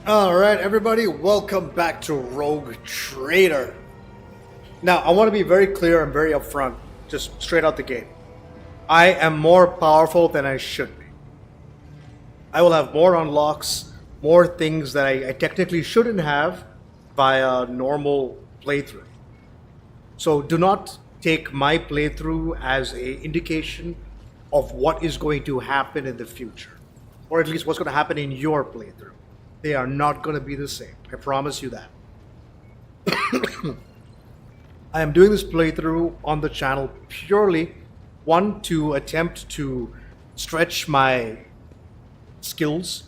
Alright, everybody, welcome back to Rogue Trader. Now, I want to be very clear and very upfront, just straight out the gate. I am more powerful than I should be. I will have more unlocks, more things that I technically shouldn't have via normal playthrough. So do not take my playthrough as an indication of what is going to happen in the future, or at least what's going to happen in your playthrough. They are not going to be the same. I promise you that. I am doing this playthrough on the channel purely, one, to attempt to stretch my skills,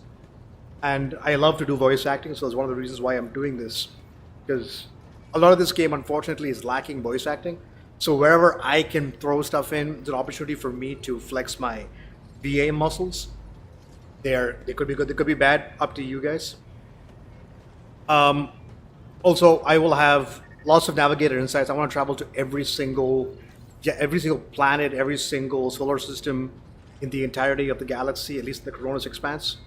and I love to do voice acting, so that's one of the reasons why I'm doing this, because a lot of this game, unfortunately, is lacking voice acting. So wherever I can throw stuff in, it's an opportunity for me to flex my VA muscles. They could be good, they could be bad, up to you guys. Also, I will have lots of navigator insights. I want to travel to every single planet, every single solar system in the entirety of the galaxy, at least the Coronis Expanse.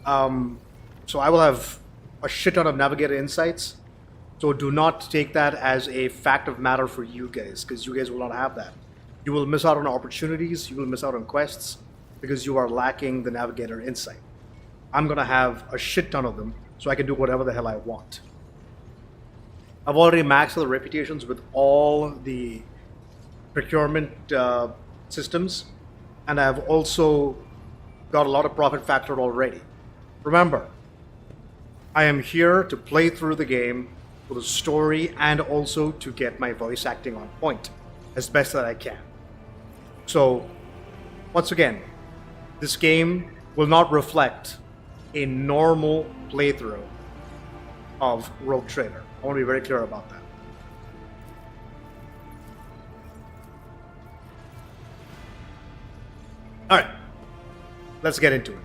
So I will have a shit ton of navigator insights. So do not take that as a fact of matter for you guys, because you guys will not have that. You will miss out on opportunities, you will miss out on quests, because you are lacking the navigator insight. I'm going to have a shit ton of them, so I can do whatever the hell I want. I've already maxed out the reputations with all the procurement systems, and I've also got a lot of profit factored already. Remember, I am here to play through the game for the story and also to get my voice acting on point as best that I can. So, once again, this game will not reflect a normal playthrough of Rogue Trader. I want to be very clear about that. Alright, let's get into it.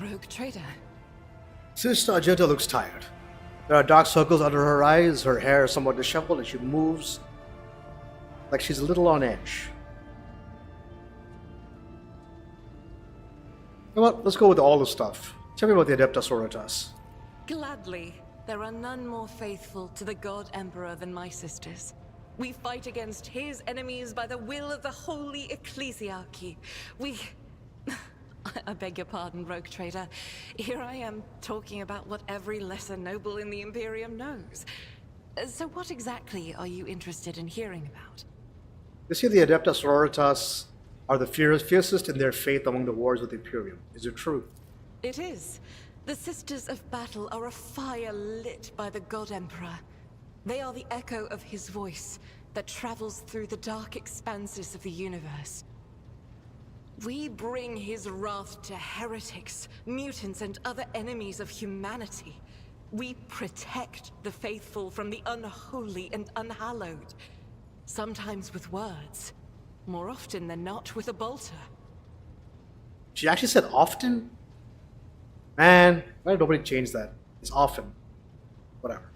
Rogue Trader. Sister Argenta looks tired. There are dark circles under her eyes, her hair is somewhat disheveled, and she moves like she's a little on edge. You know what? Let's go with all the stuff. Tell me about the Adeptus Sororitas. Gladly. There are none more faithful to the God Emperor than my sisters. We fight against his enemies by the will of the Holy Ecclesiarchy. I beg your pardon, Rogue Trader. Here I am talking about what every lesser noble in the Imperium knows. So what exactly are you interested in hearing about? You see, the Adeptus Sororitas are the fiercest in their faith among the wards of the Imperium. Is it true? It is. The Sisters of Battle are a fire lit by the God Emperor. They are the echo of his voice that travels through the dark expanses of the universe. We bring his wrath to heretics, mutants, and other enemies of humanity. We protect the faithful from the unholy and unhallowed. Sometimes with words, more often than not with a bolter. She actually said often? Man, why did nobody change that? It's often. Whatever.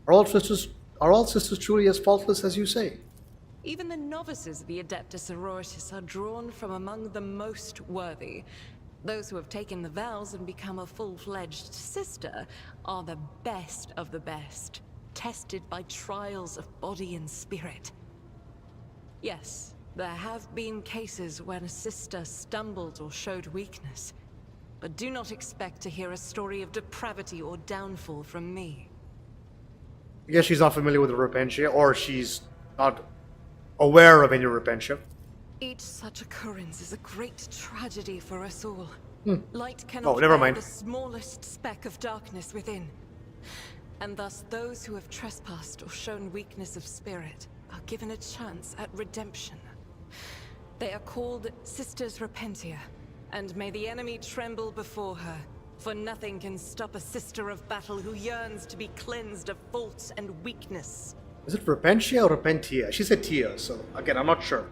Are all sisters truly as faultless as you say? Even the novices of the Adeptus Sororitas are drawn from among the most worthy. Those who have taken the vows and become a full-fledged sister are the best of the best, tested by trials of body and spirit. Yes, there have been cases when a sister stumbled or showed weakness, but do not expect to hear a story of depravity or downfall from me. I guess she's not familiar with the Repentia, or she's not aware of any Repentia. Each such occurrence is a great tragedy for us all. Light Oh, cannot never bear mind. the smallest speck of darkness within. And thus those who have trespassed or shown weakness of spirit are given a chance at redemption. They are called Sisters Repentia, and may the enemy tremble before her, for nothing can stop a sister of battle who yearns to be cleansed of fault and weakness. Is it Repentia or Repentia? She said Tia, so again, I'm not sure.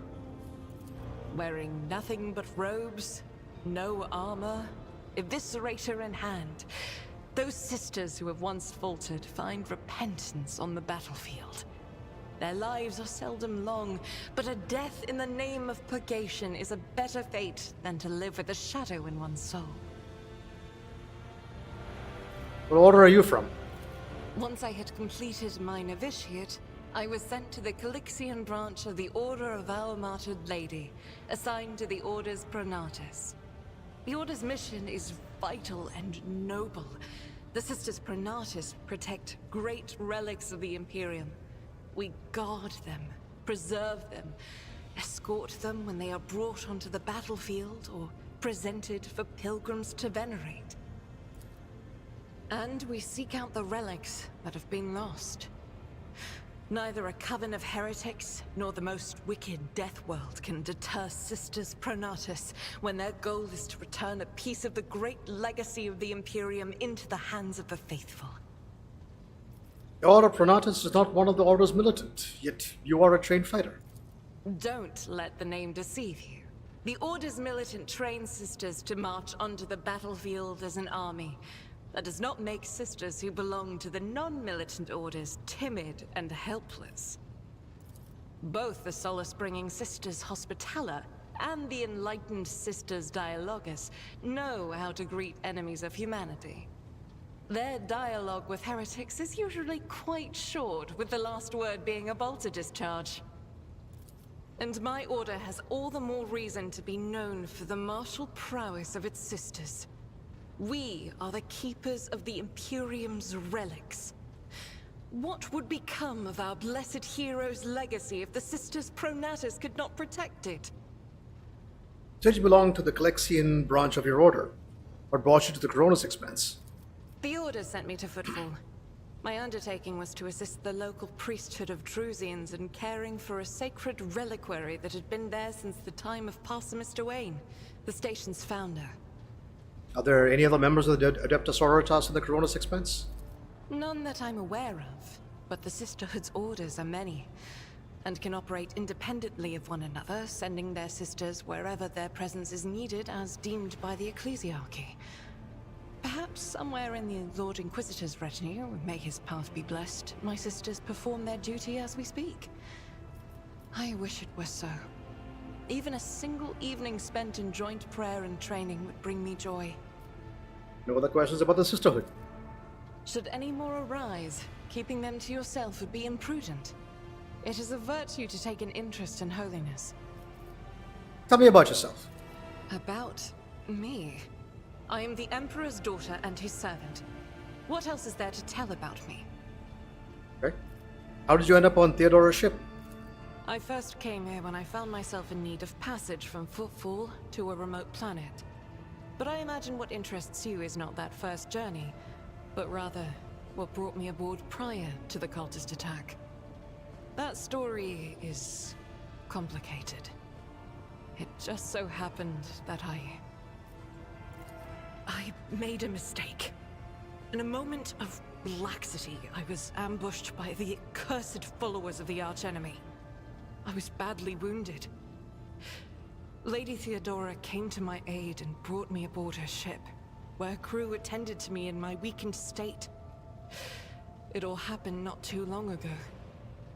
Wearing nothing but robes, no armor, eviscerator in hand, those sisters who have once faltered find repentance on the battlefield. Their lives are seldom long, but a death in the name of purgation is a better fate than to live with a shadow in one's soul. What order are you from? Once I had completed my novitiate, I was sent to the Calixian branch of the Order of Our Martyred Lady, assigned to the Order's Pronatus. The Order's mission is vital and noble. The Sisters Pronatus protect great relics of the Imperium. We guard them, preserve them, escort them when they are brought onto the battlefield or presented for pilgrims to venerate. And we seek out the relics that have been lost. Neither a coven of heretics nor the most wicked death world can deter Sisters Pronatus when their goal is to return a piece of the great legacy of the Imperium into the hands of the faithful. The Order Pronatus is not one of the Order's militant, yet you are a trained fighter. Don't let the name deceive you. The Order's militant trains sisters to march onto the battlefield as an army. That does not make sisters who belong to the non-militant orders timid and helpless. Both the solace-bringing Sisters Hospitaller and the enlightened Sisters Dialogus know how to greet enemies of humanity. Their dialogue with heretics is usually quite short, with the last word being a bolter discharge. And my order has all the more reason to be known for the martial prowess of its sisters. We are the keepers of the Imperium's relics. What would become of our blessed hero's legacy if the Sisters Pronatus could not protect it? Said you belong to the Calexian branch of your order. What brought you to the Coronis Expanse? The Order sent me to Footfall. My undertaking was to assist the local priesthood of Drusians in caring for a sacred reliquary that had been there since the time of Parsimus Duane, the station's founder. Are there any other members of the Adeptus Sororitas in the Coronis Expanse? None that I'm aware of, but the Sisterhood's orders are many, and can operate independently of one another, sending their sisters wherever their presence is needed as deemed by the Ecclesiarchy. Perhaps somewhere in the Lord Inquisitor's retinue, may his path be blessed, my sisters perform their duty as we speak. I wish it were so. Even a single evening spent in joint prayer and training would bring me joy. No other questions about the Sisterhood? Should any more arise, keeping them to yourself would be imprudent. It is a virtue to take an interest in holiness. Tell me about yourself. About me? I am the Emperor's daughter and his servant. What else is there to tell about me? Okay. How did you end up on Theodora's ship? I first came here when I found myself in need of passage from Footfall to a remote planet. But I imagine what interests you is not that first journey, but rather what brought me aboard prior to the cultist attack. That story is complicated. It just so happened that I made a mistake. In a moment of laxity, I was ambushed by the accursed followers of the archenemy. I was badly wounded. Lady Theodora came to my aid and brought me aboard her ship, where crew attended to me in my weakened state. It all happened not too long ago.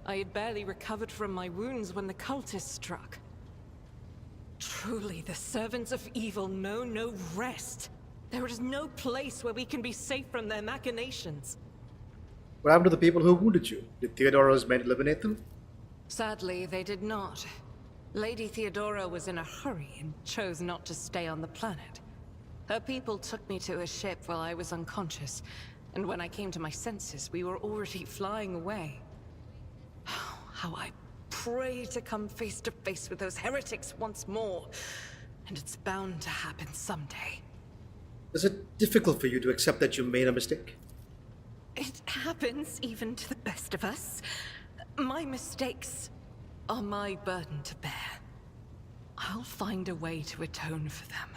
I had barely recovered from my wounds when the cultists struck. Truly, the servants of evil know no rest. There is no place where we can be safe from their machinations. What happened to the people who wounded you? Did Theodora's men eliminate them? Sadly, they did not. Lady Theodora was in a hurry and chose not to stay on the planet. Her people took me to a ship while I was unconscious, and when I came to my senses, we were already flying away. How I pray to come face to face with those heretics once more, and it's bound to happen someday. Is it difficult for you to accept that you made a mistake? It happens even to the best of us. My mistakes are my burden to bear. I'll find a way to atone for them.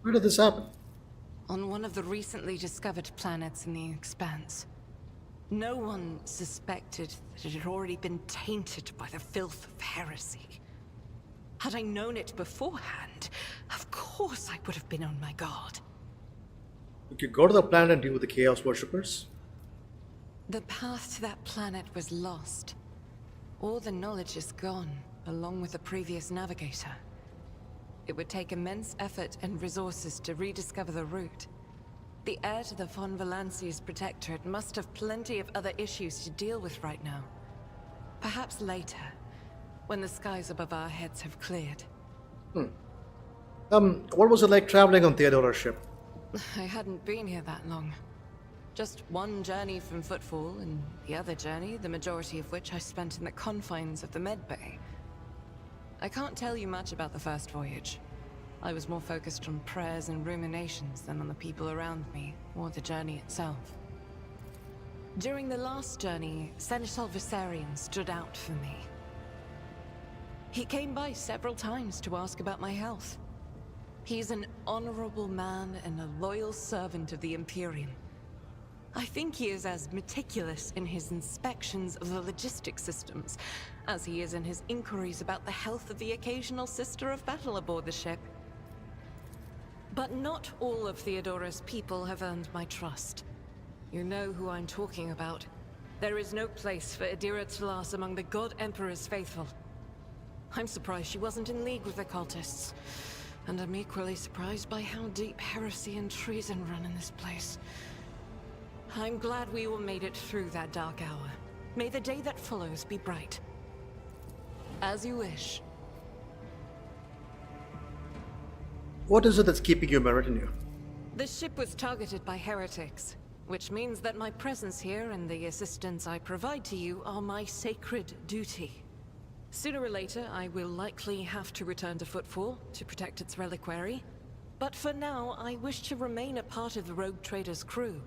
Where did this happen? On one of the recently discovered planets in the Expanse. No one suspected that it had already been tainted by the filth of heresy. Had I known it beforehand, of course I would have been on my guard. We could go to the planet and deal with the Chaos Worshippers. The path to that planet was lost. All the knowledge is gone, along with the previous navigator. It would take immense effort and resources to rediscover the route. The heir to the Von Valancius Protectorate must have plenty of other issues to deal with right now. Perhaps later, when the skies above our heads have cleared. What was it like traveling on Theodora's ship? I hadn't been here that long. Just one journey from Footfall, and the other journey, the majority of which I spent in the confines of the Medbay. I can't tell you much about the first voyage. I was more focused on prayers and ruminations than on the people around me, or the journey itself. During the last journey, Seneschal Viserion stood out for me. He came by several times to ask about my health. He's an honorable man and a loyal servant of the Imperium. I think he is as meticulous in his inspections of the logistics systems as he is in his inquiries about the health of the occasional sister of battle aboard the ship. But not all of Theodora's people have earned my trust. You know who I'm talking about. There is no place for Adira Tlas among the God Emperor's faithful. I'm surprised she wasn't in league with the cultists. And I'm equally surprised by how deep heresy and treason run in this place. I'm glad we all made it through that dark hour. May the day that follows be bright. As you wish. What is it that's keeping you Meridian? The ship was targeted by heretics, which means that my presence here and the assistance I provide to you are my sacred duty. Sooner or later, I will likely have to return to Footfall to protect its reliquary. But for now, I wish to remain a part of the Rogue Trader's crew.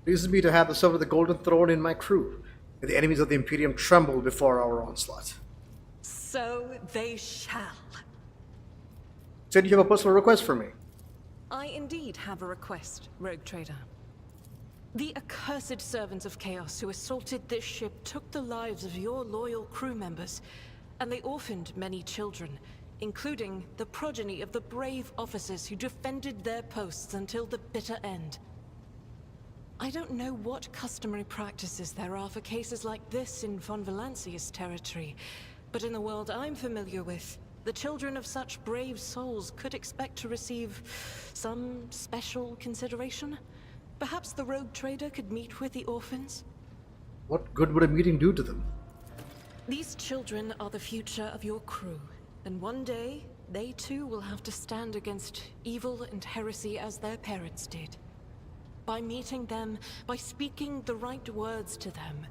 Pleases me to have the Servant of the Golden Throne in my crew. May the enemies of the Imperium tremble before our onslaught. So they shall. Said you have a personal request for me. I indeed have a request, Rogue Trader. The accursed servants of Chaos who assaulted this ship took the lives of your loyal crew members, and they orphaned many children, including the progeny of the brave officers who defended their posts until the bitter end. I don't know what customary practices there are for cases like this in Von Valancius territory, but in the world I'm familiar with, the children of such brave souls could expect to receive some special consideration. Perhaps the Rogue Trader could meet with the orphans? What good would a meeting do to them? These children are the future of your crew, and one day, they too will have to stand against evil and heresy as their parents did. By meeting them, by speaking the right words to them,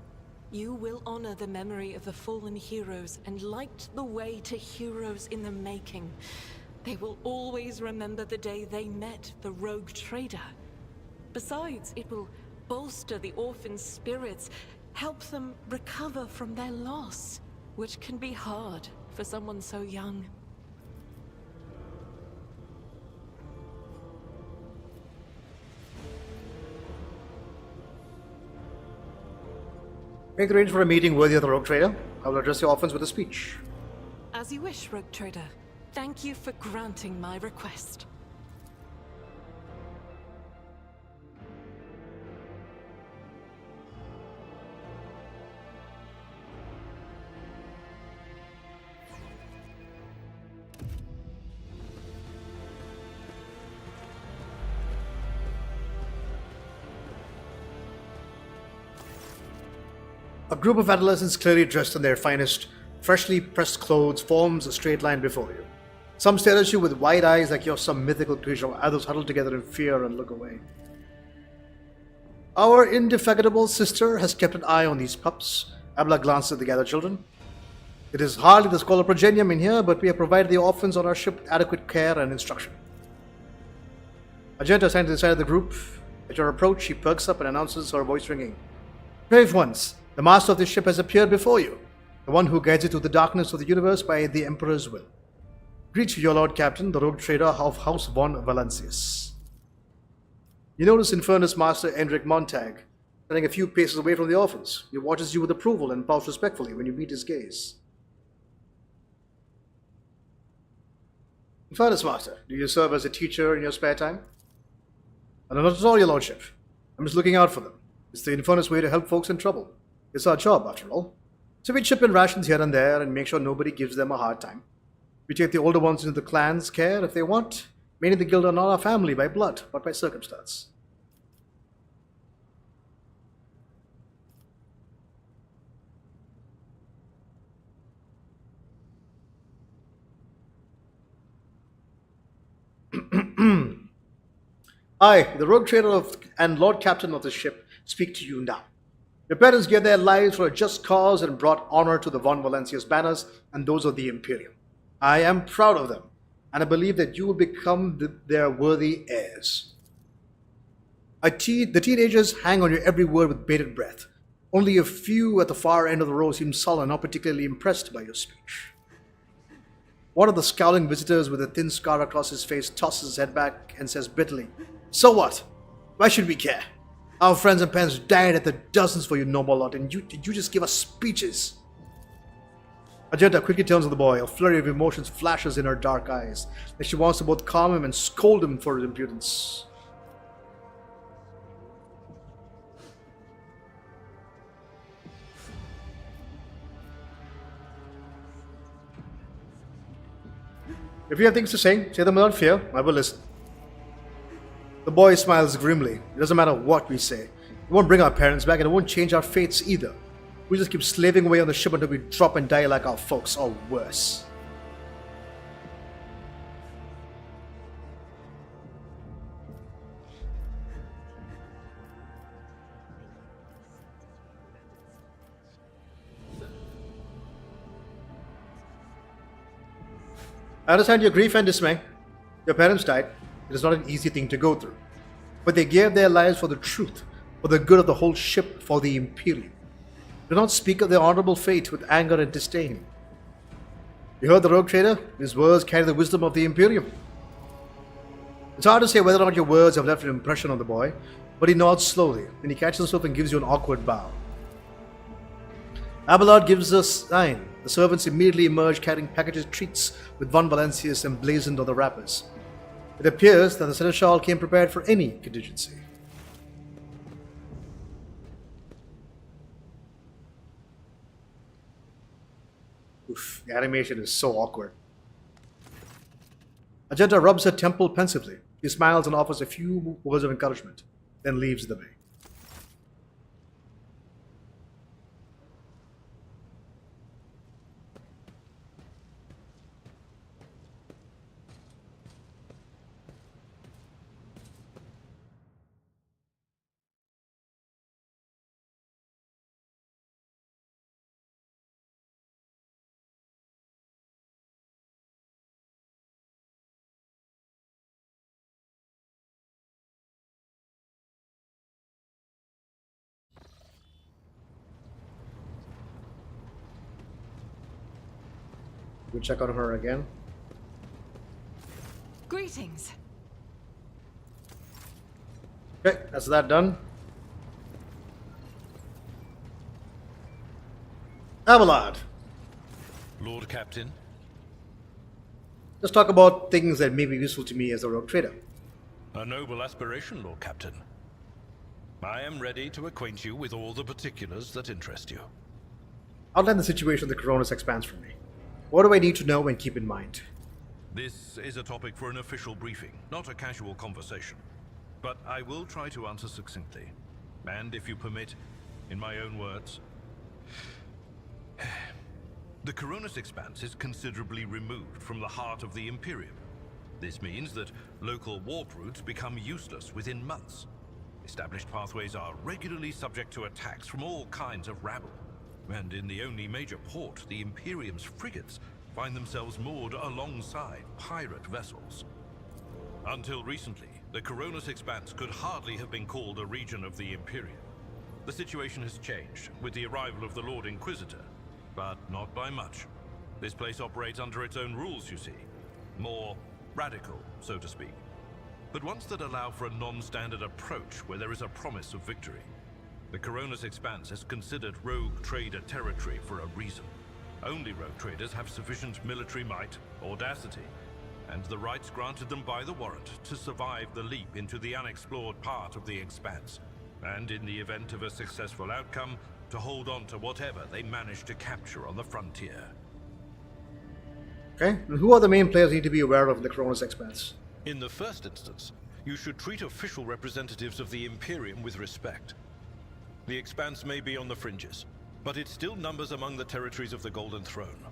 you will honor the memory of the fallen heroes and light the way to heroes in the making. They will always remember the day they met the Rogue Trader. Besides, it will bolster the orphans' spirits, help them recover from their loss, which can be hard for someone so young. Make arrange for a meeting worthy of the Rogue Trader. I will address the orphans with a speech. As you wish, Rogue Trader. Thank you for granting my request. A group of adolescents clearly dressed in their finest, freshly pressed clothes forms a straight line before you. Some stare at you with wide eyes like you're some mythical creature, while others huddle together in fear and look away. Our indefatigable sister has kept an eye on these pups. Abla glanced at the gathered children. It is hardly the Scholar Progenium in here, but we have provided the orphans on our ship with adequate care and instruction. Magenta stands inside of the group. At your approach, she perks up and announces, her voice ringing. Brave ones, the master of this ship has appeared before you, the one who guides you through the darkness of the universe by the Emperor's will. Greet you, your Lord Captain, the rogue trader of House von Valancius. You notice Infernus Master Endric Montag, standing a few paces away from the orphans. He watches you with approval and bows respectfully when you meet his gaze. Infernus Master, do you serve as a teacher in your spare time? And not at all, your lordship. I'm just looking out for them. It's the Infernus way to help folks in trouble. It's our job, after all. So we chip in rations here and there and make sure nobody gives them a hard time. We take the older ones into the clan's care if they want. Many in the guild are not our family by blood, but by circumstance. I, the rogue trader and Lord Captain of the ship, speak to you now. Your parents gave their lives for a just cause and brought honor to the von Valancius banners and those of the Imperium. I am proud of them, and I believe that you will become their worthy heirs. The teenagers hang on your every word with bated breath. Only a few at the far end of the row seem sullen, not particularly impressed by your speech. One of the scowling visitors with a thin scar across his face tosses his head back and says bitterly, "So what? Why should we care? Our friends and parents died at the dozens for you, noble lot, and you just give us speeches." Argenta quickly turns to the boy. A flurry of emotions flashes in her dark eyes, as she wants to both calm him and scold him for his impudence. If you have things to say them without fear. I will listen. The boy smiles grimly. It doesn't matter what we say. It won't bring our parents back, and it won't change our fates either. We just keep slaving away on the ship until we drop and die like our folks, or worse. I understand your grief and dismay. Your parents died. It is not an easy thing to go through. But they gave their lives for the truth, for the good of the whole ship, for the Imperium. Do not speak of their honorable fate with anger and disdain. You heard the rogue trader? His words carry the wisdom of the Imperium. It's hard to say whether or not your words have left an impression on the boy, but he nods slowly, and he catches himself and gives you an awkward bow. Abelard gives a sign. The servants immediately emerge carrying packages treats with von Valancius emblazoned on the wrappers. It appears that the Seneschal came prepared for any contingency. Oof, the animation is so awkward. Argenta rubs her temple pensively. She smiles and offers a few words of encouragement, then leaves the bay. We'll check on her again. Greetings. Okay, that's that done. Abelard, Lord Captain, let's talk about things that may be useful to me as a rogue trader. a noble aspiration, Lord Captain. I am ready to acquaint you with all the particulars that interest you. Outline the situation the Coronis expands for me. What do I need to know and keep in mind? This is a topic for an official briefing, not a casual conversation. But I will try to answer succinctly. And if you permit, in my own words. The Coronis Expanse is considerably removed from the heart of the Imperium. This means that local warp routes become useless within months. Established pathways are regularly subject to attacks from all kinds of rabble. And in the only major port, the Imperium's frigates find themselves moored alongside pirate vessels. Until recently, the Coronis Expanse could hardly have been called a region of the Imperium. The situation has changed with the arrival of the Lord Inquisitor, but not by much. This place operates under its own rules, you see. More radical, so to speak. But ones that allow for a non-standard approach where there is a promise of victory. The Coronis Expanse is considered rogue trader territory for a reason. Only rogue traders have sufficient military might, audacity, and the rights granted them by the warrant to survive the leap into the unexplored part of the Expanse, and in the event of a successful outcome, to hold on to whatever they manage to capture on the frontier. Okay, and who are the main players you need to be aware of in the Coronis Expanse? In the first instance, you should treat official representatives of the Imperium with respect. The Expanse may be on the fringes, but it still numbers among the territories of the Golden Throne.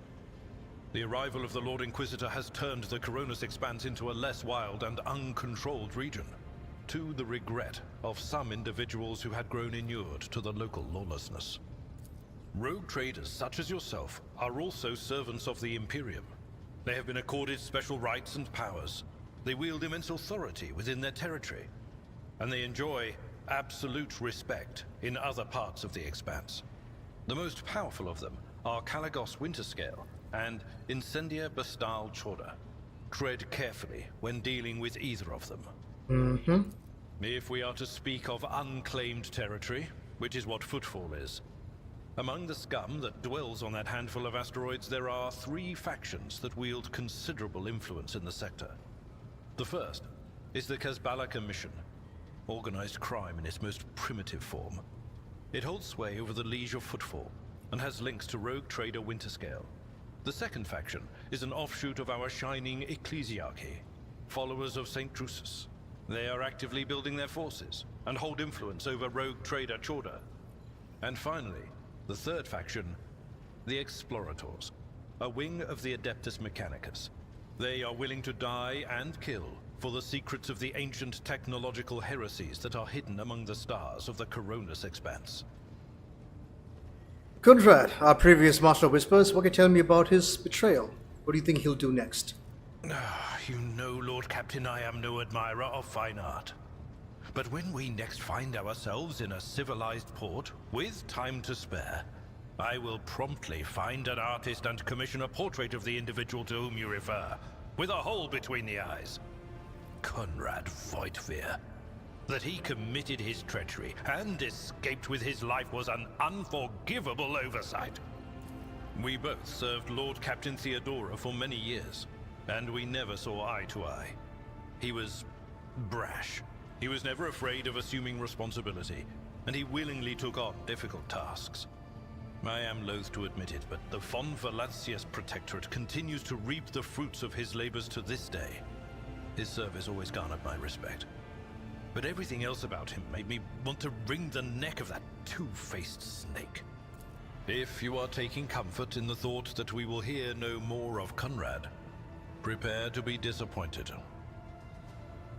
The arrival of the Lord Inquisitor has turned the Coronis Expanse into a less wild and uncontrolled region, to the regret of some individuals who had grown inured to the local lawlessness. Rogue traders such as yourself are also servants of the Imperium. They have been accorded special rights and powers. They wield immense authority within their territory, and they enjoy absolute respect in other parts of the Expanse. The most powerful of them are Kalagos Winterscale and Incendia Bastal Chorda. Tread carefully when dealing with either of them. If we are to speak of unclaimed territory, which is what Footfall is, among the scum that dwells on that handful of asteroids, there are 3 factions that wield considerable influence in the sector. The first is the Kazbala Commission, organized crime in its most primitive form. It holds sway over the Liege of Footfall, and has links to rogue trader Winterscale. The second faction is an offshoot of our shining ecclesiarchy, followers of St. Drusus. They are actively building their forces, and hold influence over rogue trader Chorda. And finally, the third faction, the Explorators, a wing of the Adeptus Mechanicus. They are willing to die and kill for the secrets of the ancient technological heresies that are hidden among the stars of the Coronis Expanse. Kunrad, our previous Master of Whispers, what can you tell me about his betrayal? What do you think he'll do next? You know, Lord Captain, I am no admirer of fine art. But when we next find ourselves in a civilized port, with time to spare, I will promptly find an artist and commission a portrait of the individual to whom you refer, with a hole between the eyes. Conrad Voigtveer. That he committed his treachery and escaped with his life was an unforgivable oversight. We both served Lord Captain Theodora for many years, and we never saw eye to eye. He was brash. He was never afraid of assuming responsibility, and he willingly took on difficult tasks. I am loath to admit it, but the Von Valancius Protectorate continues to reap the fruits of his labors to this day. His service always garnered my respect. But everything else about him made me want to wring the neck of that two-faced snake. If you are taking comfort in the thought that we will hear no more of Conrad, prepare to be disappointed.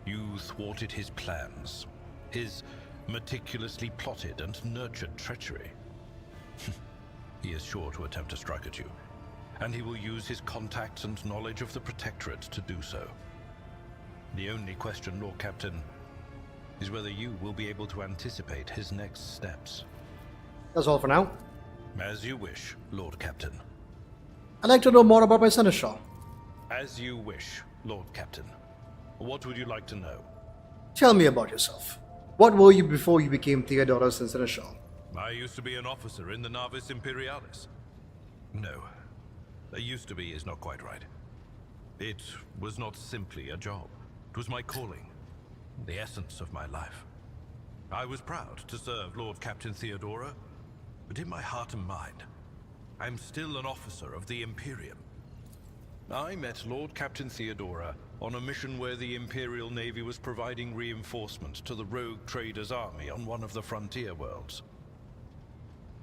You thwarted his plans, his meticulously plotted and nurtured treachery. He is sure to attempt to strike at you, and he will use his contacts and knowledge of the Protectorate to do so. The only question, Lord Captain, is whether you will be able to anticipate his next steps. That's all for now. As you wish, Lord Captain. I'd like to know more about my seneschal. As you wish, Lord Captain. What would you like to know? Tell me about yourself. What were you before you became Theodoros and seneschal? I used to be an officer in the Navis Imperialis. No, a used to be is not quite right. It was not simply a job. It was my calling, the essence of my life. I was proud to serve Lord Captain Theodora, but in my heart and mind, I'm still an officer of the Imperium. I met Lord Captain Theodora on a mission where the Imperial Navy was providing reinforcement to the rogue traders' army on one of the frontier worlds.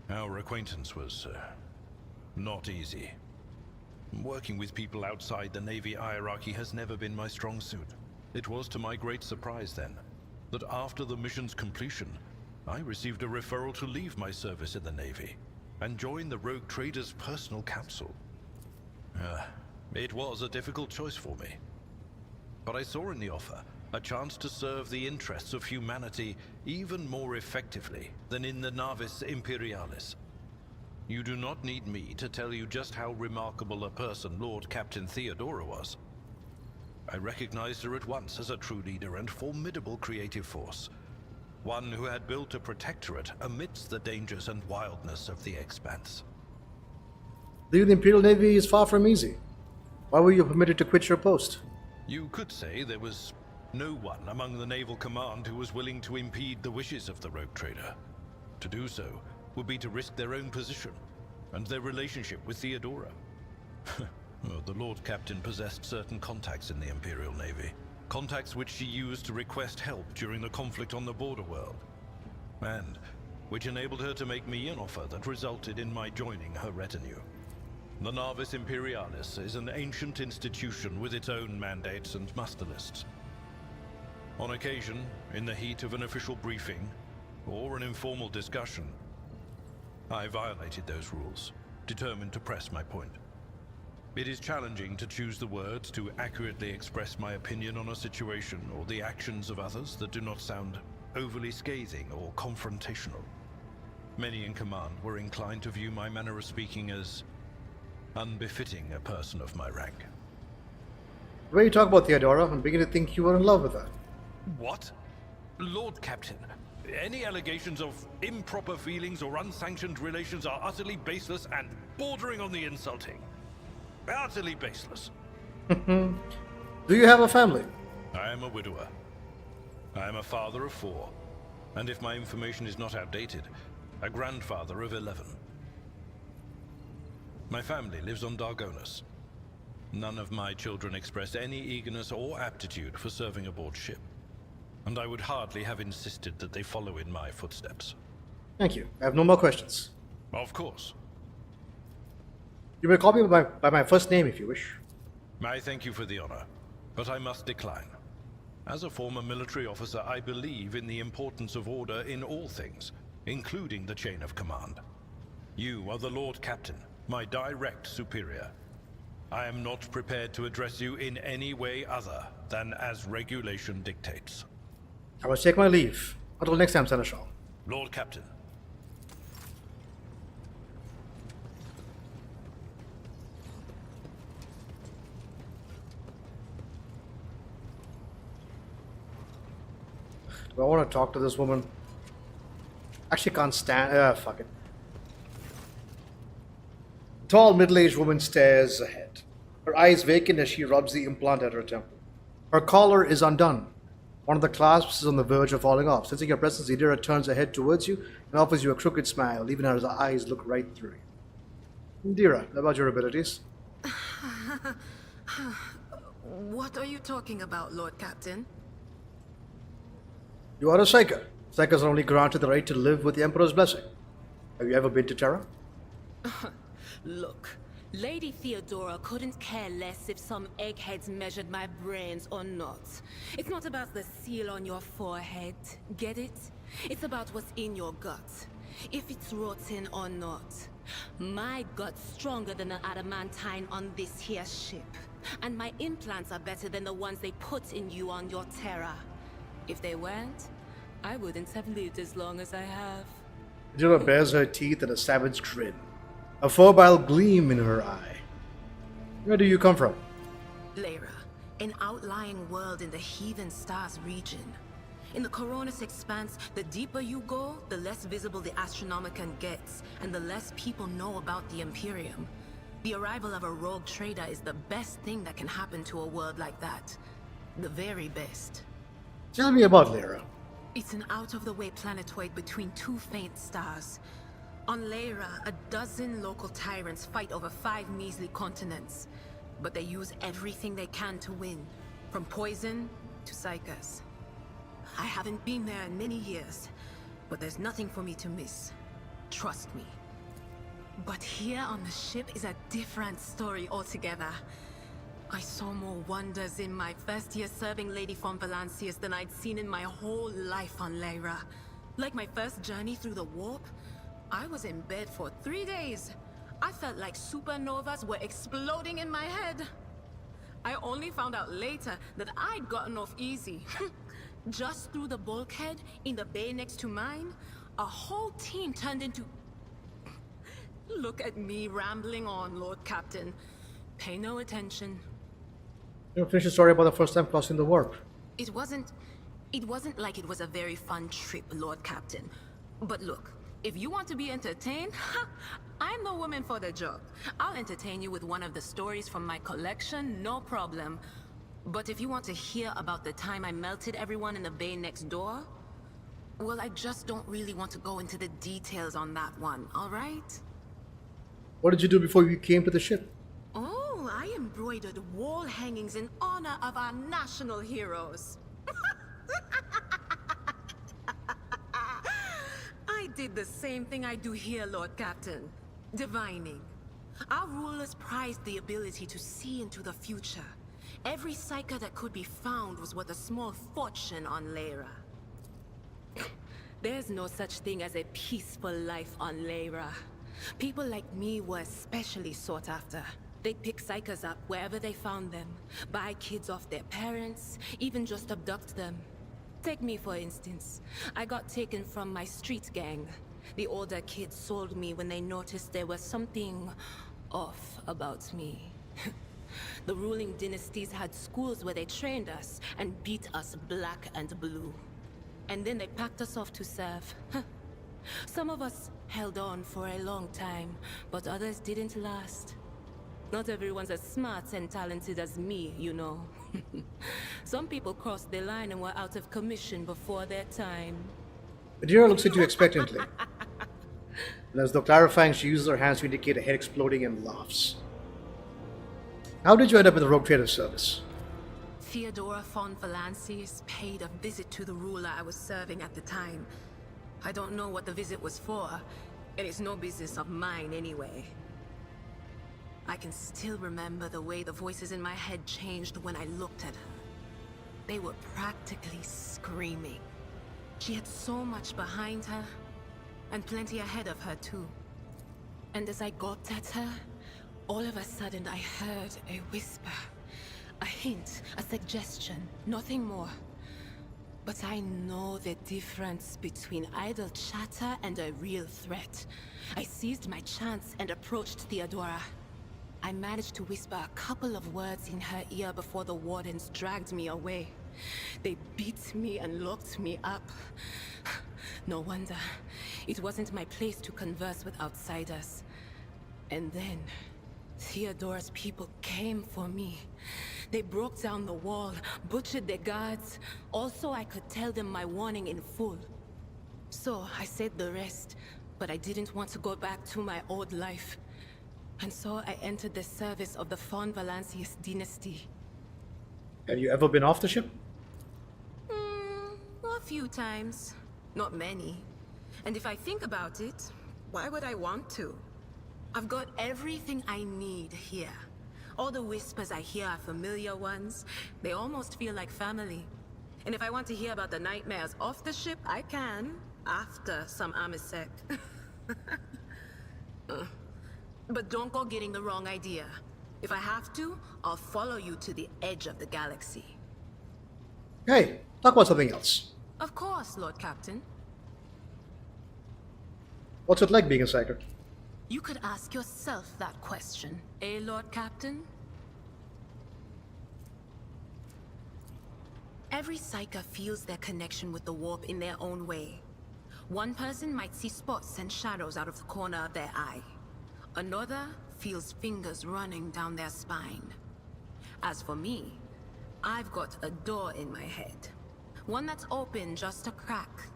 Our acquaintance was not easy. Working with people outside the Navy hierarchy has never been my strong suit. It was to my great surprise then, that after the mission's completion, I received a referral to leave my service in the Navy and join the rogue traders' personal council. It was a difficult choice for me, but I saw in the offer a chance to serve the interests of humanity even more effectively than in the Navis Imperialis. You do not need me to tell you just how remarkable a person Lord Captain Theodora was. I recognized her at once as a true leader and formidable creative force. One who had built a protectorate amidst the dangers and wildness of the Expanse. Leaving the Imperial Navy is far from easy. Why were you permitted to quit your post? You could say there was no one among the naval command who was willing to impede the wishes of the rogue trader. To do so would be to risk their own position and their relationship with Theodora. Well, the Lord Captain possessed certain contacts in the Imperial Navy. Contacts which she used to request help during the conflict on the border world. And which enabled her to make me an offer that resulted in my joining her retinue. The Navis Imperialis is an ancient institution with its own mandates and muster lists. On occasion, in the heat of an official briefing, or an informal discussion, I violated those rules, determined to press my point. It is challenging to choose the words to accurately express my opinion on a situation or the actions of others that do not sound overly scathing or confrontational. Many in command were inclined to view my manner of speaking as unbefitting a person of my rank. The way you talk about Theodora, I'm beginning to think you were in love with her. What? Lord Captain, any allegations of improper feelings or unsanctioned relations are utterly baseless and bordering on the insulting. Utterly baseless. Do you have a family? I am a widower. I am a father of 4, and if my information is not outdated, a grandfather of 11. My family lives on Dargonus. None of my children express any eagerness or aptitude for serving aboard ship, and I would hardly have insisted that they follow in my footsteps. Thank you. I have no more questions. Of course. You may call me by my first name if you wish. I thank you for the honor, but I must decline. As a former military officer, I believe in the importance of order in all things, including the chain of command. You are the Lord Captain, my direct superior. I am not prepared to address you in any way other than as regulation dictates. I must take my leave. Until next time, Seneschal. Lord Captain. Do I want to talk to this woman? Actually can't stand... fuck it. The tall, middle-aged woman stares ahead. Her eyes vacant as she rubs the implant at her temple. Her collar is undone. One of the clasps is on the verge of falling off. Sensing your presence, Idira turns her head towards you and offers you a crooked smile, even as her eyes look right through you. Idira, about your abilities? What are you talking about, Lord Captain? You are a Psyker. Psykers are only granted the right to live with the Emperor's blessing. Have you ever been to Terra? Look, Lady Theodora couldn't care less if some eggheads measured my brains or not. It's not about the seal on your forehead, get it? It's about what's in your gut, if it's rotten or not. My gut's stronger than the adamantine on this here ship, and my implants are better than the ones they put in you on your Terra. If they weren't, I wouldn't have lived as long as I have. Idira bares her teeth in a savage grin, a forbile gleam in her eye. Where do you come from? Lyra, an outlying world in the Heathen Stars region. In the Coronis Expanse, the deeper you go, the less visible the Astronomicon gets, and the less people know about the Imperium. The arrival of a rogue trader is the best thing that can happen to a world like that. The very best. Tell me about Lyra. It's an out-of-the-way planetoid between 2 faint stars. On Lyra, a dozen local tyrants fight over 5 measly continents. But they use everything they can to win, from poison to psychers. I haven't been there in many years, but there's nothing for me to miss. Trust me. But here on the ship is a different story altogether. I saw more wonders in my first year serving Lady von Valancius than I'd seen in my whole life on Lyra. Like my first journey through the warp, I was in bed for 3 days. I felt like supernovas were exploding in my head. I only found out later that I'd gotten off easy. Just through the bulkhead in the bay next to mine, a whole team turned into... Look at me rambling on, Lord Captain. Pay no attention. You finish the story about the first time crossing the warp. It wasn't like it was a very fun trip, Lord Captain. But look, if you want to be entertained, I'm the woman for the job. I'll entertain you with one of the stories from my collection, no problem. But if you want to hear about the time I melted everyone in the bay next door, well, I just don't really want to go into the details on that one, all right? What did you do before you came to the ship? Oh, I embroidered wall hangings in honor of our national heroes. I did the same thing I do here, Lord Captain. Divining. Our rulers prized the ability to see into the future. Every psyker that could be found was worth a small fortune on Lyra. There's no such thing as a peaceful life on Lyra. People like me were especially sought after. They'd pick psychers up wherever they found them, buy kids off their parents, even just abduct them. Take me for instance. I got taken from my street gang. The older kids sold me when they noticed there was something off about me. The ruling dynasties had schools where they trained us and beat us black and blue. And then they packed us off to serve. Some of us held on for a long time, but others didn't last. Not everyone's as smart and talented as me, you know. Some people crossed the line and were out of commission before their time. Adira looks at you expectantly. And as though clarifying, she uses her hands to indicate a head exploding and laughs. How did you end up in the Rogue Trader Service? Theodora von Valancius paid a visit to the ruler I was serving at the time. I don't know what the visit was for, and it's no business of mine anyway. I can still remember the way the voices in my head changed when I looked at her. They were practically screaming. She had so much behind her, and plenty ahead of her too. And as I gawped at her, all of a sudden I heard a whisper. A hint, a suggestion, nothing more. But I know the difference between idle chatter and a real threat. I seized my chance and approached Theodora. I managed to whisper a couple of words in her ear before the wardens dragged me away. They beat me and locked me up. No wonder. It wasn't my place to converse with outsiders. And then, Theodora's people came for me. They broke down the wall, butchered their guards, also I could tell them my warning in full. So I said the rest, but I didn't want to go back to my old life. And so I entered the service of the von Valancius dynasty. Have you ever been off the ship? A few times. Not many. And if I think about it, why would I want to? I've got everything I need here. All the whispers I hear are familiar ones. They almost feel like family. And if I want to hear about the nightmares off the ship, I can. After some Amisec. But don't go getting the wrong idea. If I have to, I'll follow you to the edge of the galaxy. Hey, talk about something else. Of course, Lord Captain. What's it like being a psyker? You could ask yourself that question, eh, Lord Captain? Every psyker feels their connection with the warp in their own way. One person might see spots and shadows out of the corner of their eye. Another feels fingers running down their spine. As for me, I've got a door in my head. One that's open just a crack.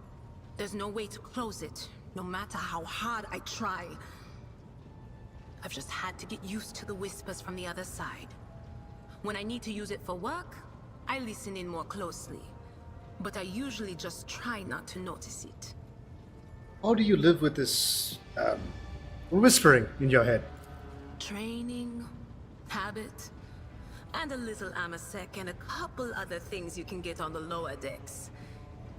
There's no way to close it, no matter how hard I try. I've just had to get used to the whispers from the other side. When I need to use it for work, I listen in more closely. But I usually just try not to notice it. How do you live with this, whispering in your head? Training, habit, and a little Amisec and a couple other things you can get on the lower decks.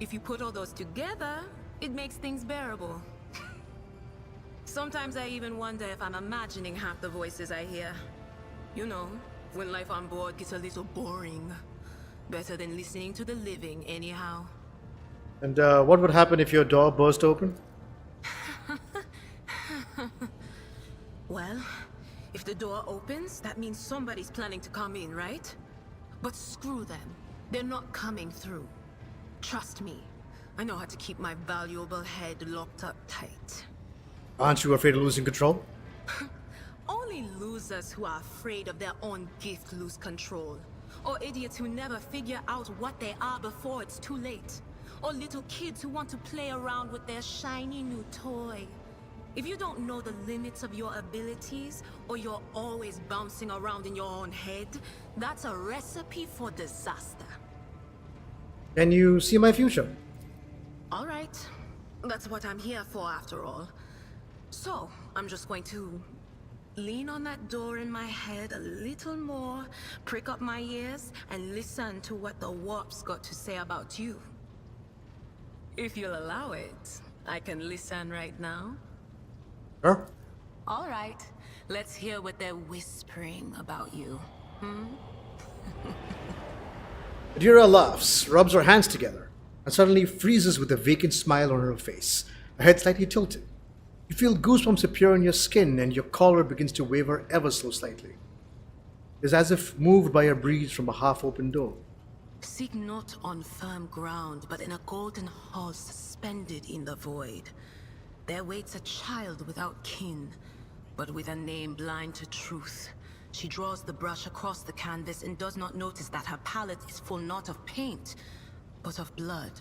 If you put all those together, it makes things bearable. Sometimes I even wonder if I'm imagining half the voices I hear. You know, when life on board gets a little boring. Better than listening to the living, anyhow. And what would happen if your door burst open? Well, if the door opens, that means somebody's planning to come in, right? But screw them. They're not coming through. Trust me. I know how to keep my valuable head locked up tight. Aren't you afraid of losing control? Only losers who are afraid of their own gift lose control. Or idiots who never figure out what they are before it's too late. Or little kids who want to play around with their shiny new toy. If you don't know the limits of your abilities, or you're always bouncing around in your own head, that's a recipe for disaster. Can you see my future? Alright. That's what I'm here for after all. So, I'm just going to lean on that door in my head a little more, prick up my ears, and listen to what the warp's got to say about you. If you'll allow it, I can listen right now. Sure. Alright, let's hear what they're whispering about you. Adira laughs, rubs her hands together, and suddenly freezes with a vacant smile on her face, her head slightly tilted. You feel goosebumps appear on your skin, and your collar begins to waver ever so slightly. It's as if moved by a breeze from a half-open door. Seek not on firm ground, but in a golden hall suspended in the void. There waits a child without kin, but with a name blind to truth. She draws the brush across the canvas and does not notice that her palette is full not of paint, but of blood.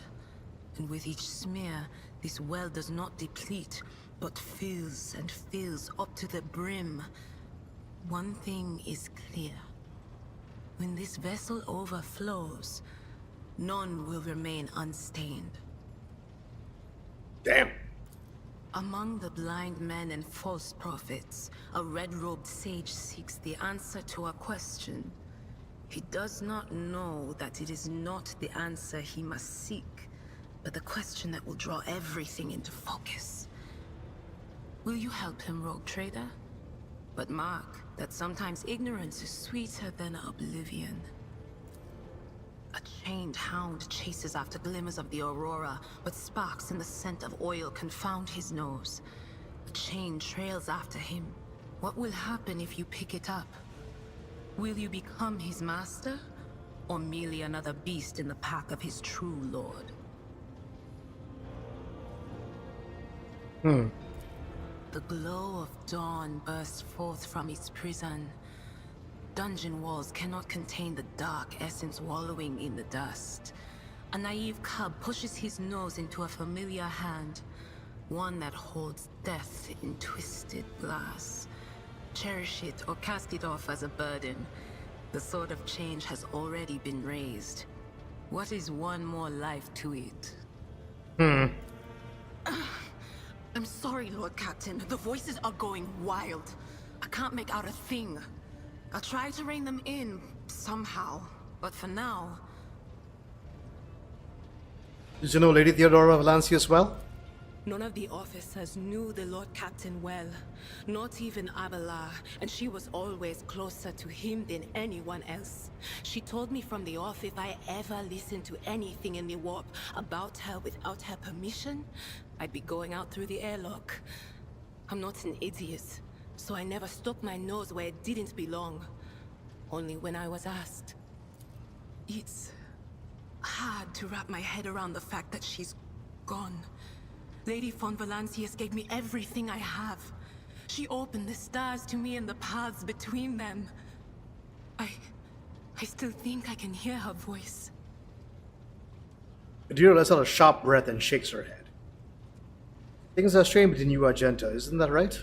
And with each smear, this well does not deplete, but fills and fills up to the brim. One thing is clear. When this vessel overflows, none will remain unstained. Damn. Among the blind men and false prophets, a red-robed sage seeks the answer to a question. He does not know that it is not the answer he must seek, but the question that will draw everything into focus. Will you help him, rogue trader? But mark that sometimes ignorance is sweeter than oblivion. A chained hound chases after glimmers of the aurora, but sparks in the scent of oil confound his nose. A chain trails after him. What will happen if you pick it up? Will you become his master, or merely another beast in the pack of his true lord? The glow of dawn bursts forth from its prison. Dungeon walls cannot contain the dark essence wallowing in the dust. A naive cub pushes his nose into a familiar hand, one that holds death in twisted glass. Cherish it or cast it off as a burden. The sword of change has already been raised. What is one more life to it? I'm sorry, Lord Captain. The voices are going wild. I can't make out a thing. I'll try to rein them in, somehow. But for now... Did you know Lady Theodora Valancius well? None of the officers knew the Lord Captain well. Not even Abelard, and she was always closer to him than anyone else. She told me from the off if I ever listened to anything in the warp about her without her permission, I'd be going out through the airlock. I'm not an idiot, so I never stuck my nose where it didn't belong. Only when I was asked. It's hard to wrap my head around the fact that she's gone. Lady von Valancius gave me everything I have. She opened the stars to me and the paths between them. I still think I can hear her voice. Adira lets out a sharp breath and shakes her head. Things are strange between you, Argenta, isn't that right?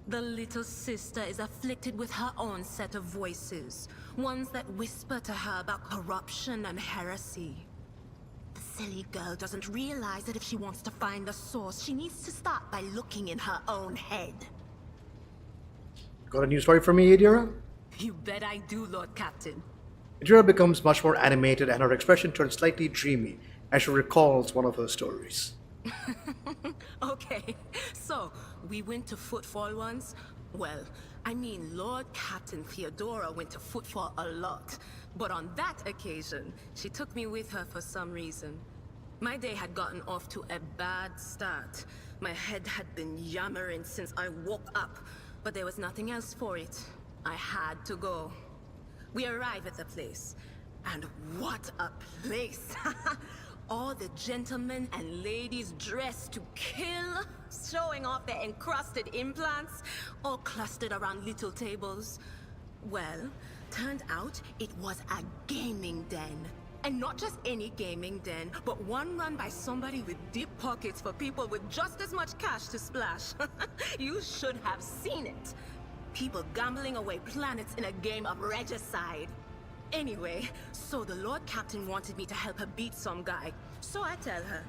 The little sister is afflicted with her own set of voices. Ones that whisper to her about corruption and heresy. The silly girl doesn't realize that if she wants to find the source, she needs to start by looking in her own head. Got a new story for me, Adira? You bet I do, Lord Captain. Adira becomes much more animated and her expression turns slightly dreamy as she recalls one of her stories. Okay, so we went to Footfall once. Well, I mean, Lord Captain Theodora went to footfall a lot, but on that occasion, she took me with her for some reason. My day had gotten off to a bad start. My head had been yammering since I woke up, but there was nothing else for it. I had to go. We arrive at the place, and what a place! All the gentlemen and ladies dressed to kill, showing off their encrusted implants, all clustered around little tables. Well, turned out it was a gaming den. And not just any gaming den, but one run by somebody with deep pockets for people with just as much cash to splash. You should have seen it. People gambling away planets in a game of regicide. Anyway, so the Lord Captain wanted me to help her beat some guy. So I tell her,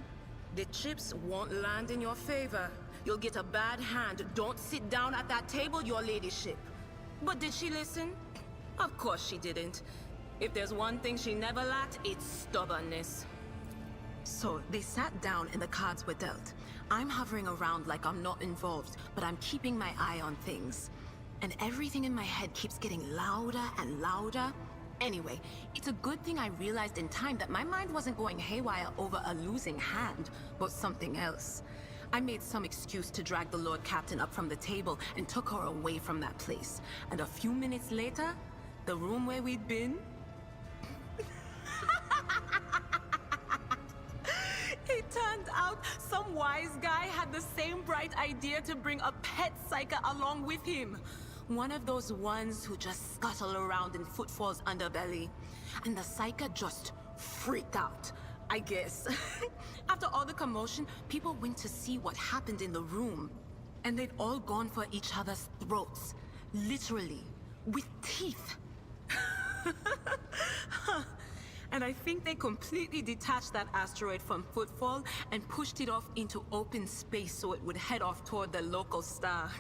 the chips won't land in your favor. You'll get a bad hand. Don't sit down at that table, your ladyship. But did she listen? Of course she didn't. If there's one thing she never lacked, it's stubbornness. So they sat down and the cards were dealt. I'm hovering around like I'm not involved, but I'm keeping my eye on things. And everything in my head keeps getting louder and louder. Anyway, it's a good thing I realized in time that my mind wasn't going haywire over a losing hand, but something else. I made some excuse to drag the Lord Captain up from the table and took her away from that place. And a few minutes later, the room where we'd been... It turned out some wise guy had the same bright idea to bring a pet psyker along with him. One of those ones who just scuttle around in footfall's underbelly. And the psyker just freaked out, I guess. After all the commotion, people went to see what happened in the room. And they'd all gone for each other's throats. Literally. With teeth. And I think they completely detached that asteroid from footfall and pushed it off into open space so it would head off toward the local star.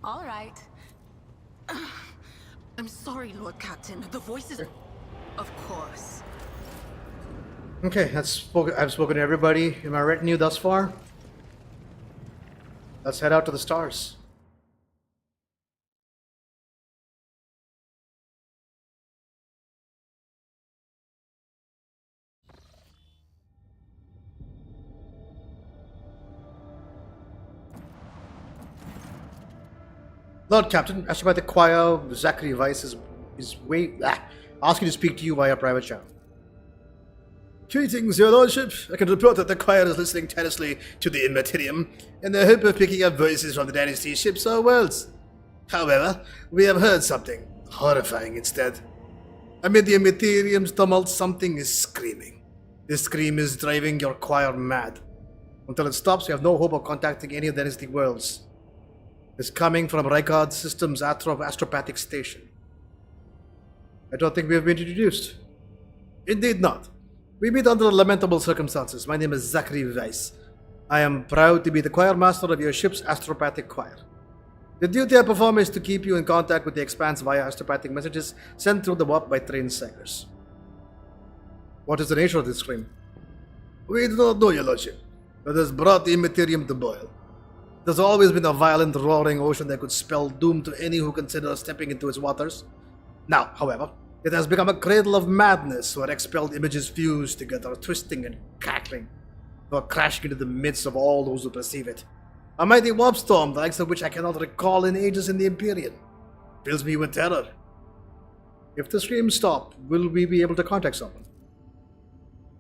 All right. I'm sorry, Lord Captain. The voices... Of course. Okay, I've spoken to everybody in my retinue thus far. Let's head out to the stars. Lord Captain, asked by the choir, Zachary Weiss is asking to speak to you via private channel. Greetings, your lordship. I can report that the choir is listening tenaciously to the IMPERIUM in the hope of picking up voices from the Dynasty's ships or worlds. However, we have heard something horrifying instead. Amid the IMPERIUM's tumult, something is screaming. This scream is driving your choir mad. Until it stops, we have no hope of contacting any of the Dynasty worlds. It's coming from Rykard Systems' astropathic station. I don't think we have been introduced. Indeed not. We meet under lamentable circumstances. My name is Zachary Weiss. I am proud to be the choir master of your ship's astropathic choir. The duty I perform is to keep you in contact with the Expanse via astropathic messages sent through the warp by trained psychers. What is the nature of this scream? We do not know, your lordship. It has brought the IMPERIUM to boil. There's always been a violent, roaring ocean that could spell doom to any who consider stepping into its waters. Now, however, it has become a cradle of madness where expelled images fuse together, twisting and crackling, or crashing into the midst of all those who perceive it. A mighty warp storm, the likes of which I cannot recall in ages in the Imperium, fills me with terror. If the streams stop, will we be able to contact someone?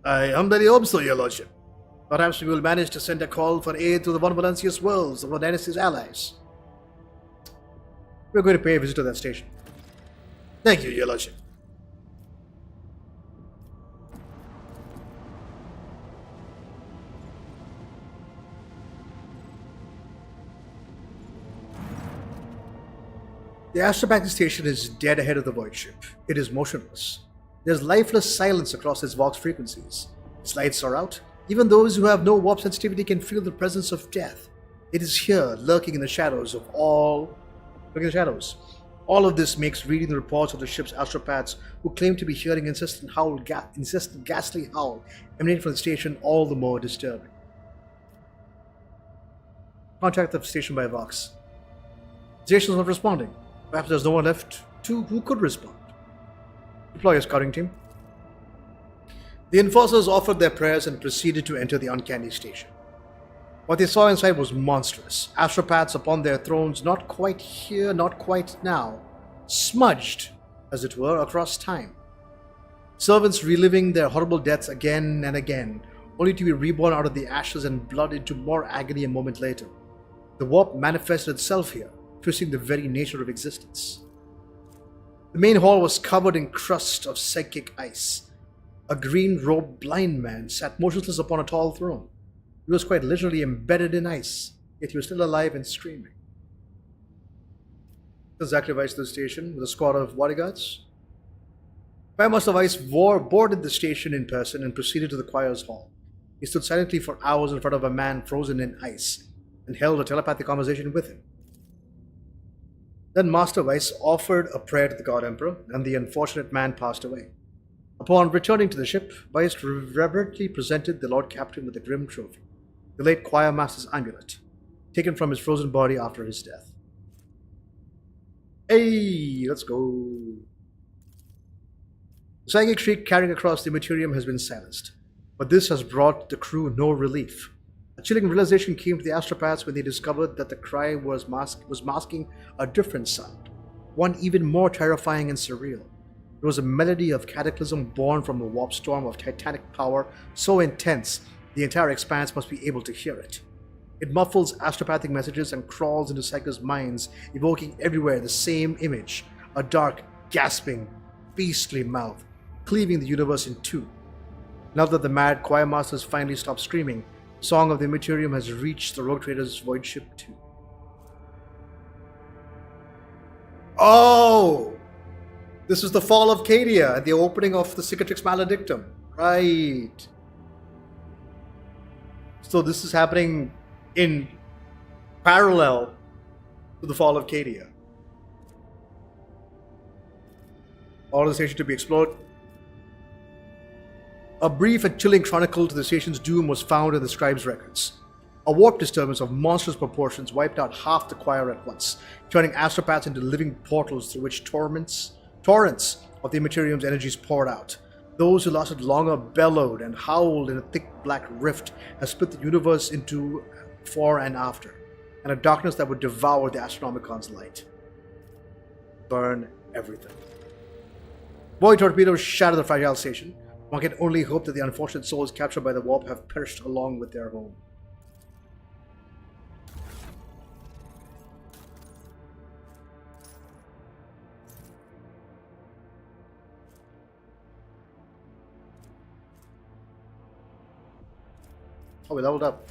I humbly hope so, your lordship. Perhaps we will manage to send a call for aid to the Von Valencius worlds of the Dynasty's allies. We're going to pay a visit to that station. Thank you, your lordship. The astropathic station is dead ahead of the void ship. It is motionless. There's lifeless silence across its Vox frequencies. Its lights are out. Even those who have no warp sensitivity can feel the presence of death. It is here, lurking in the shadows of all... All of this makes reading the reports of the ship's astropaths who claim to be hearing insistent ghastly howl emanating from the station all the more disturbing. Contact the station by Vox. The station's not responding. Perhaps there's no one left who could respond. Deploy a scouting team. The enforcers offered their prayers and proceeded to enter the uncanny station. What they saw inside was monstrous. Astropaths upon their thrones, not quite here, not quite now, smudged, as it were, across time. Servants reliving their horrible deaths again and again, only to be reborn out of the ashes and blood into more agony a moment later. The warp manifested itself here, twisting the very nature of existence. The main hall was covered in crust of psychic ice. A green-robed blind man sat motionless upon a tall throne. He was quite literally embedded in ice, yet he was still alive and screaming. Exactly right to the station with a squad of bodyguards. Master of Ice boarded the station in person and proceeded to the choir's hall. He stood silently for hours in front of a man frozen in ice and held a telepathic conversation with him. Then Master Weiss offered a prayer to the God Emperor, and the unfortunate man passed away. Upon returning to the ship, Weiss reverently presented the Lord Captain with a grim trophy, the late choir master's amulet, taken from his frozen body after his death. Hey, let's go. The psychic shriek carrying across the Imperium has been silenced, but this has brought the crew no relief. A chilling realization came to the astropaths when they discovered that the cry was masking a different sound, one even more terrifying and surreal. It was a melody of cataclysm born from a warp storm of titanic power so intense the entire expanse must be able to hear it. It muffles astropathic messages and crawls into psychers' minds, evoking everywhere the same image, a dark, gasping, beastly mouth, cleaving the universe in two. Now that the mad choir masters finally stopped screaming, Song of the Imperium has reached the Rogue Trader's void ship too. Oh! This is the fall of Cadia and the opening of the Cicatrix Maledictum. Right. So this is happening in parallel to the fall of Cadia. All the station to be explored. A brief and chilling chronicle to the station's doom was found in the scribe's records. A warp disturbance of monstrous proportions wiped out half the choir at once, turning astropaths into living portals through which torrents of the Imperium's energies poured out. Those who lasted longer bellowed and howled in a thick black rift that split the universe into before and after, and a darkness that would devour the Astronomicon's light. Burn everything. Void torpedoes shattered the fragile station. One can only hope that the unfortunate souls captured by the warp have perished along with their home. Oh, we leveled up.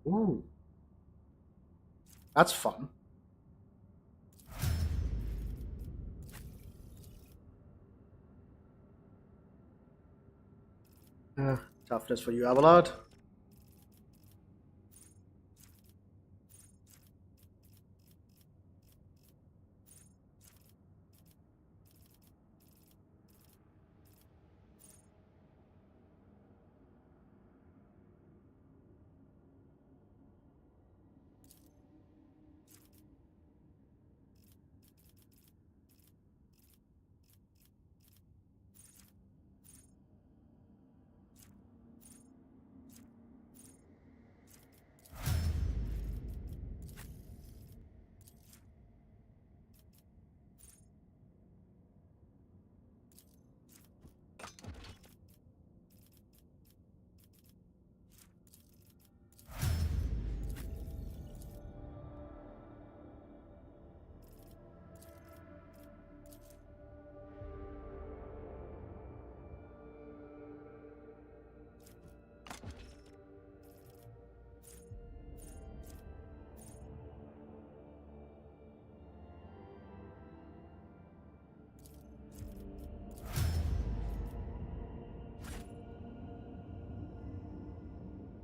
Ooh. That's fun. Toughness for you, Abelard.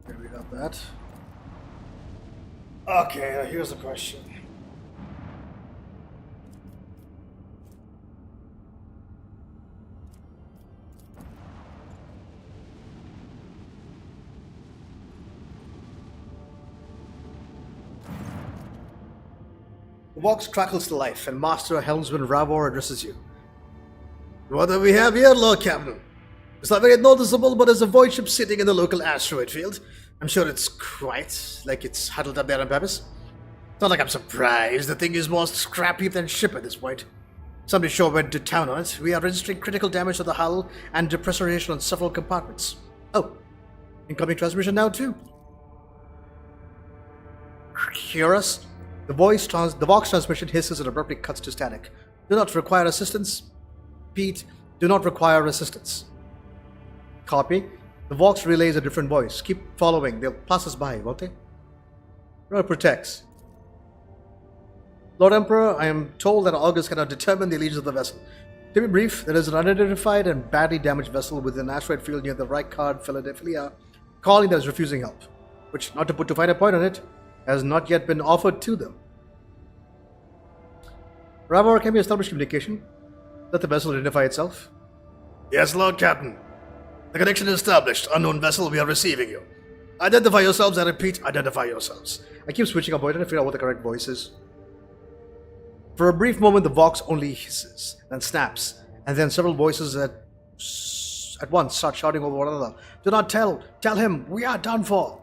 Okay, we got that. Okay, here's the question. The box crackles to life, and Master Helmsman Ravor addresses you. What do we have here, Lord Captain? It's not very noticeable, but there's a void ship sitting in the local asteroid field. I'm sure it's quite like it's huddled up there on purpose. It's not like I'm surprised. The thing is more scrap heap than ship at this point. Somebody sure went to town on it. We are registering critical damage to the hull and depressurization on several compartments. Oh, incoming transmission now too. Hear us? The vox transmission hisses and abruptly cuts to static. Do not require assistance. Pete, do not require assistance. Copy. The vox relays a different voice. Keep following. They'll pass us by, won't they? Road protects. Lord Emperor, I am told that August cannot determine the allegiance of the vessel. To be brief, there is an unidentified and badly damaged vessel within an asteroid field near the Reichard, Philadelphia, calling that is refusing help, which, not to put too fine a point on it, has not yet been offered to them. Ravor, can we establish communication? Let the vessel identify itself. Yes, Lord Captain. The connection is established. Unknown vessel, we are receiving you. Identify yourselves, I repeat, identify yourselves. I keep switching up, trying to figure out what the correct voice is. For a brief moment, the vox only hisses, then snaps, and then several voices at once start shouting over one another. Do not tell him, we are done for.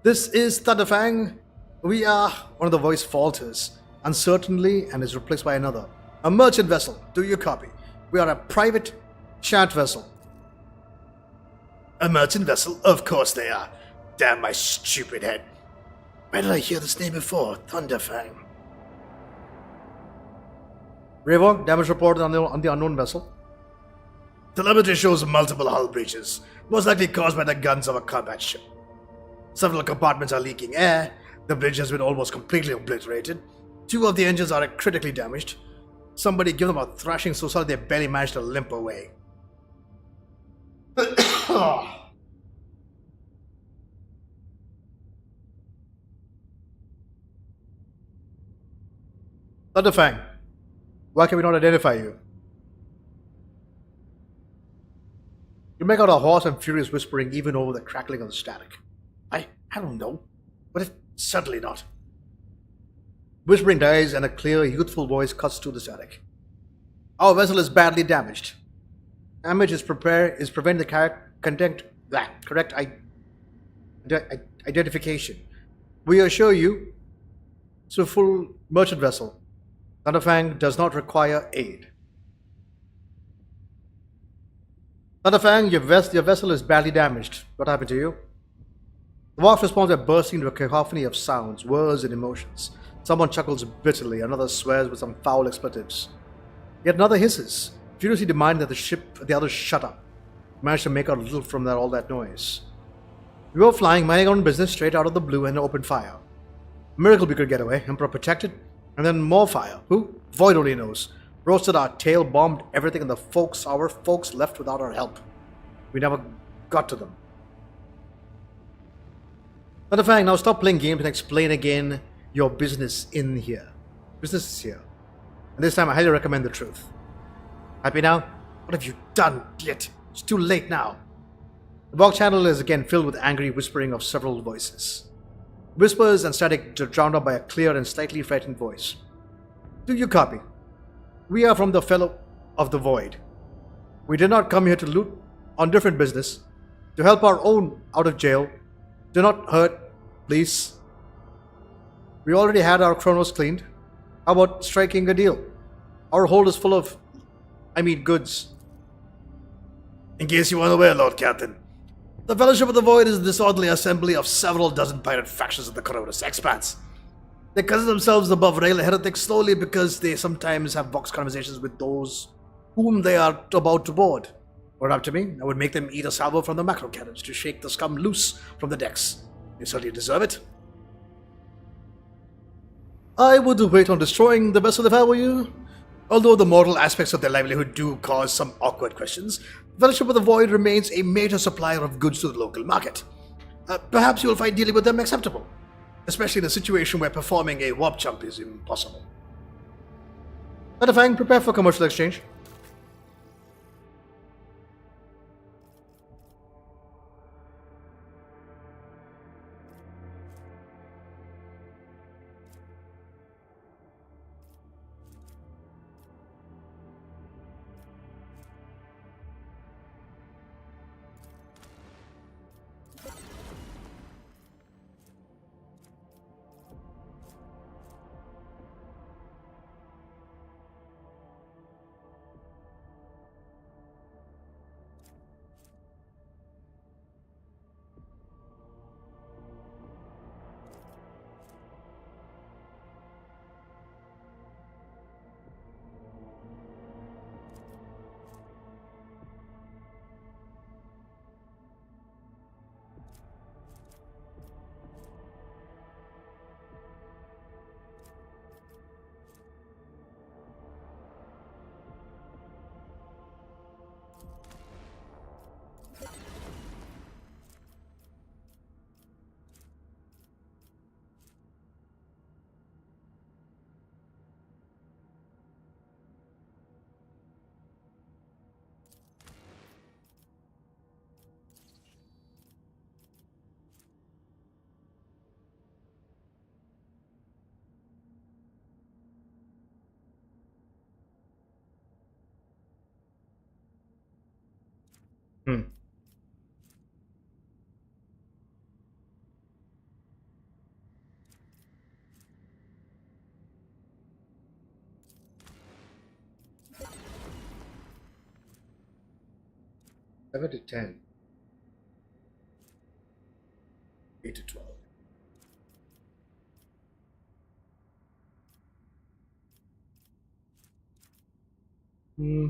This is Thunderfang. We are, one of the voice falters, uncertainly, and is replaced by another. A merchant vessel, do you copy? We are a private chat vessel. A merchant vessel? Of course they are. Damn my stupid head. Where did I hear this name before? Thunderfang. Ravor, damage reported on the unknown vessel. Telemetry shows multiple hull breaches, most likely caused by the guns of a combat ship. Several compartments are leaking air. The bridge has been almost completely obliterated. 2 of the engines are critically damaged. Somebody give them a thrashing so solid they barely managed to limp away. Thunderfang, why can we not identify you? You make out a hoarse and furious whispering even over the crackling of the static. I don't know, but it's certainly not. Whispering dies and a clear, youthful voice cuts through the static. Our vessel is badly damaged. Damage is preventing the correct identification. We assure you, it's a full merchant vessel. Thunderfang does not require aid. Thunderfang, your vessel is badly damaged. What happened to you? The vox responds by bursting into a cacophony of sounds, words, and emotions. Someone chuckles bitterly, another swears with some foul expletives. Yet another hisses, furiously demanding that the others shut up. Managed to make out little from all that noise. We were flying, minding our own business, straight out of the blue and opened fire. Miracle we could get away, Emperor protected, and then more fire. Who? Void only knows. Roasted our tail, bombed everything, and our folks left without our help. We never got to them. Thunderfang, now stop playing games and explain again your business in here. Business is here. And this time I highly recommend the truth. Happy now? What have you done, idiot? It's too late now. The vox channel is again filled with angry whispering of several voices. Whispers and static drowned out by a clear and slightly frightened voice. Do you copy? We are from the Fellow of the Void. We did not come here to loot on different business, to help our own out of jail. Do not hurt, please. We already had our chronos cleaned. How about striking a deal? Our hold is full of, goods. In case you weren't aware, Lord Captain, the Fellowship of the Void is a disorderly assembly of several dozen pirate factions of the Coronis Expanse. They consider themselves above rail heretics solely because they sometimes have vox conversations with those whom they are about to board. Were it up to me, I would make them eat a salvo from the macro cannons to shake the scum loose from the decks. They certainly deserve it. I would wait on destroying the vessel if I were you. Although the moral aspects of their livelihood do cause some awkward questions, the Fellowship of the Void remains a major supplier of goods to the local market. perhaps you will find dealing with them acceptable, especially in a situation where performing a warp jump is impossible. Satisfying, prepare for commercial exchange. Hmm. Seven to 10. 8 to 12. Hmm.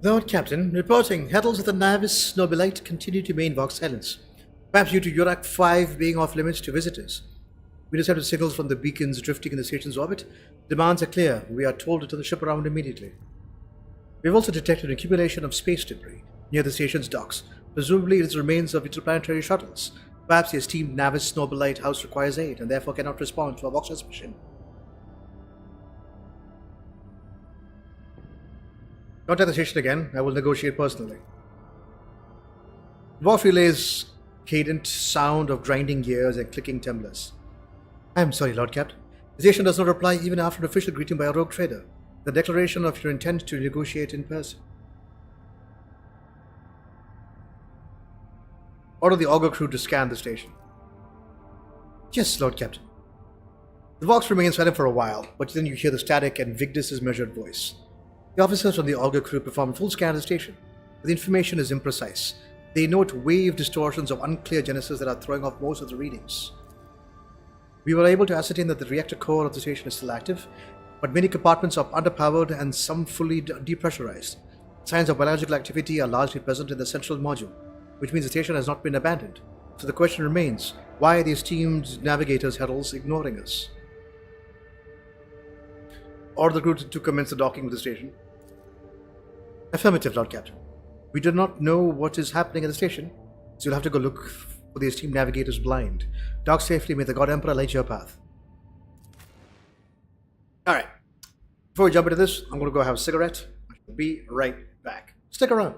Lord Captain, reporting. Heddles of the Navis Nobilite continue to maintain Vox silence. Perhaps due to Urak 5 being off limits to visitors. We intercepted signals from the beacons drifting in the station's orbit. Demands are clear. We are told to turn the ship around immediately. We have also detected an accumulation of space debris near the station's docks. Presumably it is remains of interplanetary shuttles. Perhaps the esteemed Navis Nobilite house requires aid and therefore cannot respond to our Vox transmission. Contact the station again. I will negotiate personally. The Vox relays cadent sound of grinding gears and clicking tumblers. I am sorry, Lord Captain. The station does not reply even after an official greeting by a rogue trader. The declaration of your intent to negotiate in person. Order the auger crew to scan the station. Yes, Lord Captain. The Vox remains silent for a while, but then you hear the static and Vigdis's measured voice. The officers from the auger crew perform a full scan of the station, but the information is imprecise. They note wave distortions of unclear genesis that are throwing off most of the readings. We were able to ascertain that the reactor core of the station is still active, but many compartments are underpowered and some fully depressurized. Signs of biological activity are largely present in the central module, which means the station has not been abandoned. So the question remains, why are the esteemed navigators Heralds ignoring us? Order the crew to commence the docking with the station. Affirmative, Lord Captain. We do not know what is happening at the station, so you'll have to go look for the esteemed navigators blind. Dock safely, may the God Emperor light your path. Alright. Before we jump into this, I'm going to go have a cigarette. I shall be right back. Stick around.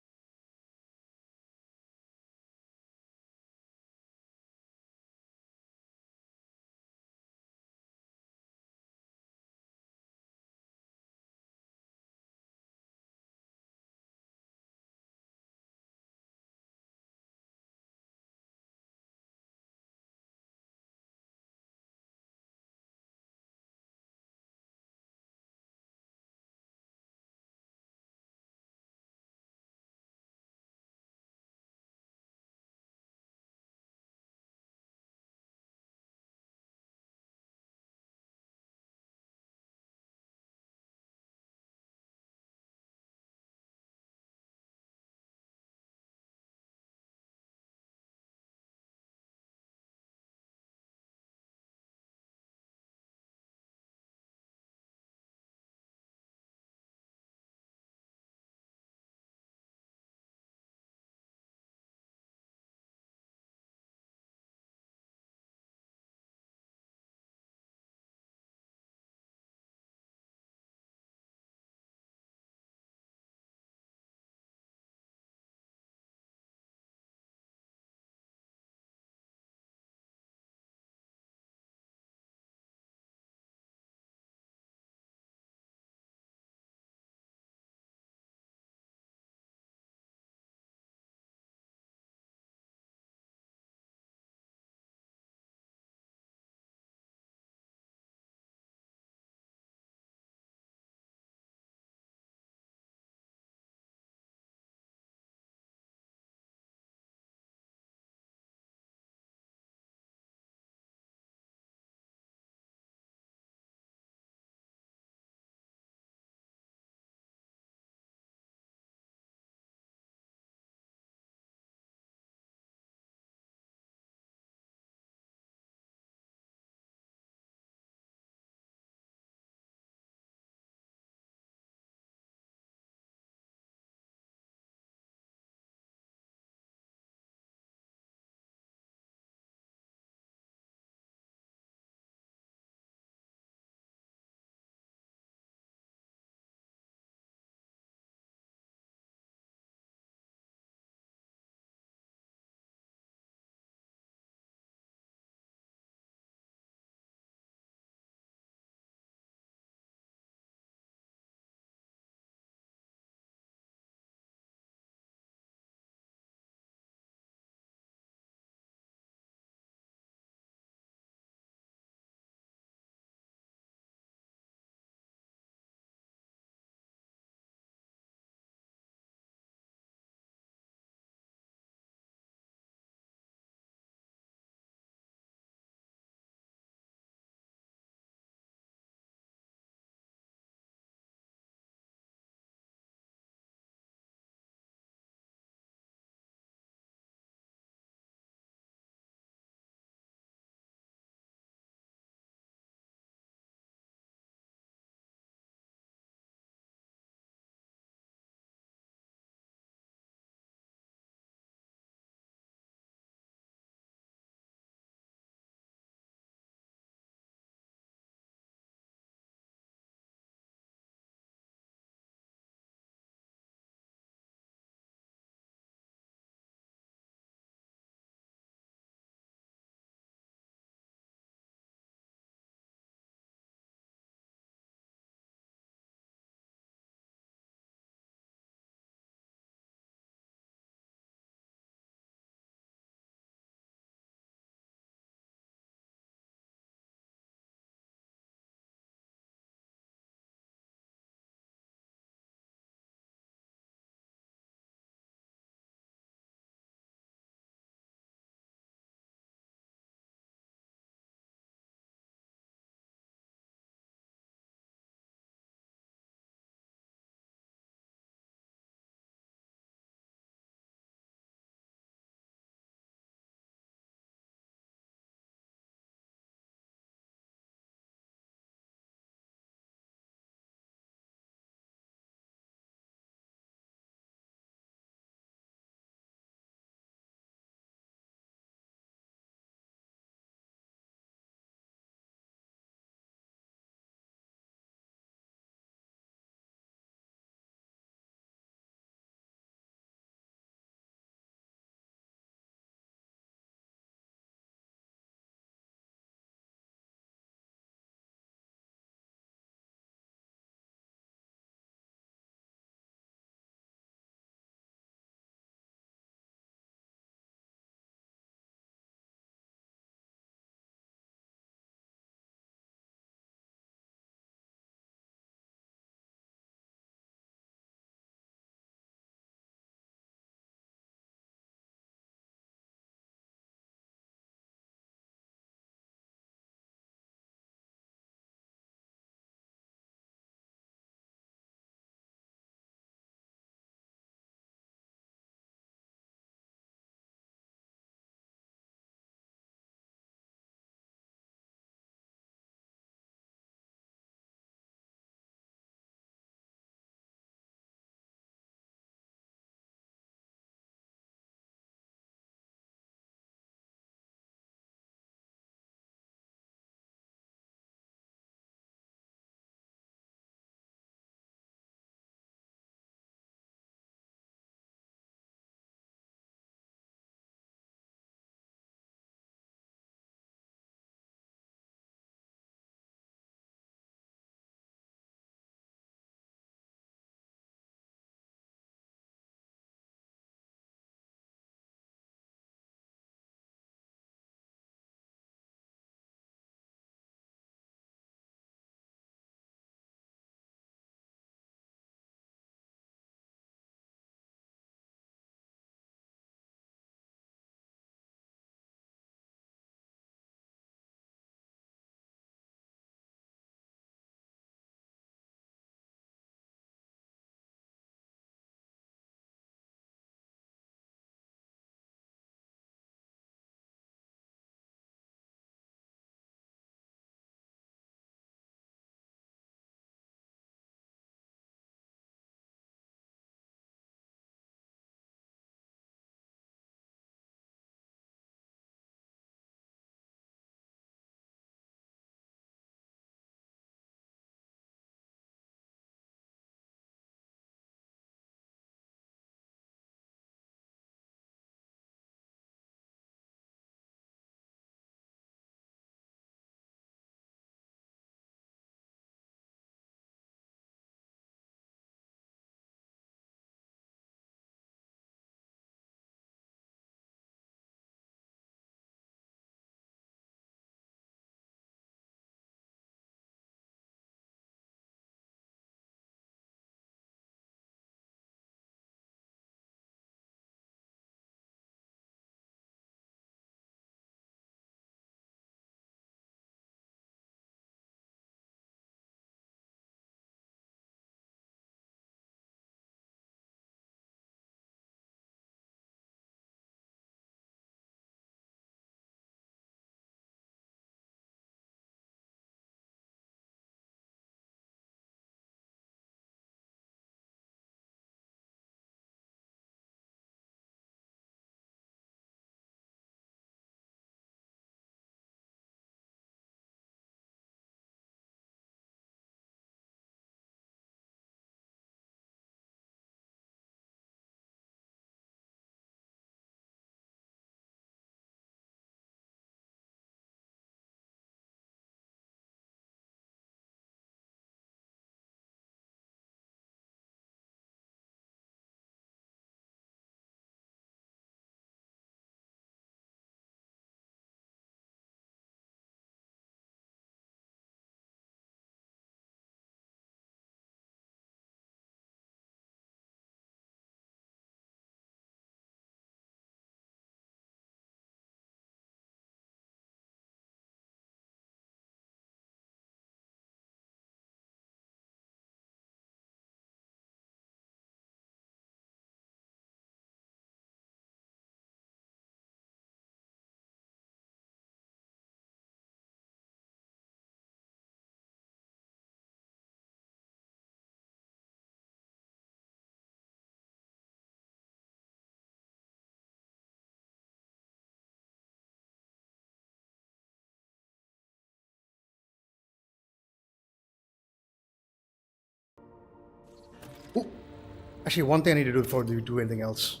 Actually, one thing I need to do before we do anything else.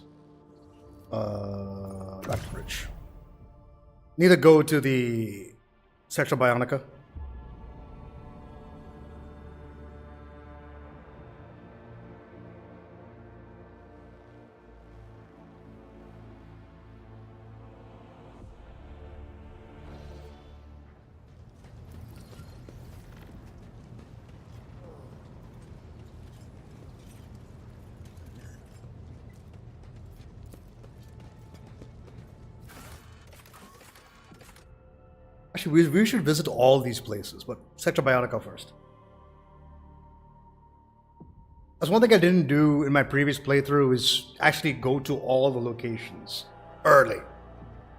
Back to the bridge. Need to go to the Sector Bionica. Actually, we should visit all these places, but Sector Bionica first. That's one thing I didn't do in my previous playthrough is actually go to all the locations early.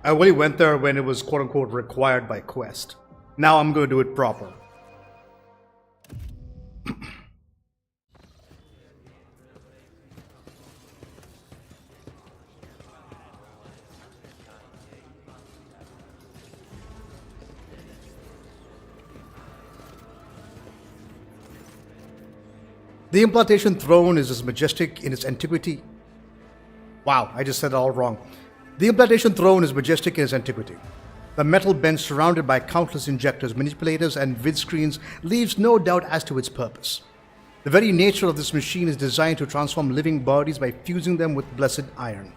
I only went there when it was quote-unquote required by quest. Now I'm going to do it proper. The implantation throne is as majestic in its antiquity. Wow, I just said it all wrong. The implantation throne is majestic in its antiquity. The metal bench surrounded by countless injectors, manipulators, and vid screens leaves no doubt as to its purpose. The very nature of this machine is designed to transform living bodies by fusing them with blessed iron.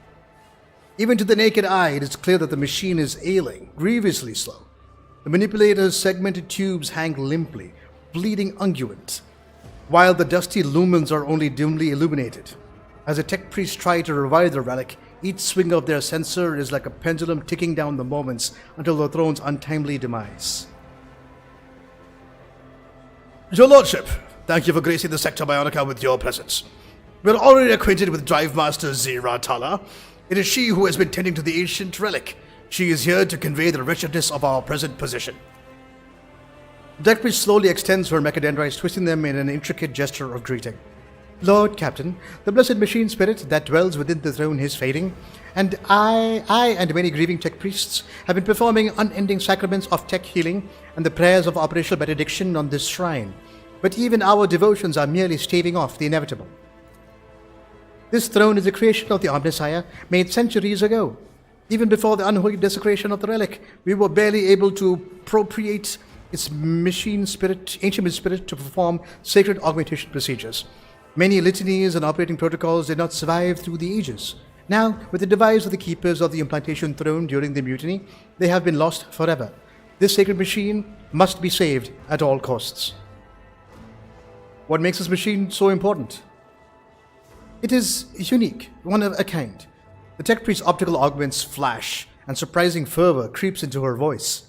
Even to the naked eye, it is clear that the machine is ailing, grievously slow. The manipulator's segmented tubes hang limply, bleeding unguent, while the dusty lumens are only dimly illuminated. As the tech priests try to revive the relic, each swing of their censer is like a pendulum ticking down the moments until the throne's untimely demise. Your Lordship, thank you for gracing the Sector Bionica with your presence. We are already acquainted with Drive Master Zira Tala. It is she who has been tending to the ancient relic. She is here to convey the wretchedness of our present position. The tech priest slowly extends her mechadendrites, twisting them in an intricate gesture of greeting. Lord Captain, the blessed machine spirit that dwells within the throne is fading, and I and many grieving tech priests have been performing unending sacraments of tech healing and the prayers of operational benediction on this shrine. But even our devotions are merely staving off the inevitable. This throne is a creation of the Omniscire, made centuries ago. Even before the unholy desecration of the relic, we were barely able to appropriate its ancient spirit to perform sacred augmentation procedures. Many litanies and operating protocols did not survive through the ages. Now, with the demise of the keepers of the implantation throne during the mutiny, they have been lost forever. This sacred machine must be saved at all costs. What makes this machine so important? It is unique, one of a kind. The tech priest's optical augments flash, and surprising fervor creeps into her voice.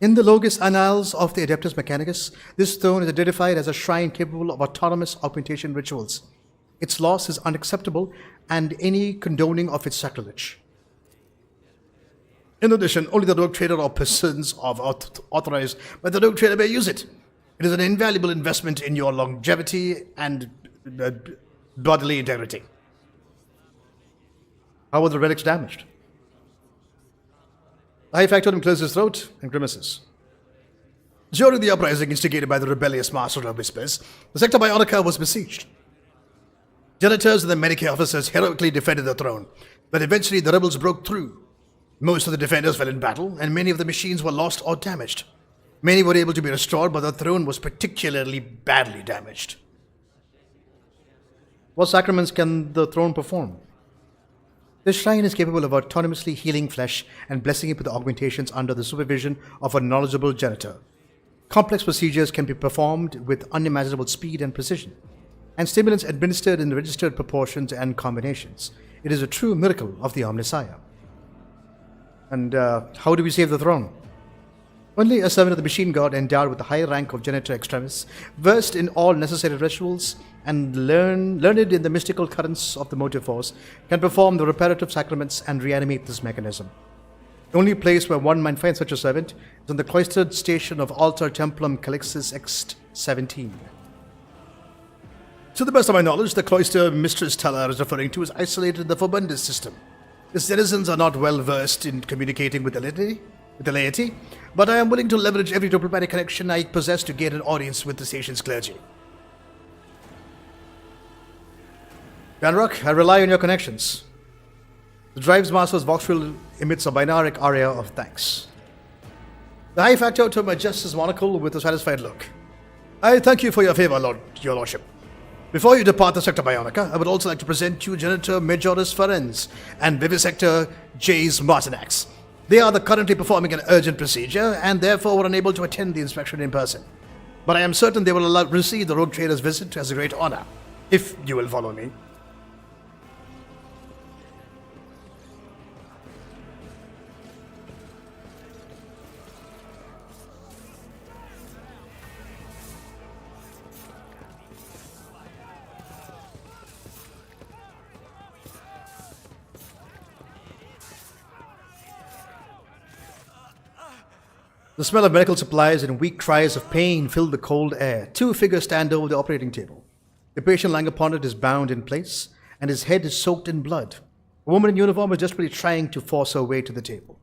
In the Logis Annals of the Adeptus Mechanicus, this throne is identified as a shrine capable of autonomous augmentation rituals. Its loss is unacceptable, and any condoning of its sacrilege. In addition, only the rogue trader or persons authorized by the rogue trader may use it. It is an invaluable investment in your longevity and bodily integrity. How were the relics damaged? The High Factotum clears his throat and grimaces. During the uprising instigated by the rebellious Master of Whispers, the Sector Bionica was besieged. Janitors and the Medicae officers heroically defended the throne, but eventually the rebels broke through. Most of the defenders fell in battle, and many of the machines were lost or damaged. Many were able to be restored, but the throne was particularly badly damaged. What sacraments can the throne perform? This shrine is capable of autonomously healing flesh and blessing it with augmentations under the supervision of a knowledgeable janitor. Complex procedures can be performed with unimaginable speed and precision, and stimulants administered in registered proportions and combinations. It is a true miracle of the Omniscire. And how do we save the throne? Only a servant of the machine god endowed with the high rank of Janitor Extremis, versed in all necessary rituals, and learned in the mystical currents of the motive force, can perform the reparative sacraments and reanimate this mechanism. The only place where one might find such a servant is on the cloistered station of Altar Templum Calixis Ext 17. To the best of my knowledge, the cloister Mistress Teller is referring to is isolated in the Forbundus system. The citizens are not well versed in communicating with the laity, but I am willing to leverage every diplomatic connection I possess to gain an audience with the station's clergy. Banrock, I rely on your connections. The Drives Master's Voxfield emits a binaric aria of thanks. The High Factor to adjusts his monocle with a satisfied look. I thank you for your favor, Your Lordship. Before you depart the Sector Bionica, I would also like to present you Genitor Majoris Ferenz and Vivisector Jace Martinax. They are currently performing an urgent procedure and therefore were unable to attend the inspection in person. But I am certain they will receive the Rogue Trader's visit as a great honor, if you will follow me. The smell of medical supplies and weak cries of pain fill the cold air. Two figures stand over the operating table. The patient lying upon it is bound in place, and his head is soaked in blood. A woman in uniform is desperately trying to force her way to the table.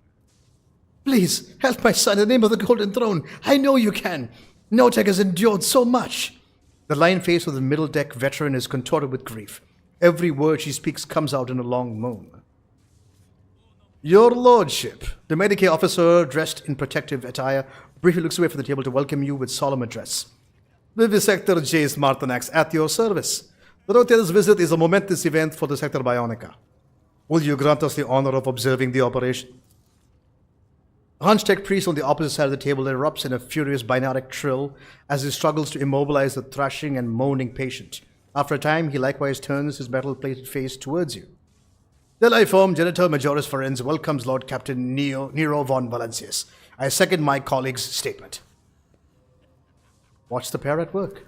Please, help my son in the name of the Golden Throne. I know you can. Notek has endured so much. The lined face of the middle deck veteran is contorted with grief. Every word she speaks comes out in a long moan. Your Lordship, the Medicare officer, dressed in protective attire, briefly looks away from the table to welcome you with solemn address. Vivisector Jace Martinax at your service. The Rotator's visit is a momentous event for the Sector Bionica. Will you grant us the honor of observing the operation? A hunched priest on the opposite side of the table erupts in a furious binaric trill as he struggles to immobilize the thrashing and moaning patient. After a time, he likewise turns his metal-plated face towards you. The life form Genitor Majoris Ferenz welcomes Lord Captain Nero von Valencius. I second my colleague's statement. Watch the pair at work.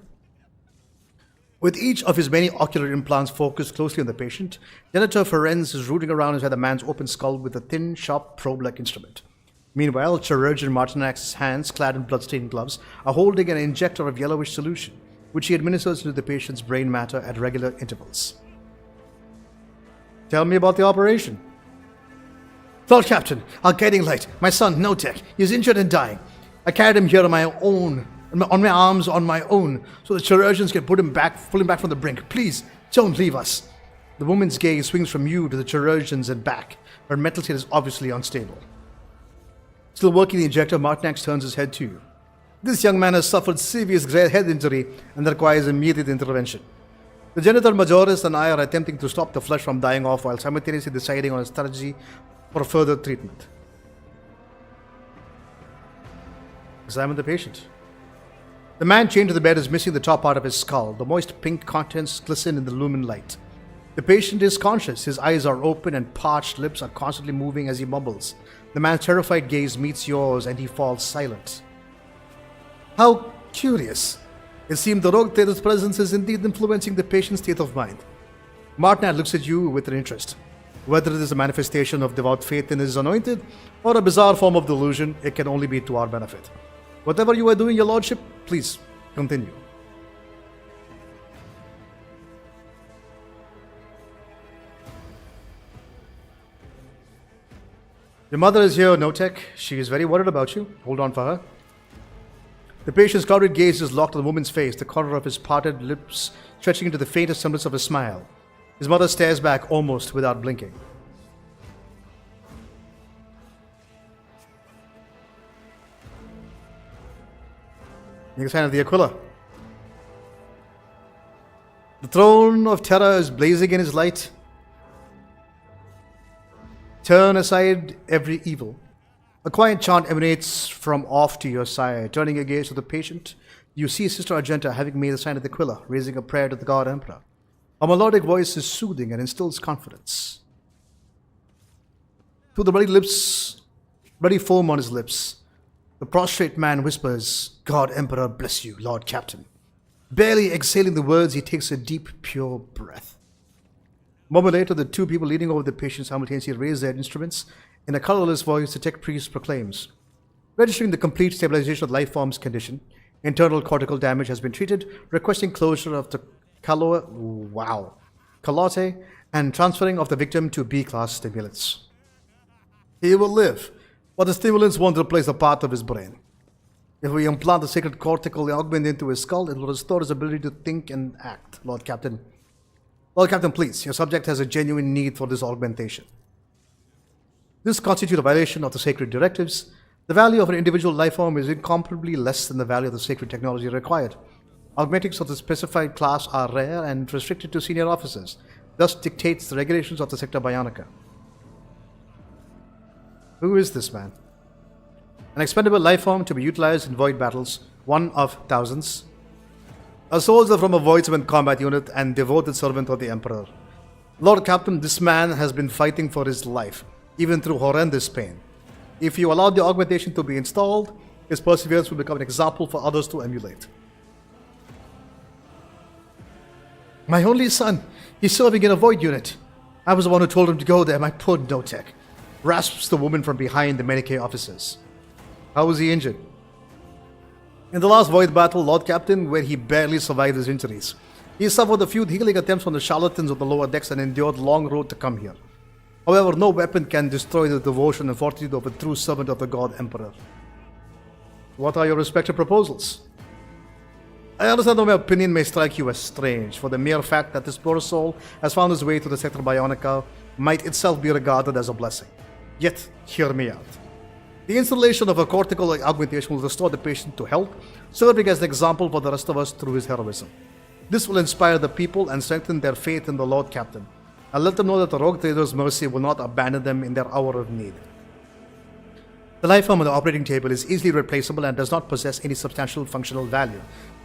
With each of his many ocular implants focused closely on the patient, Genitor Ferenz is rooting around inside the man's open skull with a thin, sharp, probe-like instrument. Meanwhile, Chirurgeon Martinax's hands, clad in blood-stained gloves, are holding an injector of yellowish solution, which he administers into the patient's brain matter at regular intervals. Tell me about the operation. Lord Captain, our guiding light, my son, Notek, he is injured and dying. I carried him here on my arms on my own, so the chirurgeons can pull him back from the brink. Please, don't leave us. The woman's gaze swings from you to the chirurgeons and back. Her mental state is obviously unstable. Still working the injector, Martinax turns his head to you. This young man has suffered serious head injury and requires immediate intervention. The Genitor Majoris and I are attempting to stop the flesh from dying off while simultaneously deciding on a strategy for further treatment. Examine the patient. The man chained to the bed is missing the top part of his skull. The moist pink contents glisten in the lumen light. The patient is conscious. His eyes are open and parched lips are constantly moving as he mumbles. The man's terrified gaze meets yours and he falls silent. How curious. It seems the Rogue Trader's presence is indeed influencing the patient's state of mind. Martinax looks at you with an interest. Whether it is a manifestation of devout faith in his anointed, or a bizarre form of delusion, it can only be to our benefit. Whatever you are doing, your lordship, please continue. Your mother is here, Notek. She is very worried about you. Hold on for her. The patient's clouded gaze is locked on the woman's face, the corner of his parted lips stretching into the faintest semblance of a smile. His mother stares back almost without blinking. Make a sign of the Aquila. The throne of terror is blazing in his light. Turn aside every evil. A quiet chant emanates from off to your side. Turning your gaze to the patient, you see Sister Argenta having made the sign of the Aquila, raising a prayer to the God Emperor. A melodic voice is soothing and instills confidence. Through the bloody foam on his lips, the prostrate man whispers, God Emperor bless you, Lord Captain. Barely exhaling the words, he takes a deep, pure breath. A moment later, the two people leaning over the patient simultaneously raise their instruments. In a colorless voice, the tech priest proclaims, registering the complete stabilization of the life form's condition, internal cortical damage has been treated, requesting closure of the calote and transferring of the victim to B-class stimulants. He will live, but the stimulants won't replace a part of his brain. If we implant the sacred cortical augment into his skull, it will restore his ability to think and act, Lord Captain. Well, Captain, please, your subject has a genuine need for this augmentation. This constitutes a violation of the sacred directives. The value of an individual life form is incomparably less than the value of the sacred technology required. Augmentics of the specified class are rare and restricted to senior officers, thus dictates the regulations of the Sector Bionica. Who is this man? An expendable life form to be utilized in void battles, one of thousands. A soldier from a voidsman combat unit and devoted servant of the Emperor. Lord Captain, this man has been fighting for his life, even through horrendous pain. If you allow the augmentation to be installed, his perseverance will become an example for others to emulate. My only son, he's serving in a void unit. I was the one who told him to go there, my poor Notek. Rasps the woman from behind the Medicae officers. How was he injured? In the last void battle, Lord Captain, where he barely survived his injuries. He suffered a few healing attempts from the charlatans of the lower decks and endured a long road to come here. However, no weapon can destroy the devotion and fortitude of a true servant of the God Emperor. What are your respective proposals? I understand that my opinion may strike you as strange, for the mere fact that this poor soul has found his way to the Sector Bionica might itself be regarded as a blessing. Yet, hear me out. The installation of a cortical augmentation will restore the patient to health, serving as an example for the rest of us through his heroism. This will inspire the people and strengthen their faith in the Lord Captain, and let them know that the Rogue Trader's mercy will not abandon them in their hour of need. The life form on the operating table is easily replaceable and does not possess any substantial functional value.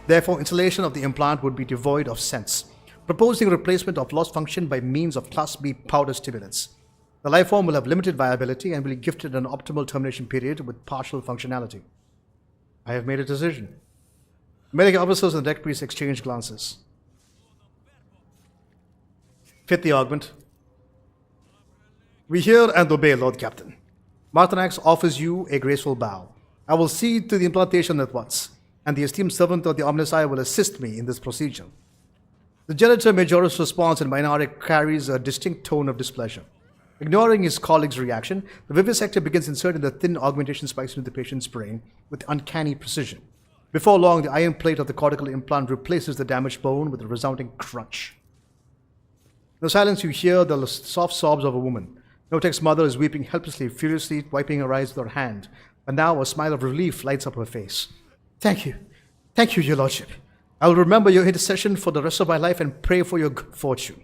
Therefore, installation of the implant would be devoid of sense, proposing replacement of lost function by means of Class B powder stimulants. The life form will have limited viability and will be gifted an optimal termination period with partial functionality. I have made a decision. Medic officers and deck priests exchange glances. Fit the augment. We hear and obey, Lord Captain. Martinax offers you a graceful bow. I will see to the implantation at once, and the esteemed servant of the Omnisci will assist me in this procedure. The Genitor Majoris' response in Minaric carries a distinct tone of displeasure. Ignoring his colleague's reaction, the vivisector begins inserting the thin augmentation spikes into the patient's brain with uncanny precision. Before long, the iron plate of the cortical implant replaces the damaged bone with a resounding crunch. In the silence, you hear the soft sobs of a woman. Notek's mother is weeping helplessly, furiously wiping her eyes with her hand, and now a smile of relief lights up her face. Thank you, your lordship. I will remember your intercession for the rest of my life and pray for your good fortune.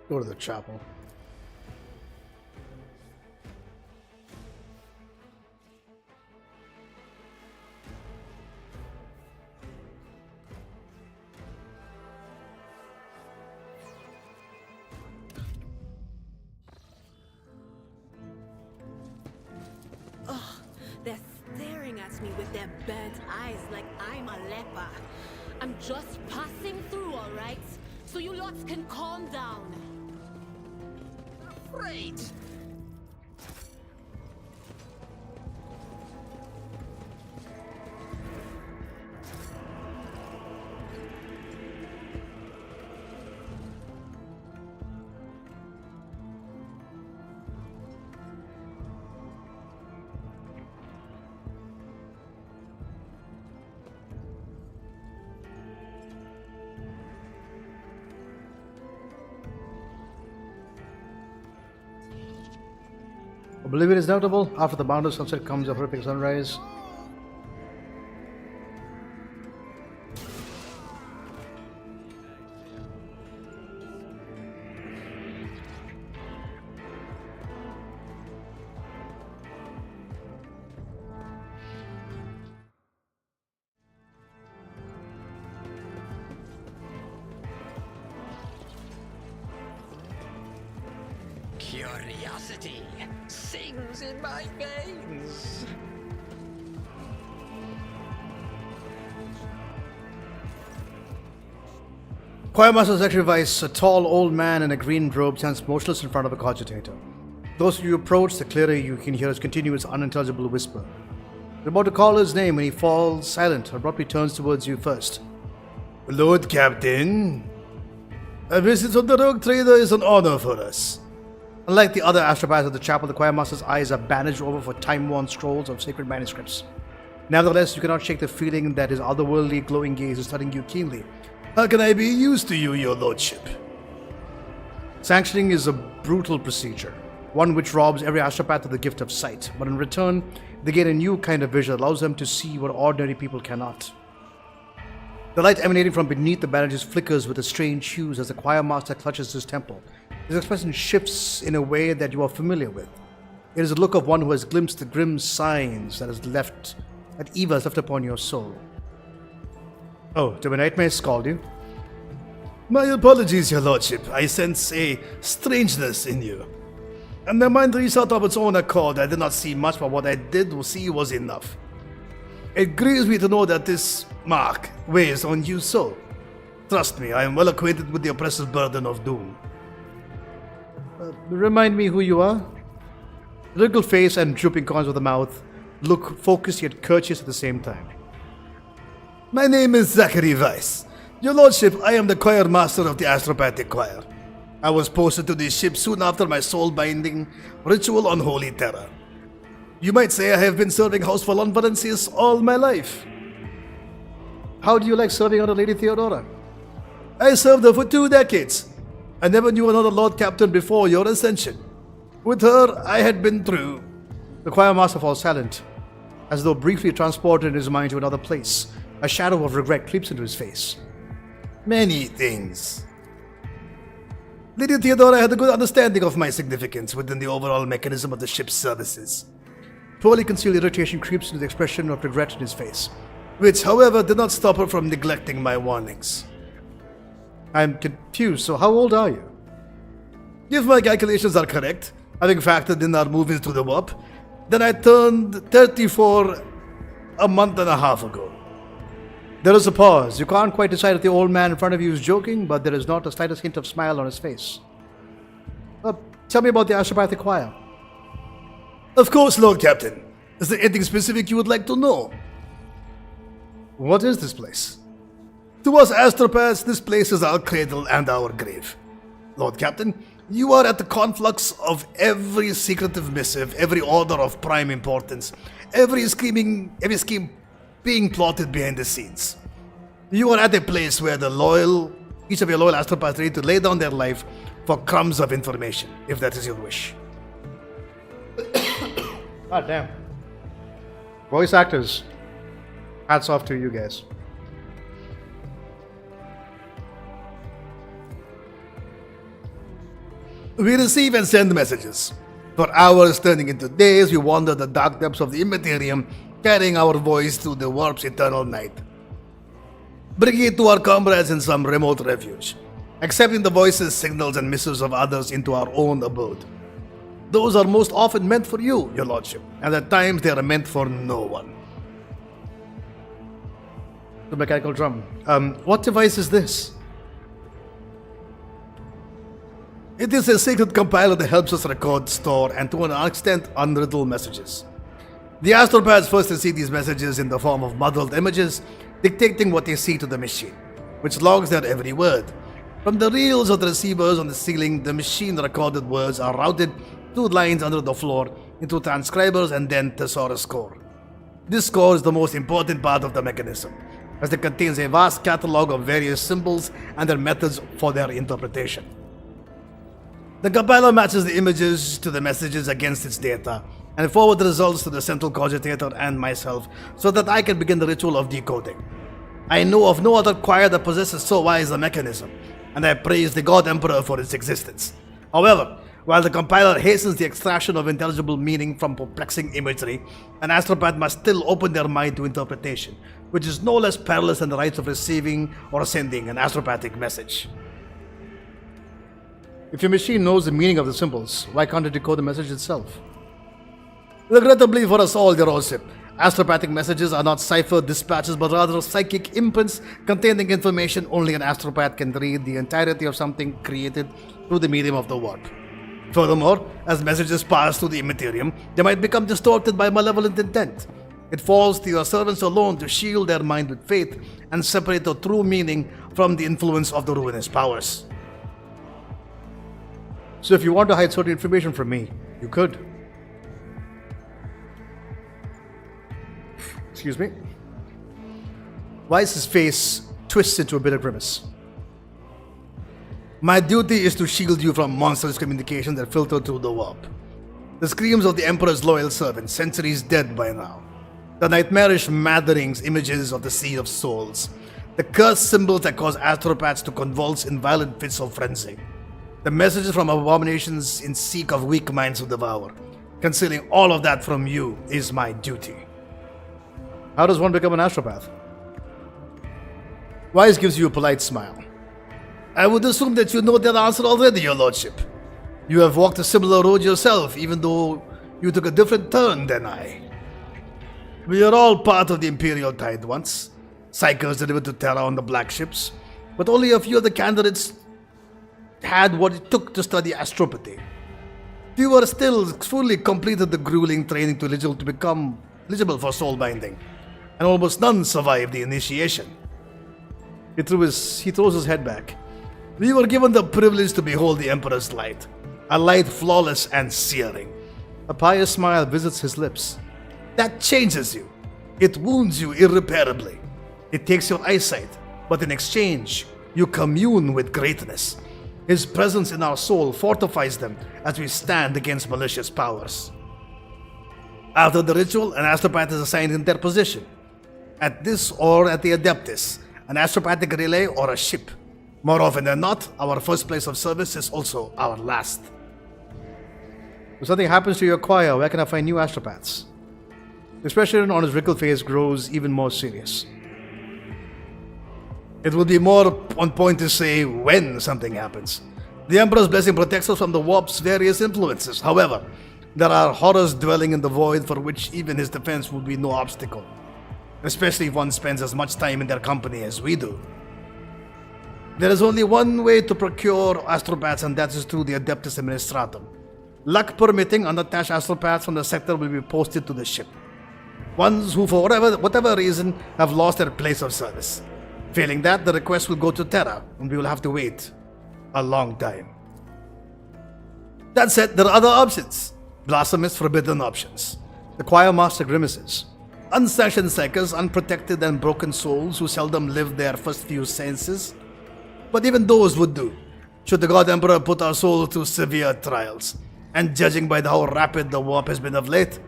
Go to the chapel. They're staring at me with their burnt eyes like I'm a leper. I'm just passing through, all right? so you lots can calm down. Great. Oblivion is notable. After the boundless sunset comes a horrific sunrise. Curiosity sings in my veins. Choir Master sacrifice, a tall old man in a green robe stands motionless in front of a cogitator. The closer you approach, the clearer you can hear his continuous unintelligible whisper. You're about to call his name when he falls silent, abruptly turns towards you first. Lord Captain, a visit from the Rogue Trader is an honor for us. Unlike the other astropaths at the chapel, the Choir Master's eyes are bandaged over for time-worn scrolls of sacred manuscripts. Nevertheless, you cannot shake the feeling that his otherworldly, glowing gaze is studying you keenly. How can I be used to you, your lordship? Sanctioning is a brutal procedure, one which robs every astropath of the gift of sight, but in return, they gain a new kind of vision that allows them to see what ordinary people cannot. The light emanating from beneath the bandages flickers with a strange hues as the Choir Master clutches his temple. His expression shifts in a way that you are familiar with. It is the look of one who has glimpsed the grim signs that evil has left upon your soul. Oh, do my nightmares called you? My apologies, your lordship. I sense a strangeness in you. And my mind reached out of its own accord. I did not see much, but what I did see was enough. It grieves me to know that this mark weighs on you so. Trust me, I am well acquainted with the oppressive burden of doom. Remind me who you are? Wrinkled face and drooping corners of the mouth look focused yet courteous at the same time. My name is Zachary Weiss. Your lordship, I am the choir master of the Astropathic Choir. I was posted to this ship soon after my soul-binding ritual on Holy Terror. You might say I have been serving house for Lonvarensis all my life. How do you like serving under Lady Theodora? I served her for 2 decades. I never knew another Lord Captain before your ascension. With her, I had been through. The Choir Master falls silent, as though briefly transported in his mind to another place. A shadow of regret creeps into his face. Many things. Lady Theodora had a good understanding of my significance within the overall mechanism of the ship's services. Poorly concealed irritation creeps into the expression of regret in his face, which, however, did not stop her from neglecting my warnings. I'm confused, so how old are you? If my calculations are correct, having factored in our movements to the warp, then I turned 34 a month and a half ago. There is a pause. You can't quite decide if the old man in front of you is joking, but there is not the slightest hint of smile on his face. Tell me about the Astropathic Choir. Of course, Lord Captain. Is there anything specific you would like to know? What is this place? To us astropaths, this place is our cradle and our grave. Lord Captain, you are at the conflux of every secretive missive, every order of prime importance, every scheme being plotted behind the scenes. You are at a place where each of your loyal astropaths ready to lay down their life for crumbs of information, if that is your wish. God damn. Voice actors, hats off to you guys. We receive and send messages. For hours turning into days, we wander the dark depths of the IMPERIUM, carrying our voice through the warp's eternal night. Bringing it to our comrades in some remote refuge, accepting the voices, signals, and missives of others into our own abode. Those are most often meant for you, your lordship, and at times they are meant for no one. The mechanical drum. What device is this? It is a secret compiler that helps us record, store, and to an extent unriddle messages. The astropaths first receive these messages in the form of muddled images, dictating what they see to the machine, which logs their every word. From the reels of the receivers on the ceiling, the machine-recorded words are routed through lines under the floor into transcribers and then thesaurus core. This core is the most important part of the mechanism, as it contains a vast catalog of various symbols and their methods for their interpretation. The compiler matches the images to the messages against its data and forwards the results to the central cogitator and myself so that I can begin the ritual of decoding. I know of no other choir that possesses so wise a mechanism, and I praise the God Emperor for its existence. However, while the compiler hastens the extraction of intelligible meaning from perplexing imagery, an astropath must still open their mind to interpretation, which is no less perilous than the rites of receiving or sending an astropathic message. If your machine knows the meaning of the symbols, why can't it decode the message itself? Regrettably for us all, Your Lordship, astropathic messages are not ciphered dispatches but rather psychic imprints containing information only an astropath can read the entirety of something created through the medium of the warp. Furthermore, as messages pass through the IMPERIUM, they might become distorted by malevolent intent. It falls to your servants alone to shield their mind with faith and separate the true meaning from the influence of the ruinous powers. So if you want to hide certain information from me, you could. Excuse me. Weiss's face twists into a bitter grimace. My duty is to shield you from monstrous communication that filter through the warp. The screams of the Emperor's loyal servants, centuries dead by now. The nightmarish matherings, images of the Sea of Souls. The cursed symbols that cause astropaths to convulse in violent fits of frenzy. The messages from abominations in seek of weak minds to devour. Concealing all of that from you is my duty. How does one become an astropath? Weiss gives you a polite smile. I would assume that you know that answer already, Your Lordship. You have walked a similar road yourself, even though you took a different turn than I. We are all part of the Imperial Tide once, psychers delivered to Terra on the black ships, but only a few of the candidates had what it took to study astropathy. Fewer still fully completed the grueling training to become eligible for soul binding, and almost none survived the initiation. He throws his head back. We were given the privilege to behold the Emperor's light, a light flawless and searing. A pious smile visits his lips. That changes you. It wounds you irreparably. It takes your eyesight, but in exchange, you commune with greatness. His presence in our soul fortifies them as we stand against malicious powers. After the ritual, an astropath is assigned in their position. At this or at the Adeptus, an astropathic relay or a ship. More often than not, our first place of service is also our last. If something happens to your choir, where can I find new astropaths? The expression on his wrinkled face grows even more serious. It would be more on point to say when something happens. The Emperor's blessing protects us from the warp's various influences. However, there are horrors dwelling in the void for which even his defense would be no obstacle. Especially if one spends as much time in their company as we do. There is only one way to procure astropaths, and that is through the Adeptus Administratum. Luck permitting, unattached astropaths from the sector will be posted to the ship. Ones who, for whatever reason, have lost their place of service. Failing that, the request will go to Terra, and we will have to wait a long time. That said, there are other options. Blasphemous, forbidden options. The choir master grimaces. Unsanctioned psychers, unprotected and broken souls who seldom live their first few senses. But even those would do, should the God Emperor put our soul through severe trials. And judging by how rapid the warp has been of late,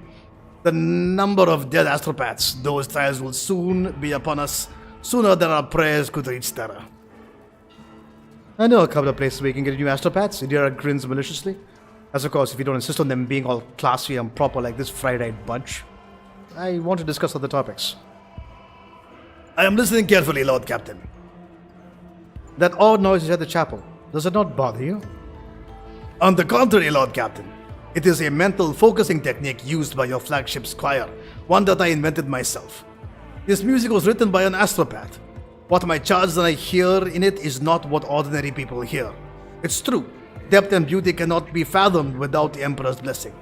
the number of dead astropaths, those trials will soon be upon us, sooner than our prayers could reach Terra. I know a couple of places where you can get new astropaths. Idira grins maliciously. As of course, if you don't insist on them being all classy and proper like this fried-eyed bunch. I want to discuss other topics. I am listening carefully, Lord Captain. That odd noise at the chapel, does it not bother you? On the contrary, Lord Captain. It is a mental focusing technique used by your flagship's choir, one that I invented myself. This music was written by an astropath. What my charge that I hear in it is not what ordinary people hear. It's true. Depth and beauty cannot be fathomed without the Emperor's blessing.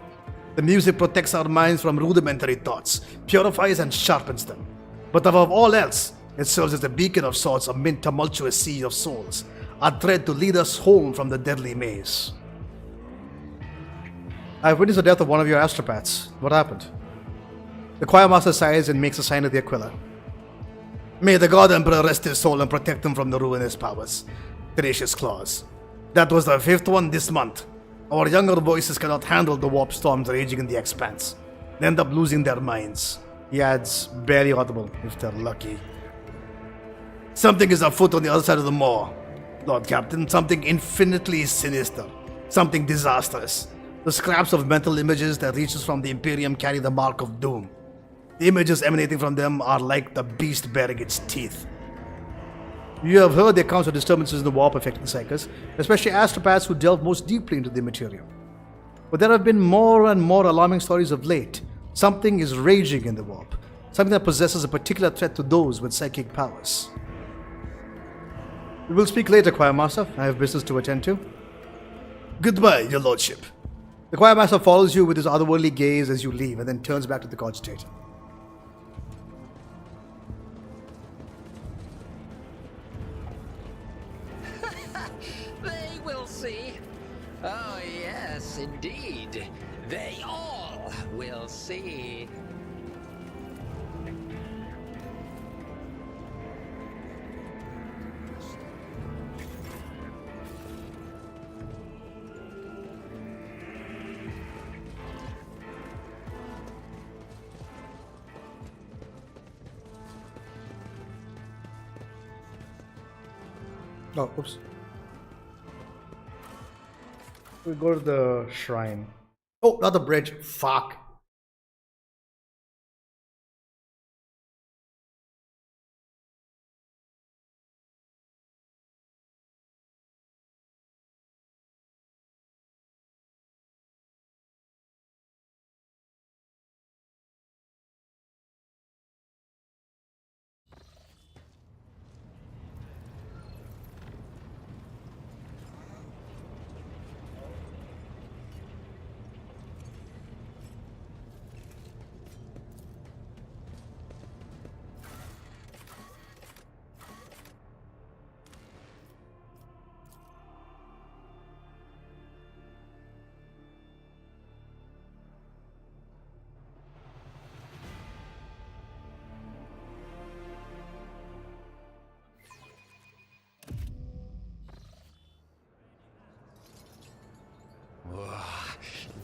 The music protects our minds from rudimentary thoughts, purifies and sharpens them. But above all else, it serves as a beacon of sorts amid tumultuous sea of souls, a thread to lead us home from the deadly maze. I've witnessed the death of one of your astropaths. What happened? The choir master sighs and makes a sign of the Aquila. May the God Emperor rest his soul and protect him from the ruinous powers. Tenacious claws. That was the 5th one this month. Our younger voices cannot handle the warp storms raging in the expanse. They end up losing their minds. He adds, barely audible, if they're lucky. Something is afoot on the other side of the moor, Lord Captain. Something infinitely sinister. Something disastrous. The scraps of mental images that reaches from the Imperium carry the mark of doom. The images emanating from them are like the beast baring its teeth. You have heard the accounts of disturbances in the warp affecting psychers, especially astropaths who delve most deeply into the material. But there have been more and more alarming stories of late. Something is raging in the warp, something that possesses a particular threat to those with psychic powers. We will speak later, Choir Master. I have business to attend to. Goodbye, your lordship. The choir master follows you with his otherworldly gaze as you leave and then turns back to the cogitator. They will see. Oh, yes, indeed. They all will see. Oh, oops. We go to the shrine. Oh, not the bridge. Fuck.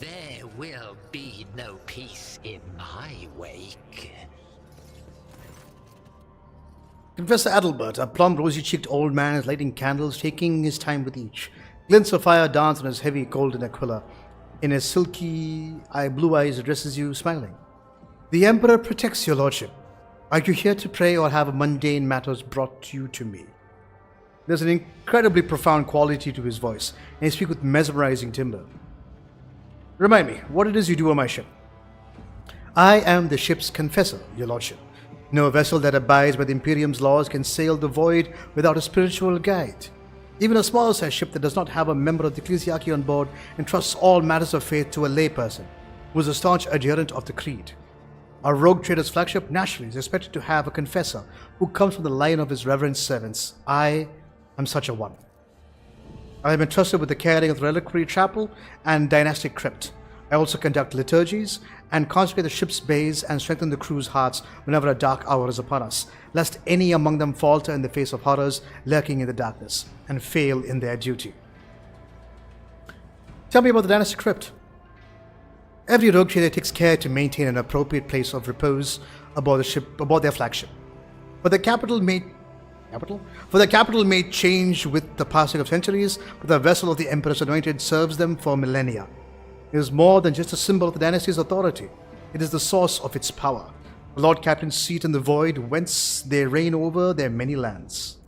There will be no peace in my wake. Confessor Adalbert, a plump, rosy-cheeked old man, is lighting candles, taking his time with each. Glints of fire dance on his heavy golden aquila. In his silky blue eyes, addresses you, smiling. The Emperor protects your lordship. Are you here to pray or have mundane matters brought you to me? There's an incredibly profound quality to his voice, and he speaks with mesmerizing timbre. Remind me, what it is you do on my ship. I am the ship's confessor, your lordship. No vessel that abides by the Imperium's laws can sail the void without a spiritual guide. Even a small-sized ship that does not have a member of the ecclesiarchy on board entrusts all matters of faith to a layperson who is a staunch adherent of the creed. Our rogue trader's flagship naturally is expected to have a confessor who comes from the line of his reverend servants. I am such a one. I am entrusted with the caring of the reliquary chapel and dynastic crypt. I also conduct liturgies and consecrate the ship's bays and strengthen the crew's hearts whenever a dark hour is upon us, lest any among them falter in the face of horrors lurking in the darkness and fail in their duty. Tell me about the dynastic crypt. Every rogue trader takes care to maintain an appropriate place of repose aboard their flagship. For the capital may change with the passing of centuries, but the vessel of the Emperor's anointed serves them for millennia. It is more than just a symbol of the dynasty's authority. It is the source of its power, the Lord Captain's seat in the void whence they reign over their many lands.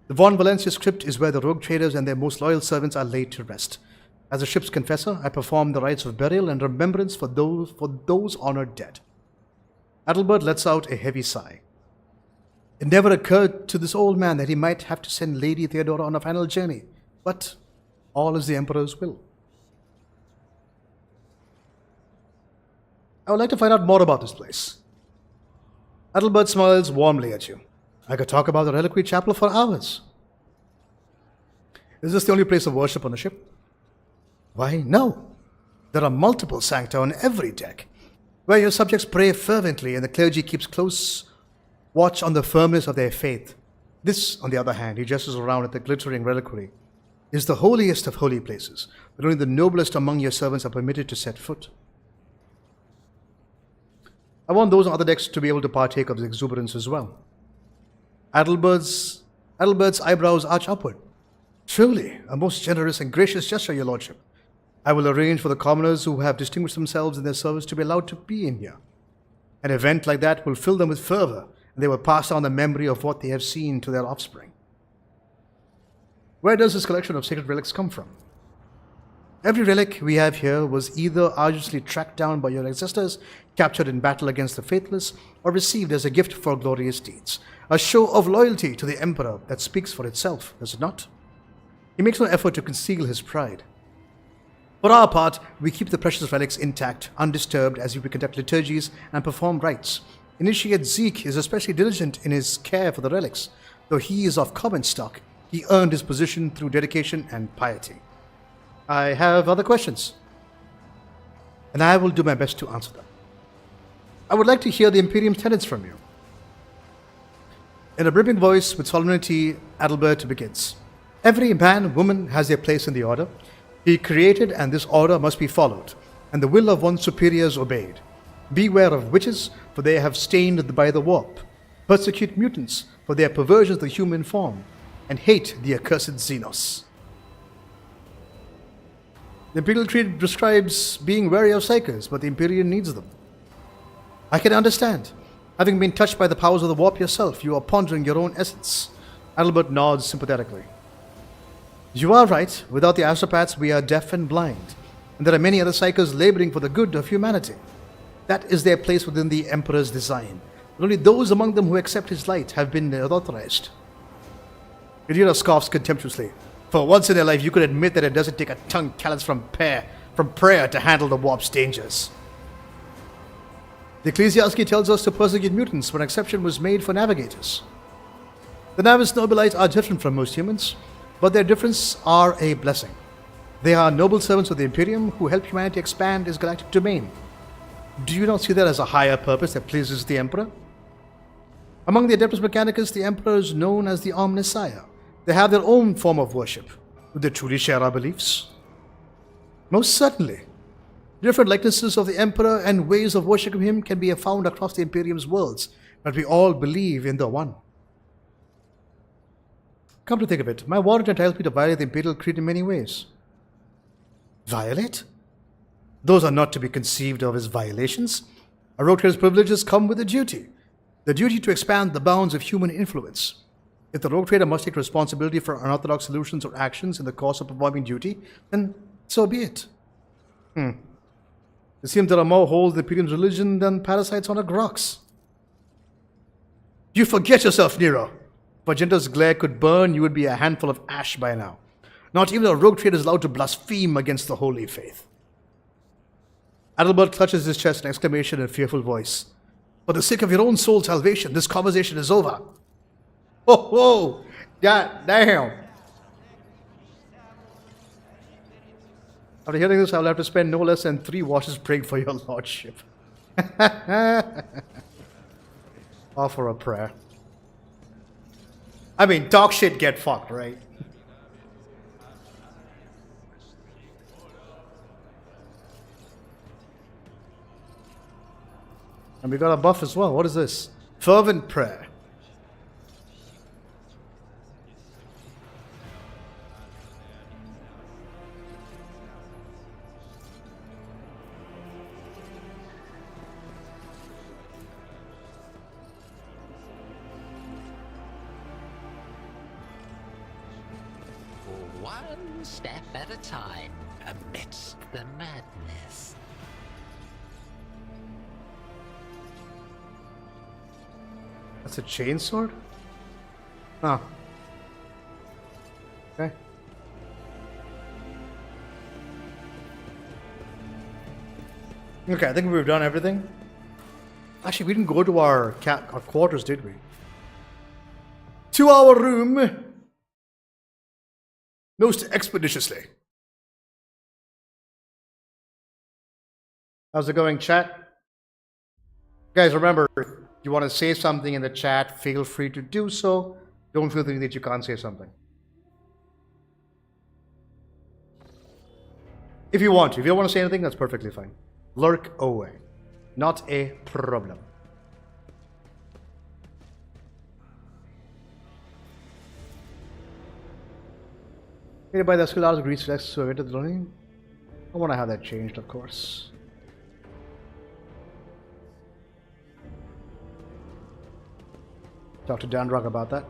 The Von Valencia's crypt is where the rogue traders and their most loyal servants are laid to rest. As a ship's confessor, I perform the rites of burial and remembrance for those honored dead. Adalbert lets out a heavy sigh. It never occurred to this old man that he might have to send Lady Theodora on a final journey, but all is the Emperor's will. I would like to find out more about this place. Adalbert smiles warmly at you. I could talk about the Reliquary Chapel for hours. Is this the only place of worship on the ship? Why, no. There are multiple sancta on every deck, where your subjects pray fervently and the clergy keeps close watch on the firmness of their faith. This, on the other hand, he gestures around at the glittering reliquary, is the holiest of holy places, but only the noblest among your servants are permitted to set foot. I want those on other decks to be able to partake of this exuberance as well. Adalbert's eyebrows arch upward. Truly, a most generous and gracious gesture, your lordship. I will arrange for the commoners who have distinguished themselves in their service to be allowed to be in here. An event like that will fill them with fervor, and they will pass on the memory of what they have seen to their offspring. Where does this collection of sacred relics come from? Every relic we have here was either arduously tracked down by your ancestors, captured in battle against the faithless, or received as a gift for glorious deeds. A show of loyalty to the Emperor that speaks for itself, does it not? He makes no effort to conceal his pride. For our part, we keep the precious relics intact, undisturbed, as we conduct liturgies and perform rites. Initiate Zeke is especially diligent in his care for the relics. Though he is of common stock, he earned his position through dedication and piety. I have other questions, and I will do my best to answer them. I would like to hear the Imperium tenets from you. In a brimming voice with solemnity, Adalbert begins. Every man, woman has their place in the order. He created, and this order must be followed, and the will of one's superiors obeyed. Beware of witches, for they have stained by the warp. Persecute mutants, for their perversions of the human form, and hate the accursed Xenos. The Imperial Creed prescribes being wary of psychers, but the Imperium needs them. I can understand. Having been touched by the powers of the warp yourself, you are pondering your own essence. Adalbert nods sympathetically. You are right. Without the astropaths, we are deaf and blind. And there are many other psychers laboring for the good of humanity. That is their place within the Emperor's design. But only those among them who accept his light have been authorized. Irina scoffs contemptuously. For once in their life, you could admit that it doesn't take a tongue callous from prayer to handle the warp's dangers. The Ecclesiarchy tells us to persecute mutants, but an exception was made for navigators. The Navis Nobilites are different from most humans, but their differences are a blessing. They are noble servants of the Imperium who help humanity expand its galactic domain. Do you not see that as a higher purpose that pleases the Emperor? Among the Adeptus Mechanicus, the Emperor is known as the Omnissiah. They have their own form of worship. Do they truly share our beliefs? Most certainly. Different likenesses of the Emperor and ways of worshipping him can be found across the Imperium's worlds, but we all believe in the one. Come to think of it, my warrant entitles me to violate the Imperial Creed in many ways. Violate? Those are not to be conceived of as violations. A rogue trader's privileges come with a duty. The duty to expand the bounds of human influence. If the rogue trader must take responsibility for unorthodox solutions or actions in the course of performing duty, then so be it. It seems there are more holes in the Imperium's religion than parasites on a grox. You forget yourself, Nero. If a gender's glare could burn, you would be a handful of ash by now. Not even a rogue trader is allowed to blaspheme against the holy faith. Adalbert clutches his chest in exclamation in a fearful voice. For the sake of your own soul's salvation, this conversation is over. Oh, god damn. After hearing this, I will have to spend no less than 3 washes praying for your lordship. Offer a prayer. I mean, talk shit, get fucked, right? And we got a buff as well. What is this? Fervent prayer. One step at a time, amidst the madness. That's a chainsword? Oh. Okay. Okay, I think we've done everything. Actually, we didn't go to our quarters, did we? To our room. Most expeditiously. How's it going, chat? Guys, remember, if you want to say something in the chat, feel free to do so. Don't feel the need that you can't say something. If you want to. If you don't want to say anything, that's perfectly fine. Lurk away. Not a problem. By the skill hours agrees to access to the learning. I want to have that changed, of course. Talk to Dandrock about that.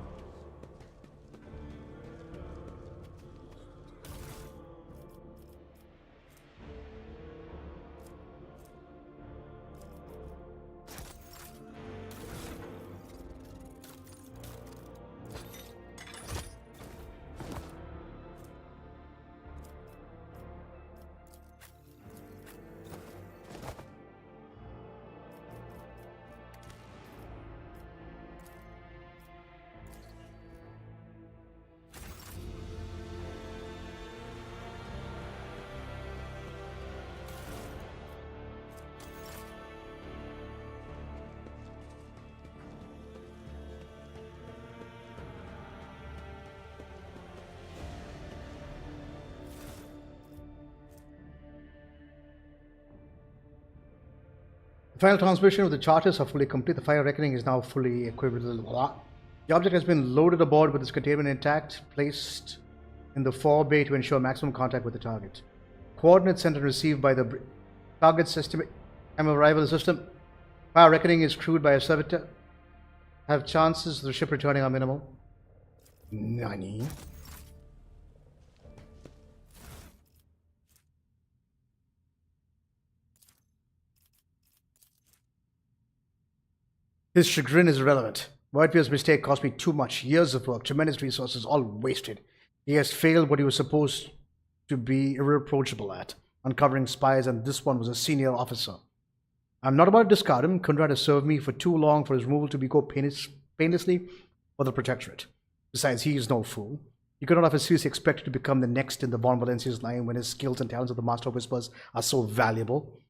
The final transmission of the charters are fully complete. The fire reckoning is now fully equipped with the object has been loaded aboard with its containment intact, placed in the forebay to ensure maximum contact with the target. Coordinates sent and received by the target's estimate time of arrival of the system. Fire reckoning is crewed by a servitor. Have chances of the ship returning are minimal. Nani? His chagrin is irrelevant. Whitebeard's mistake cost me too much. Years of work, tremendous resources, all wasted. He has failed what he was supposed to be irreproachable at, uncovering spies, and this one was a senior officer. I'm not about to discard him. Conrad has served me for too long for his removal to be go painlessly for the Protectorate. Besides, he is no fool. He could not have seriously expected to become the next in the Von Valencia's line when his skills and talents of the Master of Whispers are so valuable.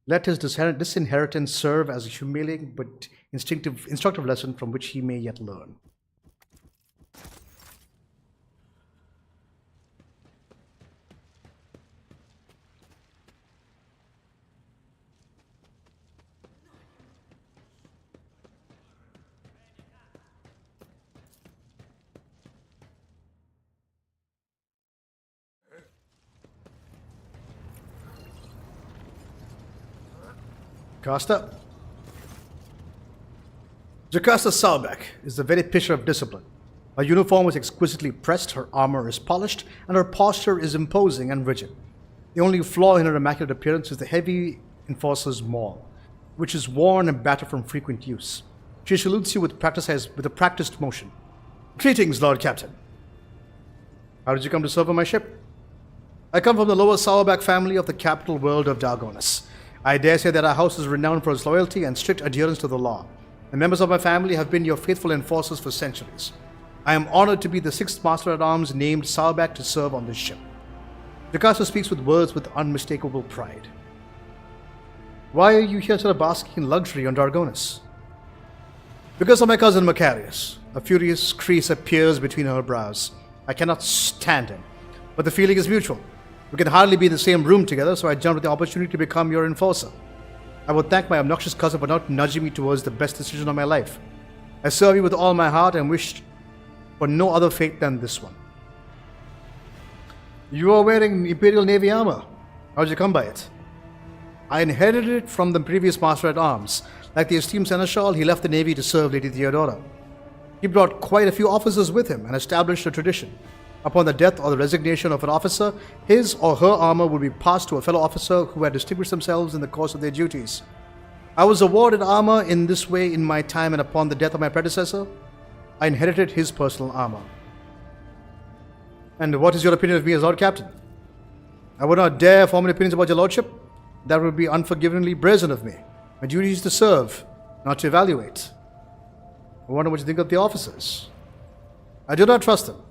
Let his disinheritance serve as a humiliating but instructive lesson from which he may yet learn. Jocasta? Jocasta Salbeck is the very picture of discipline. Her uniform is exquisitely pressed, her armor is polished, and her posture is imposing and rigid. The only flaw in her immaculate appearance is the heavy enforcer's maul, which is worn and battered from frequent use. She salutes you with a practiced motion. Greetings, Lord Captain. How did you come to serve on my ship? I come from the lower Salbeck family of the capital world of Dargonis. I dare say that our house is renowned for its loyalty and strict adherence to the law. The members of my family have been your faithful enforcers for centuries. I am honored to be the 6th Master-at-Arms named Salbeck to serve on this ship. Jocasta speaks with words with unmistakable pride. Why are you here to basking in luxury on Dargonis? Because of my cousin Macarius. A furious crease appears between her brows. I cannot stand him, but the feeling is mutual. We can hardly be in the same room together, so I jumped at the opportunity to become your enforcer. I would thank my obnoxious cousin for not nudging me towards the best decision of my life. I serve you with all my heart and wish for no other fate than this one. You are wearing Imperial Navy armor. How'd you come by it? I inherited it from the previous Master-at-Arms. Like the esteemed Seneschal, he left the Navy to serve Lady Theodora. He brought quite a few officers with him and established a tradition. Upon the death or the resignation of an officer, his or her armor would be passed to a fellow officer who had distinguished themselves in the course of their duties. I was awarded armor in this way in my time, and upon the death of my predecessor, I inherited his personal armor. And what is your opinion of me as Lord Captain? I would not dare form any opinions about your lordship. That would be unforgivingly brazen of me. My duty is to serve, not to evaluate. I wonder what you think of the officers. I do not trust them,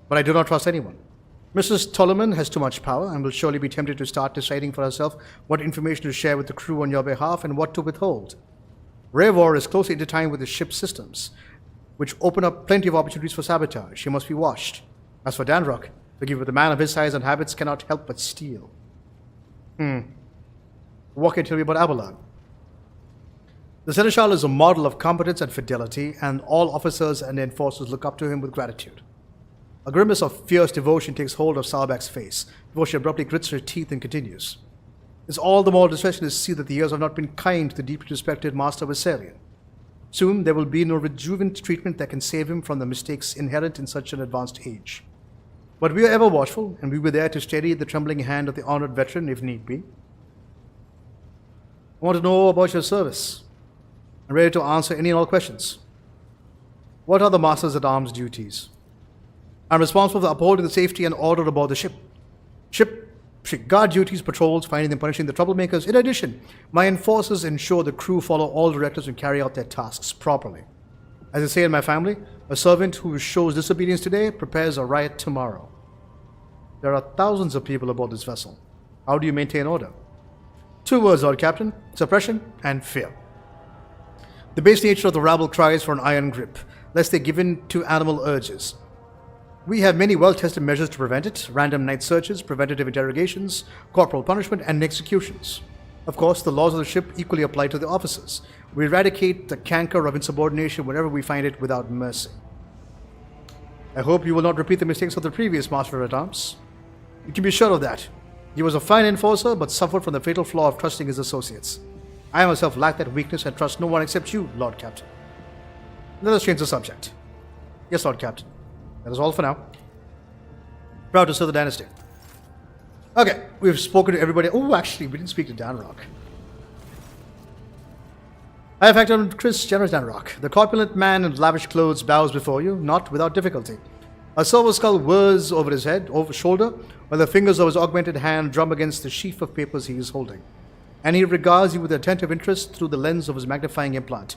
but I do not trust anyone. Mrs. Tollerman has too much power and will surely be tempted to start deciding for herself what information to share with the crew on your behalf and what to withhold. Revor is closely intertwined with the ship's systems, which open up plenty of opportunities for sabotage. She must be watched. As for Danrock, forgive with a man of his size and habits cannot help but steal. What can you tell me about Abelard? The Seneschal is a model of competence and fidelity, and all officers and enforcers look up to him with gratitude. A grimace of fierce devotion takes hold of Salbak's face before she abruptly grits her teeth and continues. It's all the more distressing to see that the years have not been kind to the deeply respected Master Viserion. Soon there will be no rejuvenant treatment that can save him from the mistakes inherent in such an advanced age. But we are ever watchful, and we were there to steady the trembling hand of the honored veteran if need be. I want to know about your service. I'm ready to answer any and all questions. What are the Masters-at-Arms' duties? I'm responsible for upholding the safety and order aboard the ship. Guard duties, patrols, finding and punishing the troublemakers. In addition, my enforcers ensure the crew follow all directives and carry out their tasks properly. As I say in my family, a servant who shows disobedience today prepares a riot tomorrow. There are thousands of people aboard this vessel. How do you maintain order? 2 words, Lord Captain: suppression and fear. The base nature of the rabble cries for an iron grip, lest they give in to animal urges. We have many well-tested measures to prevent it: random night searches, preventative interrogations, corporal punishment, and executions. Of course, the laws of the ship equally apply to the officers. We eradicate the canker of insubordination wherever we find it without mercy. I hope you will not repeat the mistakes of the previous Master-at-Arms. You can be sure of that. He was a fine enforcer, but suffered from the fatal flaw of trusting his associates. I myself lack that weakness and trust no one except you, Lord Captain. Let us change the subject. Yes, Lord Captain. That is all for now. Proud to serve the dynasty. Okay, we've spoken to everybody. Oh, actually, we didn't speak to Danrock. I have acted on Chris, generous Danrock. The corpulent man in lavish clothes bows before you, not without difficulty. A silver skull whirs over his head, over his shoulder, while the fingers of his augmented hand drum against the sheaf of papers he is holding. And he regards you with attentive interest through the lens of his magnifying implant.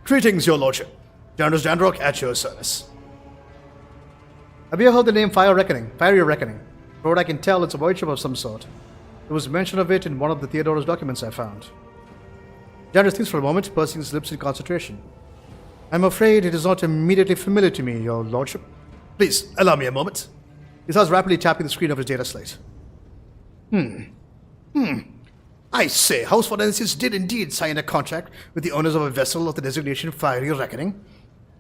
Greetings, your lordship. Generous Danrock at your service. Have you heard the name Pyro Reckoning? For what I can tell, it's a voyage ship of some sort. There was mention of it in one of the Theodora's documents I found. Janus thinks for a moment, pursing his lips in concentration. I'm afraid it is not immediately familiar to me, your lordship. Please, allow me a moment. He starts rapidly tapping the screen of his data slate. I say, House Forensis did indeed sign a contract with the owners of a vessel of the designation Fiery Reckoning.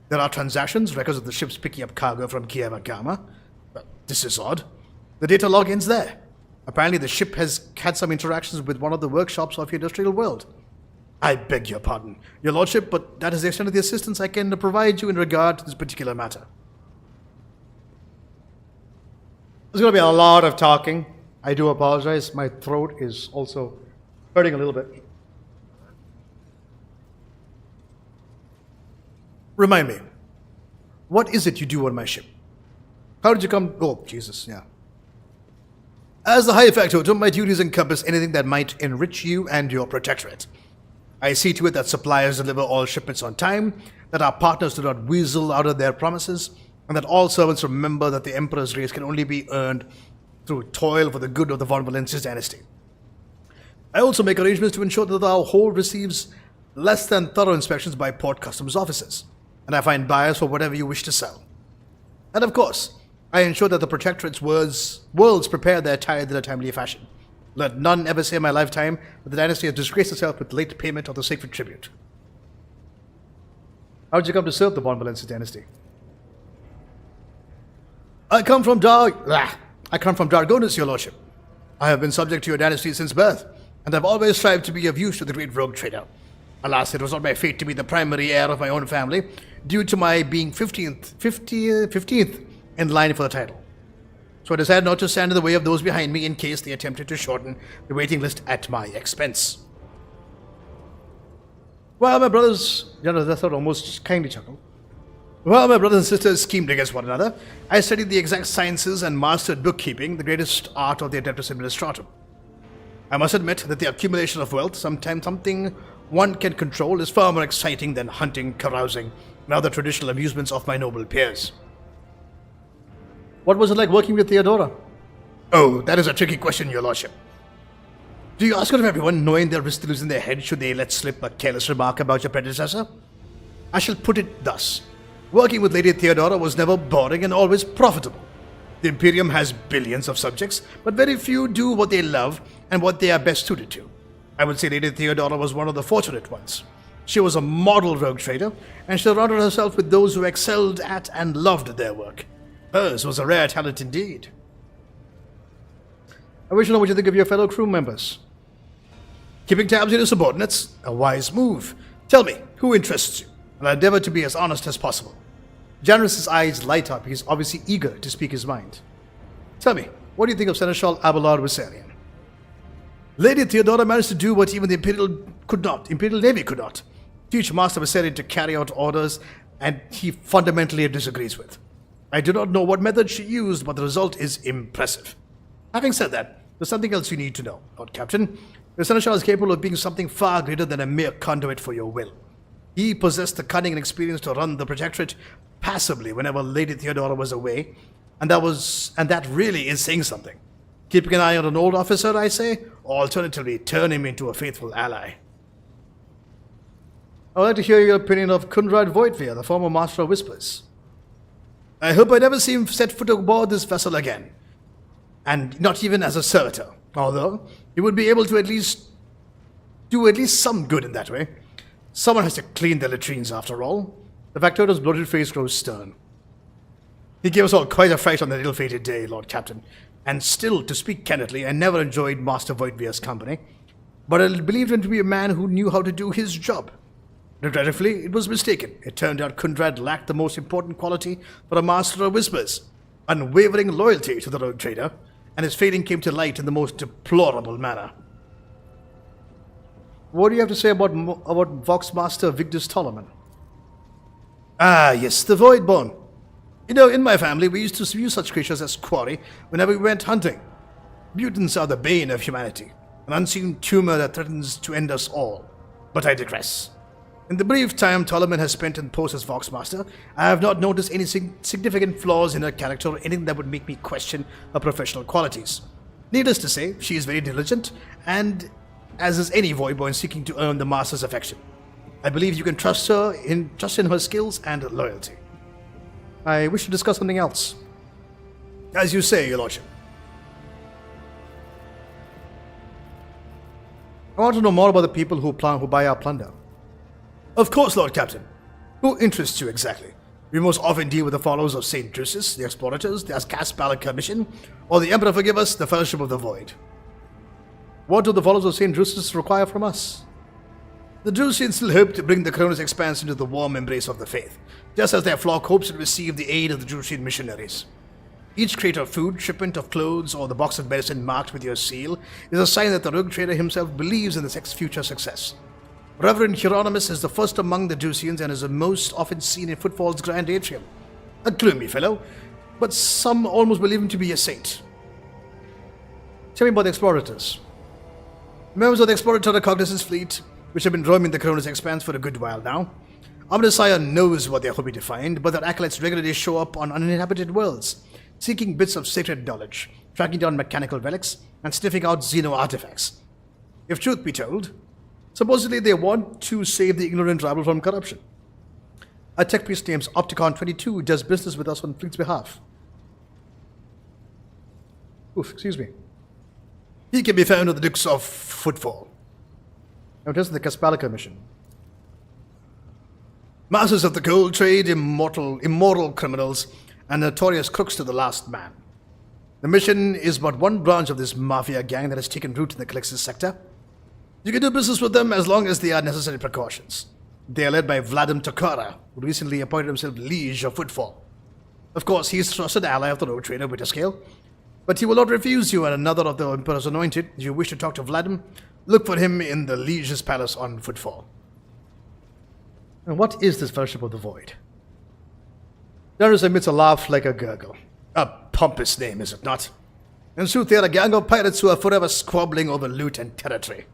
There are transactions, records of the ships picking up cargo from Kieva Gamma. This is odd. The data log ends there. Apparently the ship has had some interactions with one of the workshops of your industrial world. I beg your pardon, your lordship, but that is the extent of the assistance I can provide you in regard to this particular matter. There's going to be a lot of talking. I do apologize. My throat is also hurting a little bit. Remind me, what is it you do on my ship? How did you come? Oh, Jesus, yeah. As the High Factotum, my duties encompass anything that might enrich you and your protectorate. I see to it that suppliers deliver all shipments on time, that our partners do not weasel out of their promises, and that all servants remember that the Emperor's race can only be earned through toil for the good of the Von Valensis dynasty. I also make arrangements to ensure that our hold receives less than thorough inspections by port customs officers, and I find buyers for whatever you wish to sell. And of course, I ensure that the Protectorate's worlds prepare their tithe in a timely fashion. Let none ever say in my lifetime that the dynasty has disgraced itself with late payment of the sacred tribute. How did you come to serve the Von Valensis dynasty? I come from Dargonus, your lordship. I have been subject to your dynasty since birth, and have always strived to be of use to the great rogue trader. Alas, it was not my fate to be the primary heir of my own family, due to my being 15th in line for the title. So I decided not to stand in the way of those behind me in case they attempted to shorten the waiting list at my expense. Well, my brothers, that's almost kindly chuckled. While my brothers and sisters schemed against one another, I studied the exact sciences and mastered bookkeeping, the greatest art of the Adeptus Administratum. I must admit that the accumulation of wealth, sometimes something one can control, is far more exciting than hunting, carousing, and other traditional amusements of my noble peers. What was it like working with Theodora? Oh, that is a tricky question, your lordship. Do you ask it of everyone, knowing they'll risk losing their head should they let slip a careless remark about your predecessor? I shall put it thus. Working with Lady Theodora was never boring and always profitable. The Imperium has billions of subjects, but very few do what they love and what they are best suited to. I would say Lady Theodora was one of the fortunate ones. She was a model rogue trader, and she surrounded herself with those who excelled at and loved their work. Hers was a rare talent indeed. I wish to know what you think of your fellow crew members. Keeping tabs on your subordinates, a wise move. Tell me, who interests you? And I'll endeavor to be as honest as possible. Janus's eyes light up. He's obviously eager to speak his mind. Tell me, what do you think of Seneschal Abelard Viserion? Lady Theodora managed to do what even the Imperial Navy could not. Teach Master Viserion to carry out orders, and he fundamentally disagrees with. I do not know what method she used, but the result is impressive. Having said that, there's something else you need to know, Lord Captain. The Seneschal is capable of being something far greater than a mere conduit for your will. He possessed the cunning and experience to run the Protectorate passively whenever Lady Theodora was away, and that really is saying something. Keeping an eye on an old officer, I say, or alternatively turn him into a faithful ally. I would like to hear your opinion of Kunrad Voigtveer, the former Master of Whispers. I hope I never see him set foot aboard this vessel again, and not even as a servitor, although he would be able to do at least some good in that way. Someone has to clean their latrines after all. The Factotum's bloated face grows stern. He gave us all quite a fright on that ill-fated day, Lord Captain, and still, to speak candidly, I never enjoyed Master Voigtveer's company, but I believed him to be a man who knew how to do his job. Regrettably, it was mistaken. It turned out Kunrad lacked the most important quality for a Master of Whispers, unwavering loyalty to the rogue trader, and his failing came to light in the most deplorable manner. What do you have to say about Vox Master Vigdis Toloman? Ah, yes, the Voidborn. You know, in my family, we used to view such creatures as quarry whenever we went hunting. Mutants are the bane of humanity, an unseen tumor that threatens to end us all. But I digress. In the brief time Toloman has spent in post as Vox Master, I have not noticed any significant flaws in her character or anything that would make me question her professional qualities. Needless to say, she is very diligent, and as is any Voidborn seeking to earn the Master's affection. I believe you can trust in her skills and loyalty. I wish to discuss something else. As you say, your lordship. I want to know more about the people who buy our plunder. Of course, Lord Captain. Who interests you exactly? We most often deal with the followers of St. Drusus, the Explorators, the Caspalic Commission, or the Emperor forgive us, the Fellowship of the Void. What do the followers of St. Drusus require from us? The Drusians still hope to bring the Cronus Expanse into the warm embrace of the faith, just as their flock hopes to receive the aid of the Drusian missionaries. Each crate of food, shipment of clothes, or the box of medicine marked with your seal is a sign that the rogue trader himself believes in the future success. Reverend Hieronymus is the first among the Drusians and is the most often seen in Footfall's Grand Atrium. A gloomy fellow, but some almost believe him to be a saint. Tell me about the Explorators. Members of the Explorator Cognizance fleet, which have been roaming the Cronus Expanse for a good while now. Omnissiah knows what they're hoping to find, but their acolytes regularly show up on uninhabited worlds, seeking bits of sacred knowledge, tracking down mechanical relics, and sniffing out Xeno artifacts. If truth be told, supposedly they want to save the ignorant rabble from corruption. A tech priest named Opticon 22 does business with us on fleet's behalf. Oof, excuse me. He can be found on the Dukes of Footfall. Now, it is the Caspalica mission. Masters of the gold trade, immoral criminals, and notorious crooks to the last man. The mission is but one branch of this mafia gang that has taken root in the Calixis sector. You can do business with them as long as they are necessary precautions. They are led by Vladim Tokara, who recently appointed himself Liege of Footfall. Of course, he is a trusted ally of the road trader Witterscale, but he will not refuse you and another of the Emperor's anointed. If you wish to talk to Vladim, look for him in the Liege's palace on Footfall. And what is this Fellowship of the Void? Darius emits a laugh like a gurgle. A pompous name, is it not? In truth, they are a gang of pirates who are forever squabbling over loot and territory.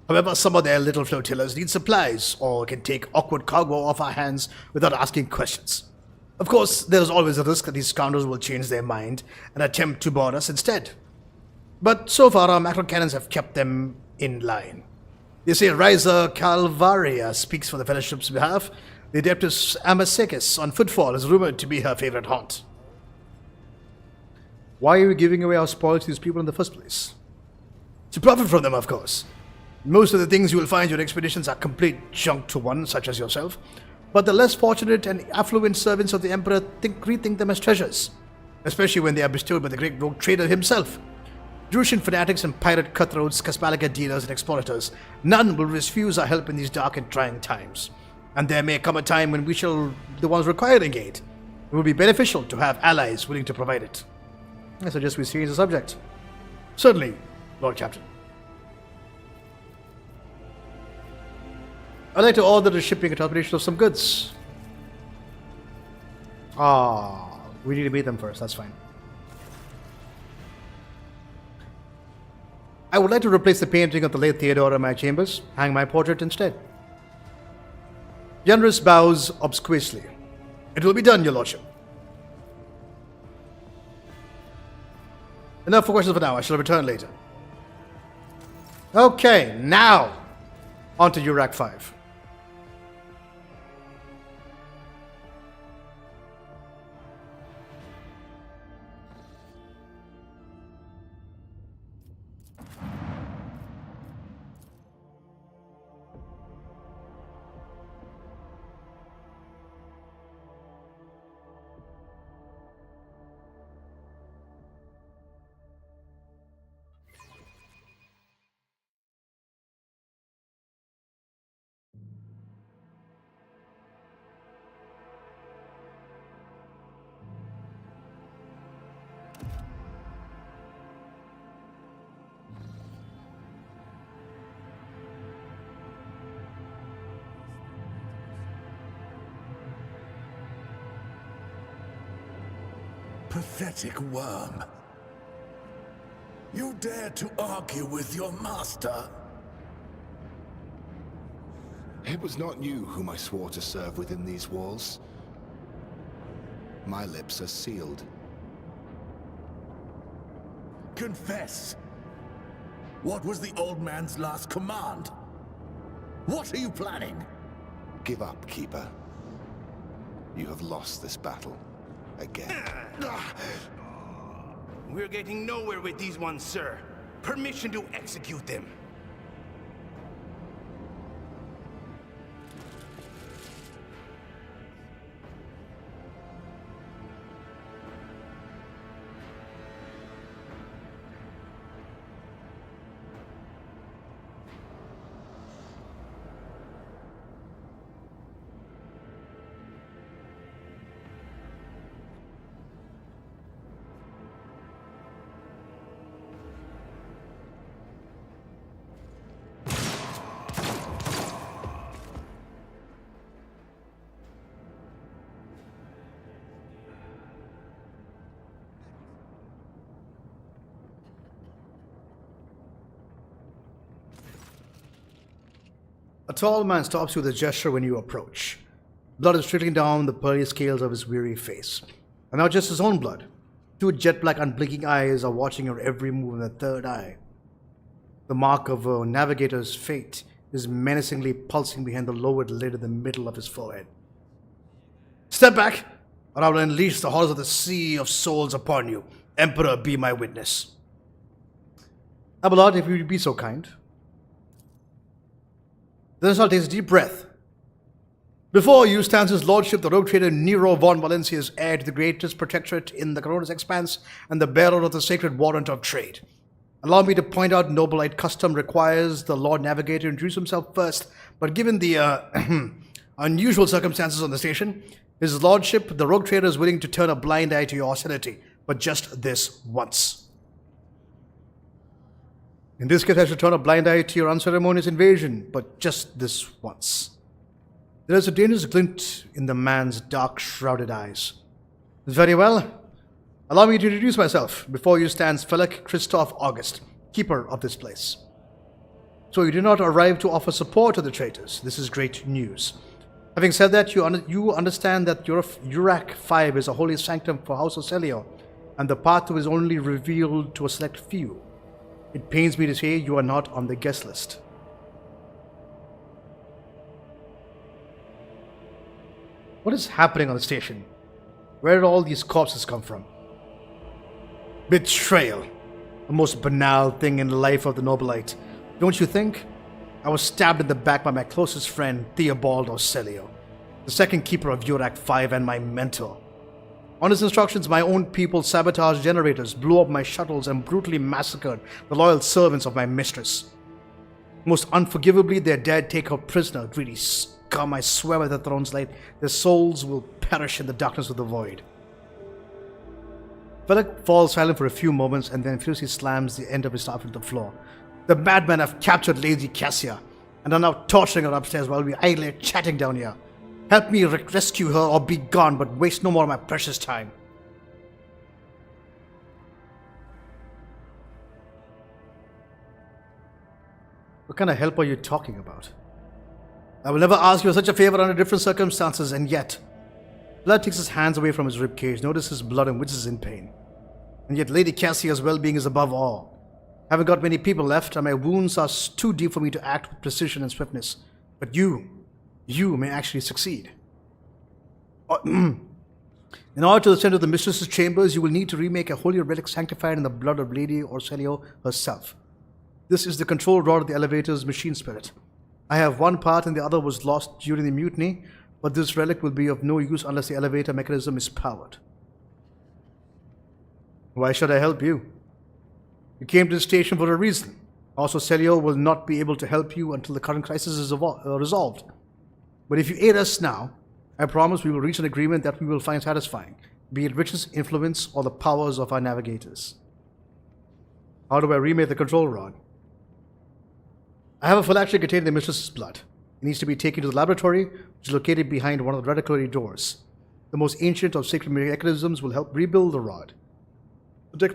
However, some of their little flotillas need supplies or can take awkward cargo off our hands without asking questions. Of course, there is always a risk that these scoundrels will change their mind and attempt to board us instead. But so far, our macro cannons have kept them in line. They say Riser Calvaria speaks for the Fellowship's behalf. The Adeptus Amasekis on footfall is rumored to be her favorite haunt. Why are you giving away our spoils to these people in the first place? To profit from them, of course. Most of the things you will find in your expeditions are complete junk to one, such as yourself, but the less fortunate and affluent servants of the Emperor rethink them as treasures, especially when they are bestowed by the great rogue trader himself. Drusian fanatics and pirate cutthroats, Casmalika dealers and exploiters, none will refuse our help in these dark and trying times. And there may come a time when we shall be the ones requiring aid. It will be beneficial to have allies willing to provide it. I suggest we change the subject. Certainly, Lord Captain. I'd like to order the shipping and transportation of some goods. We need to meet them first, that's fine. I would like to replace the painting of the late Theodora in my chambers, hang my portrait instead. Generous bows obsequiously. It will be done, your lordship. Enough for questions for now. I shall return later. Okay, now on to Urak 5. Pathetic worm. You dare to argue with your master? It was not you whom I swore to serve within these walls. My lips are sealed. Confess. What was the old man's last command? What are you planning? Give up, Keeper. You have lost this battle. Again. We're getting nowhere with these ones, sir. Permission to execute them. A tall man stops you with a gesture when you approach. Blood is trickling down the pearly scales of his weary face. And not just his own blood. Two jet-black unblinking eyes are watching your every move in the third eye. The mark of a navigator's fate is menacingly pulsing behind the lowered lid in the middle of his forehead. Step back, or I will unleash the horrors of the sea of souls upon you. Emperor, be my witness. Abelard, if you would be so kind. Then I'll take a deep breath. Before you stands his lordship, the rogue trader Nero von Valencia's heir to the greatest protectorate in the Corona's expanse and the bearer of the sacred warrant of trade. Allow me to point out noble-light custom requires the Lord Navigator to introduce himself first, but given the unusual circumstances on the station, his lordship, the rogue trader, is willing to turn a blind eye to your hostility, but just this once. In this case, I should turn a blind eye to your unceremonious invasion, but just this once. There is a dangerous glint in the man's dark, shrouded eyes. Very well. Allow me to introduce myself. Before you stands Felix Christoph August, keeper of this place. So you did not arrive to offer support to the traitors. This is great news. Having said that, you understand that Urac 5 is a holy sanctum for House of Celio, and the path to it is only revealed to a select few. It pains me to say you are not on the guest list. What is happening on the station? Where did all these corpses come from? Betrayal. The most banal thing in the life of the Nobilite. Don't you think? I was stabbed in the back by my closest friend, Theobald Celio, the second keeper of Urac 5 and my mentor. On his instructions, my own people sabotaged generators, blew up my shuttles, and brutally massacred the loyal servants of my mistress. Most unforgivably, their dead take her prisoner, greedy scum. I swear by the throne's light, their souls will perish in the darkness of the void. Felix falls silent for a few moments and then furiously slams the end of his staff into the floor. The madmen have captured Lady Cassia and are now torturing her upstairs while we idly chatting down here. Help me rescue her or be gone, but waste no more of my precious time. What kind of help are you talking about? I will never ask you such a favor under different circumstances, and yet... Blood takes his hands away from his ribcage, notices blood and which is in pain. And yet Lady Cassia's well-being is above all. Haven't got many people left, and my wounds are too deep for me to act with precision and swiftness. But you may actually succeed. In order to ascend to the mistress's chambers, you will need to remake a holy relic sanctified in the blood of Lady Celio herself. This is the control rod of the elevator's machine spirit. I have one part and the other was lost during the mutiny, but this relic will be of no use unless the elevator mechanism is powered. Why should I help you? You came to the station for a reason. Also, Celio will not be able to help you until the current crisis is resolved. But if you aid us now, I promise we will reach an agreement that we will find satisfying, be it riches, influence, or the powers of our navigators. How do I remake the control rod? I have a phylactery containing the mistress's blood. It needs to be taken to the laboratory, which is located behind one of the reliquary doors. The most ancient of sacred mechanisms will help rebuild the rod. The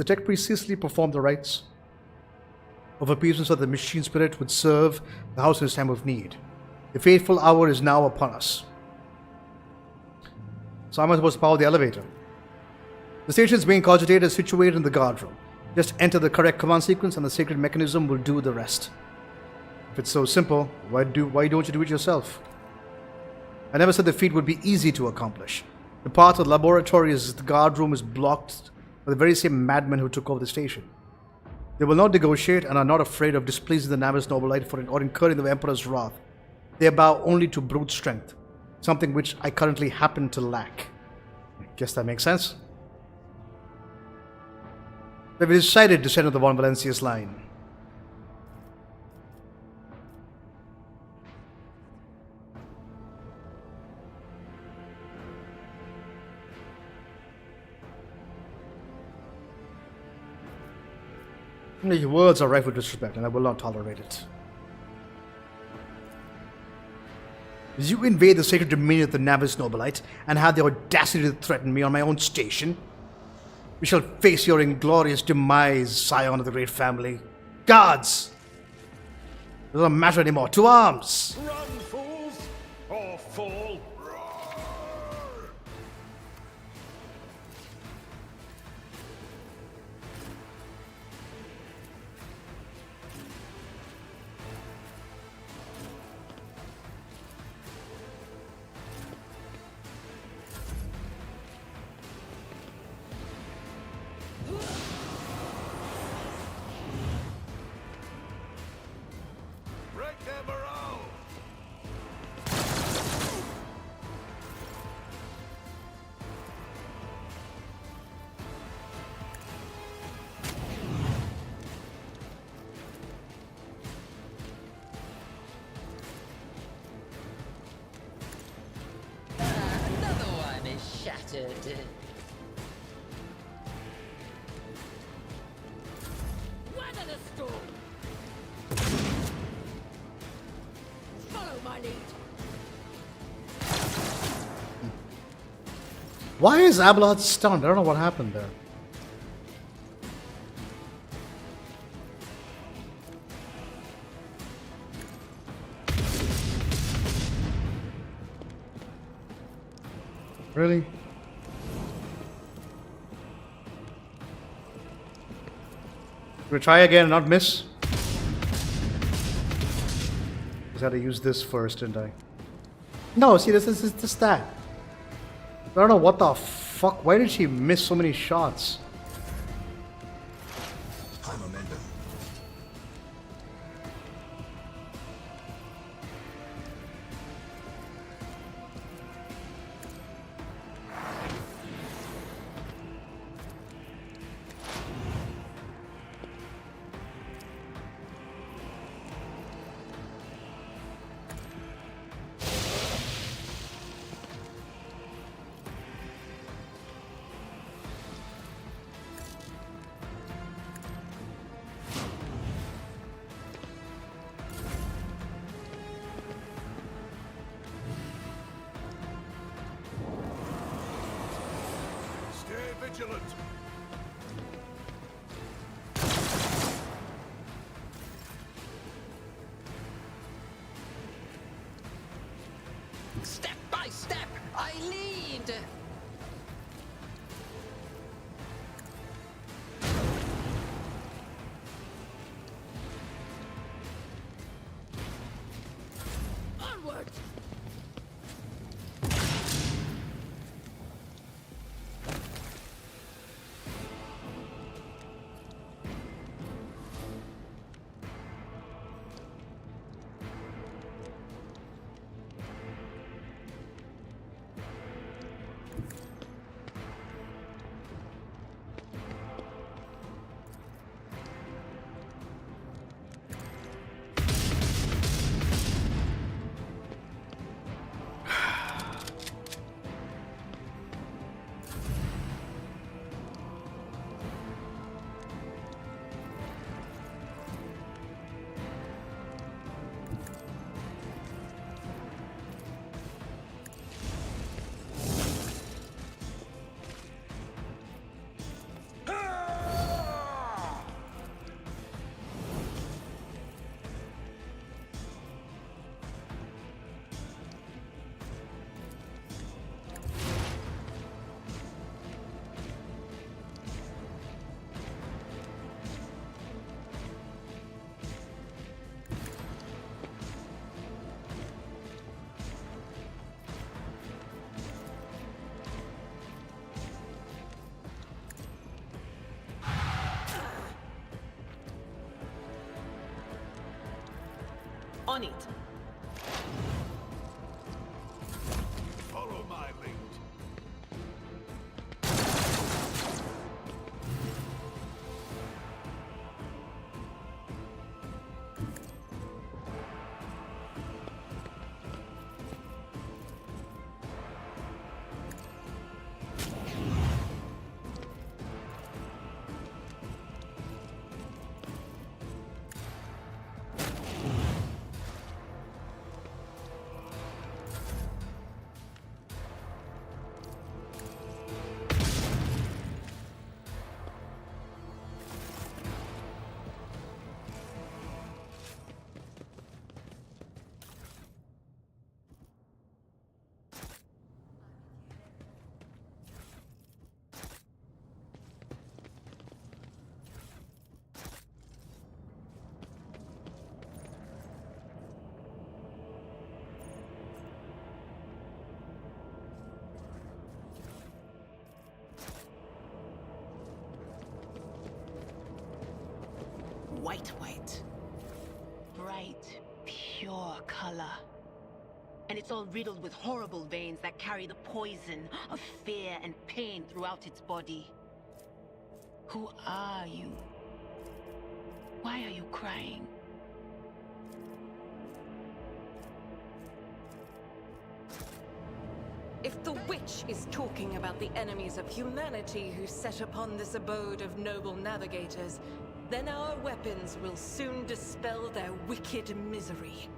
tech precisely performed the rites of appeasement so that the machine spirit would serve the house in its time of need. The fateful hour is now upon us. So how am I supposed to power the elevator? The station's main cogitator is situated in the guard room. Just enter the correct command sequence and the sacred mechanism will do the rest. If it's so simple, why don't you do it yourself? I never said the feat would be easy to accomplish. The path of the laboratory is the guard room is blocked by the very same madmen who took over the station. They will not negotiate and are not afraid of displeasing the Navis Nobilite or incurring the Emperor's wrath. They bow only to brute strength, something which I currently happen to lack. Guess that makes sense. They've decided to send on the Von Valencia's line. Your words are rife with disrespect, and I will not tolerate it. You invade the sacred dominion of the Navis Nobilite and have the audacity to threaten me on my own station? We shall face your inglorious demise, scion of the great family. Guards! It doesn't matter anymore. To arms! Run, fools, or fall. Break their morale. Another one is shattered. Weather the storm! Follow my lead. Why is Abelard stunned? I don't know what happened there. Really? We'll try again and not miss. Just had to use this first, didn't I? No, see, this is just that. I don't know what the fuck. Why did she miss so many shots? High momentum. Stay vigilant. Step by step, I lead. Onward. On it. Follow my lead. White. Bright, pure color. And it's all riddled with horrible veins that carry the poison of fear and pain throughout its body. Who are you? Why are you crying? If the witch is talking about the enemies of humanity who set upon this abode of noble navigators, then our weapons will soon dispel their wicked misery.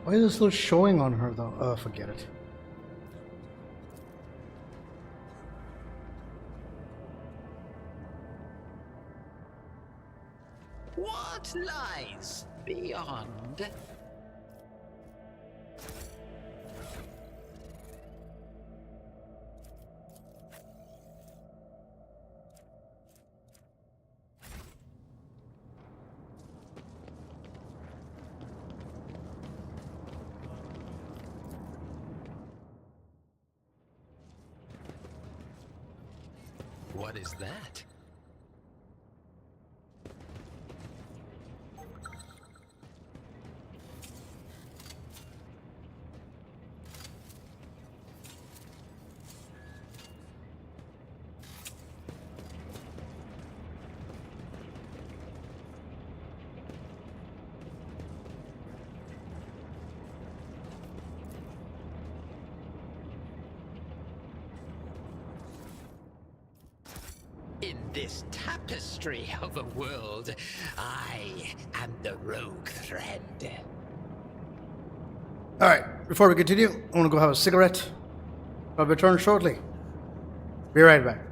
Why is it still showing on her though? Oh, forget it. What lies beyond? What is that? In this tapestry of a world, I am the rogue thread. Alright, before we continue, I want to go have a cigarette. I'll return shortly. Be right back.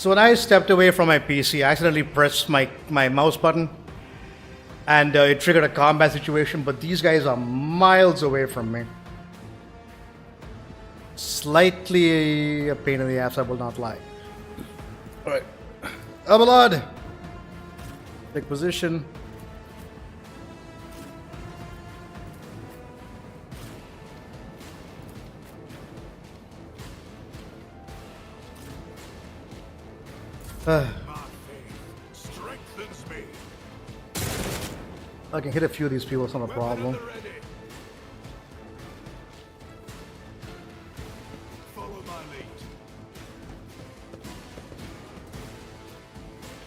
So when I stepped away from my PC, I accidentally pressed my mouse button, and it triggered a combat situation, but these guys are miles away from me. Slightly a pain in the ass, I will not lie. Alright. Abelard! Take position. My faith strengthens me. I can hit a few of these people, it's not a Weapon problem. at the ready. Follow my lead.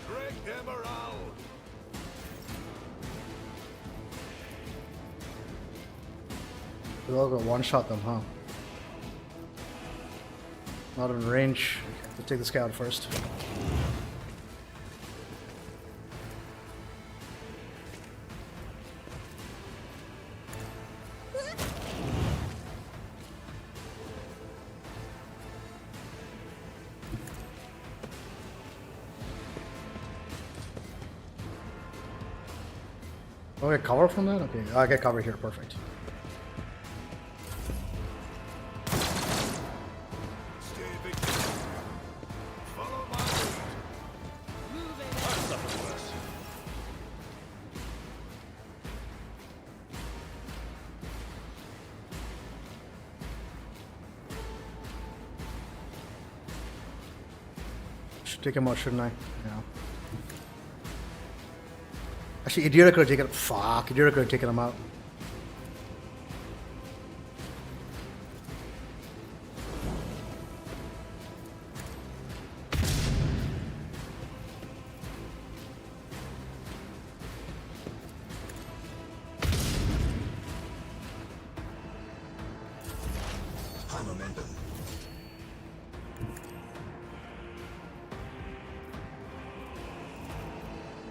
Greg Emerald. We're all gonna one-shot them, huh? Not in range. Okay, let's take this guy out first. Oh, I get cover from that? Okay, I get cover here, perfect. Stay vigilant. Follow my lead. I'll suffer first. Should take him out, shouldn't I? Yeah. Actually, Idira could have taken. Fuck, Idira could have taken him out.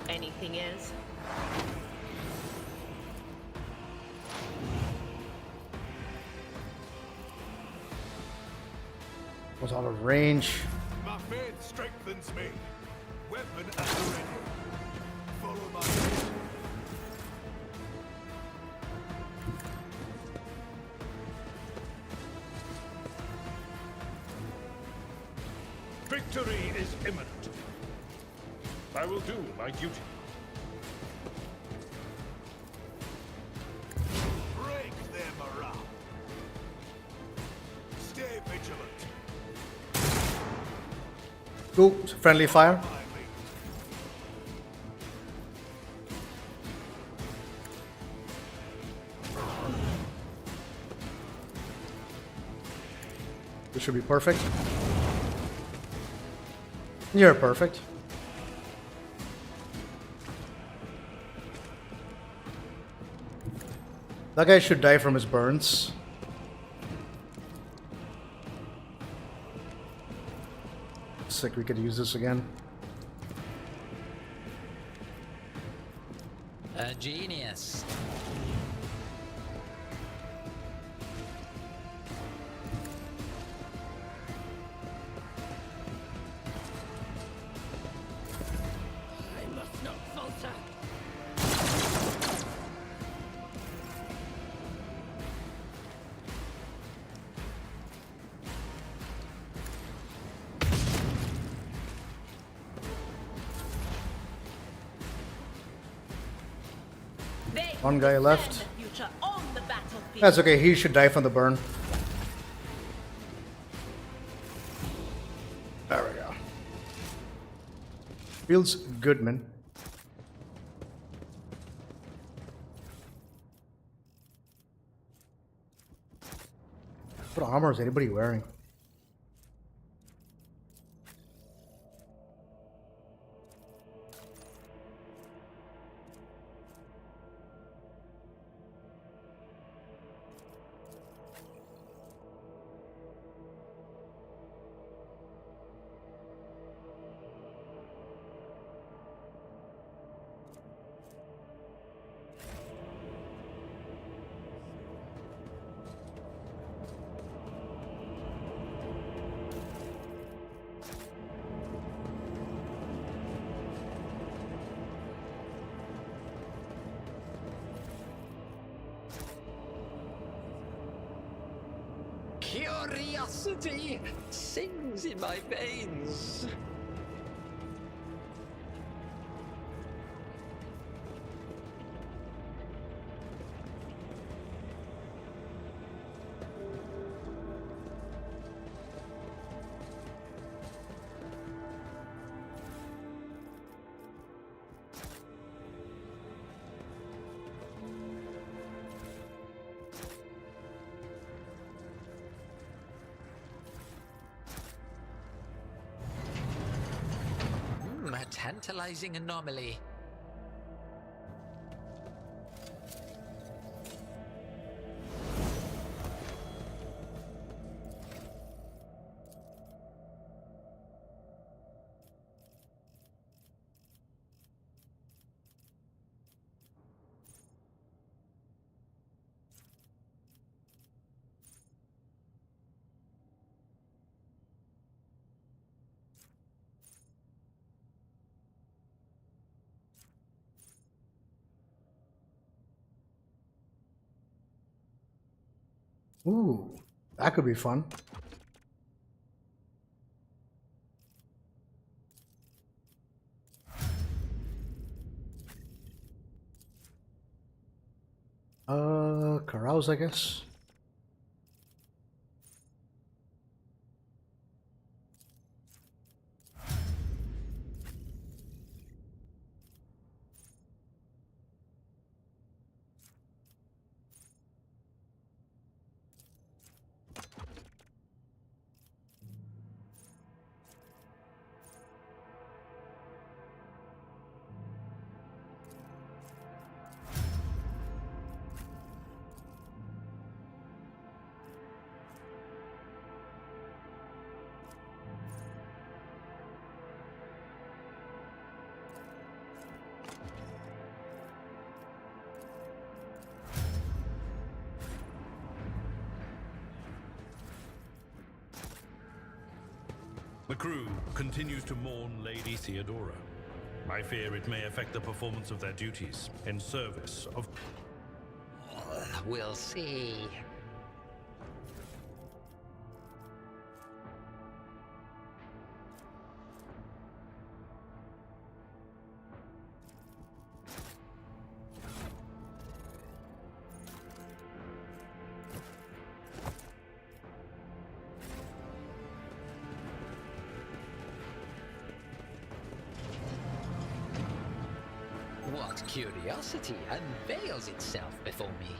Anything is? Was out of range. My faith strengthens me. Weapon at the ready. Follow my lead. Victory is imminent. I will do my duty. Break them around. Stay vigilant. Ooh, friendly fire. My lead. This should be perfect. You're perfect. That guy should die from his burns. Sick, we could use this again. A genius. I must not falter. One guy left. That's okay, he should die from the burn. There we go. Feels good, man. What armor is anybody wearing? Curiosity sings in my veins. A tantalizing anomaly. Ooh, that could be fun. Carouse, I guess. The crew continues to mourn Lady Theodora. I fear it may affect the performance of their duties in service of... We'll see. What curiosity unveils itself before me?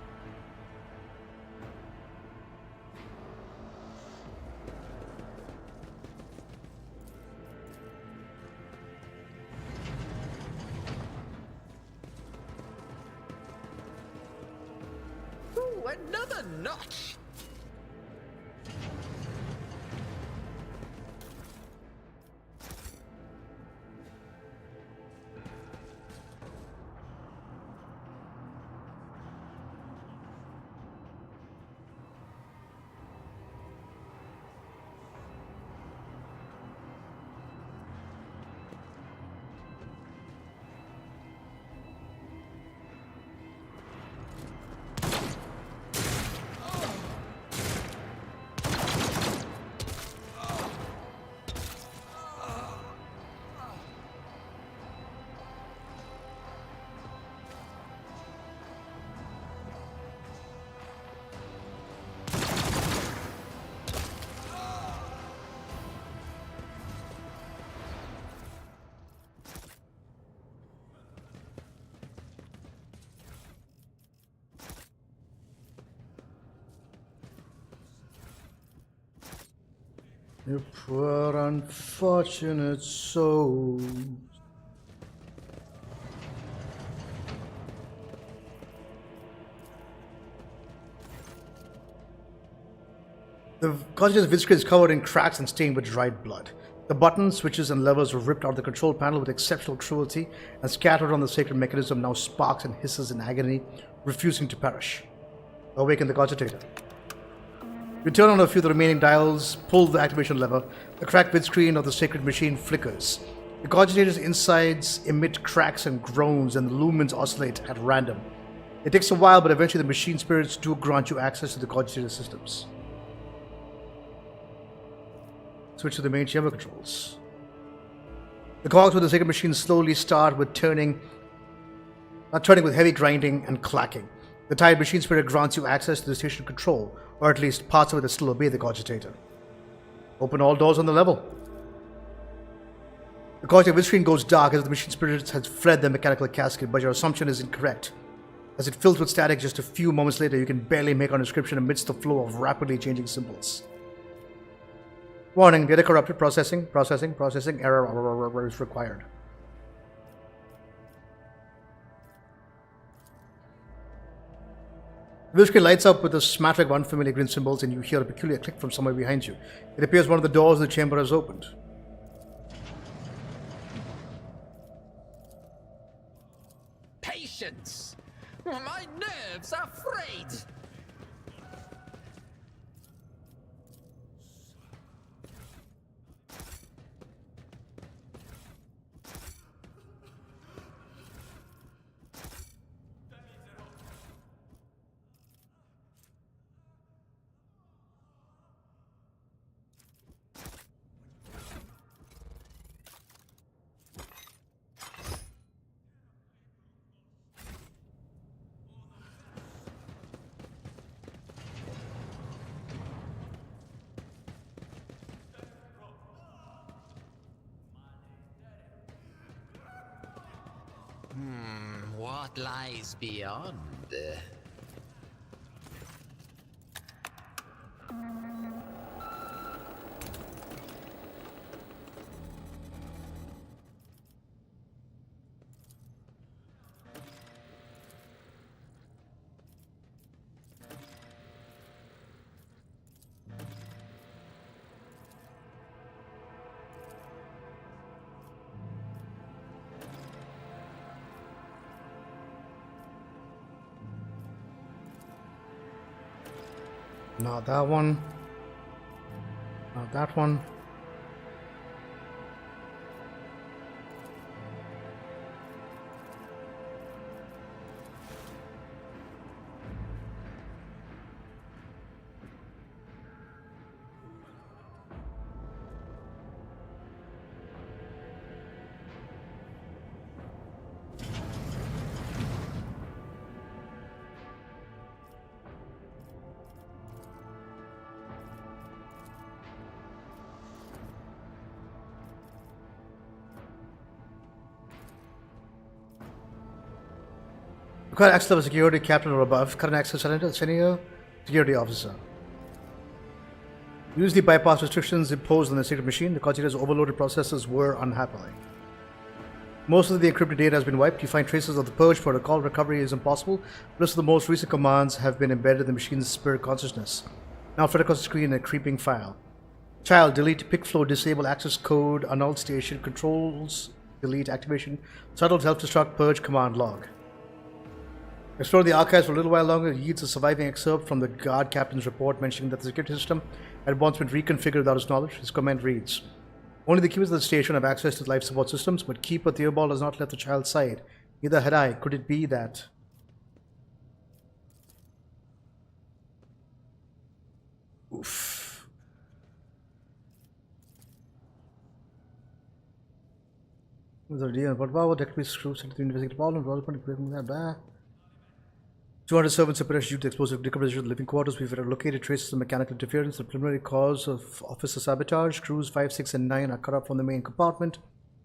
Ooh, another notch! You poor unfortunate soul. The conscious vidscreen is covered in cracks and stained with dried blood. The buttons, switches, and levers were ripped out of the control panel with exceptional cruelty, and scattered on the sacred mechanism now sparks and hisses in agony, refusing to perish. Awaken the cogitator. You turn on a few of the remaining dials, pull the activation lever. The cracked vidscreen of the sacred machine flickers. The cogitator's insides emit cracks and groans, and the lumens oscillate at random. It takes a while, but eventually the machine spirits do grant you access to the cogitator systems. Switch to the main chamber controls. The cogs with the second machine slowly start with turning with heavy grinding and clacking. The tired machine spirit grants you access to the station control, or at least parts of it that still obey the cogitator. Open all doors on the level. The cogitator screen goes dark as the machine spirit has fled the mechanical casket, but your assumption is incorrect. As it fills with static just a few moments later, you can barely make out a description amidst the flow of rapidly changing symbols. Warning, data corrupted, processing, error is required. The view screen lights up with a smattering of unfamiliar green symbols and you hear a peculiar click from somewhere behind you. It appears one of the doors of the chamber has opened. Patience! My nerves are frayed! What lies beyond? Not that one. Not that one. Required access of a security captain or above. Current access senior security officer. Usually bypass restrictions imposed on the secret machine. The cogitator's overloaded processors were unhappily. Most of the encrypted data has been wiped. You find traces of the purge protocol. Recovery is impossible. Most of the most recent commands have been embedded in the machine's spirit consciousness. Now fled across the screen in a creeping file. Child, delete pick flow, disable access code, annul station controls, delete activation, subtle self-destruct, purge command log. Explore the archives for a little while longer. It yields a surviving excerpt from the guard captain's report mentioning that the security system had once been reconfigured without his knowledge. His comment reads, only the keepers of the station have access to life support systems, but Keeper Theobald has not left the child's side. Neither had I. Could it be that... Oof. The idea what power that we screw into the investigative problem, blah. 200 servants separation due to explosive decomposition of the living quarters. We've located traces of mechanical interference. The preliminary cause of officer sabotage. Crews 5, 6, and 9 are cut off from the main compartment.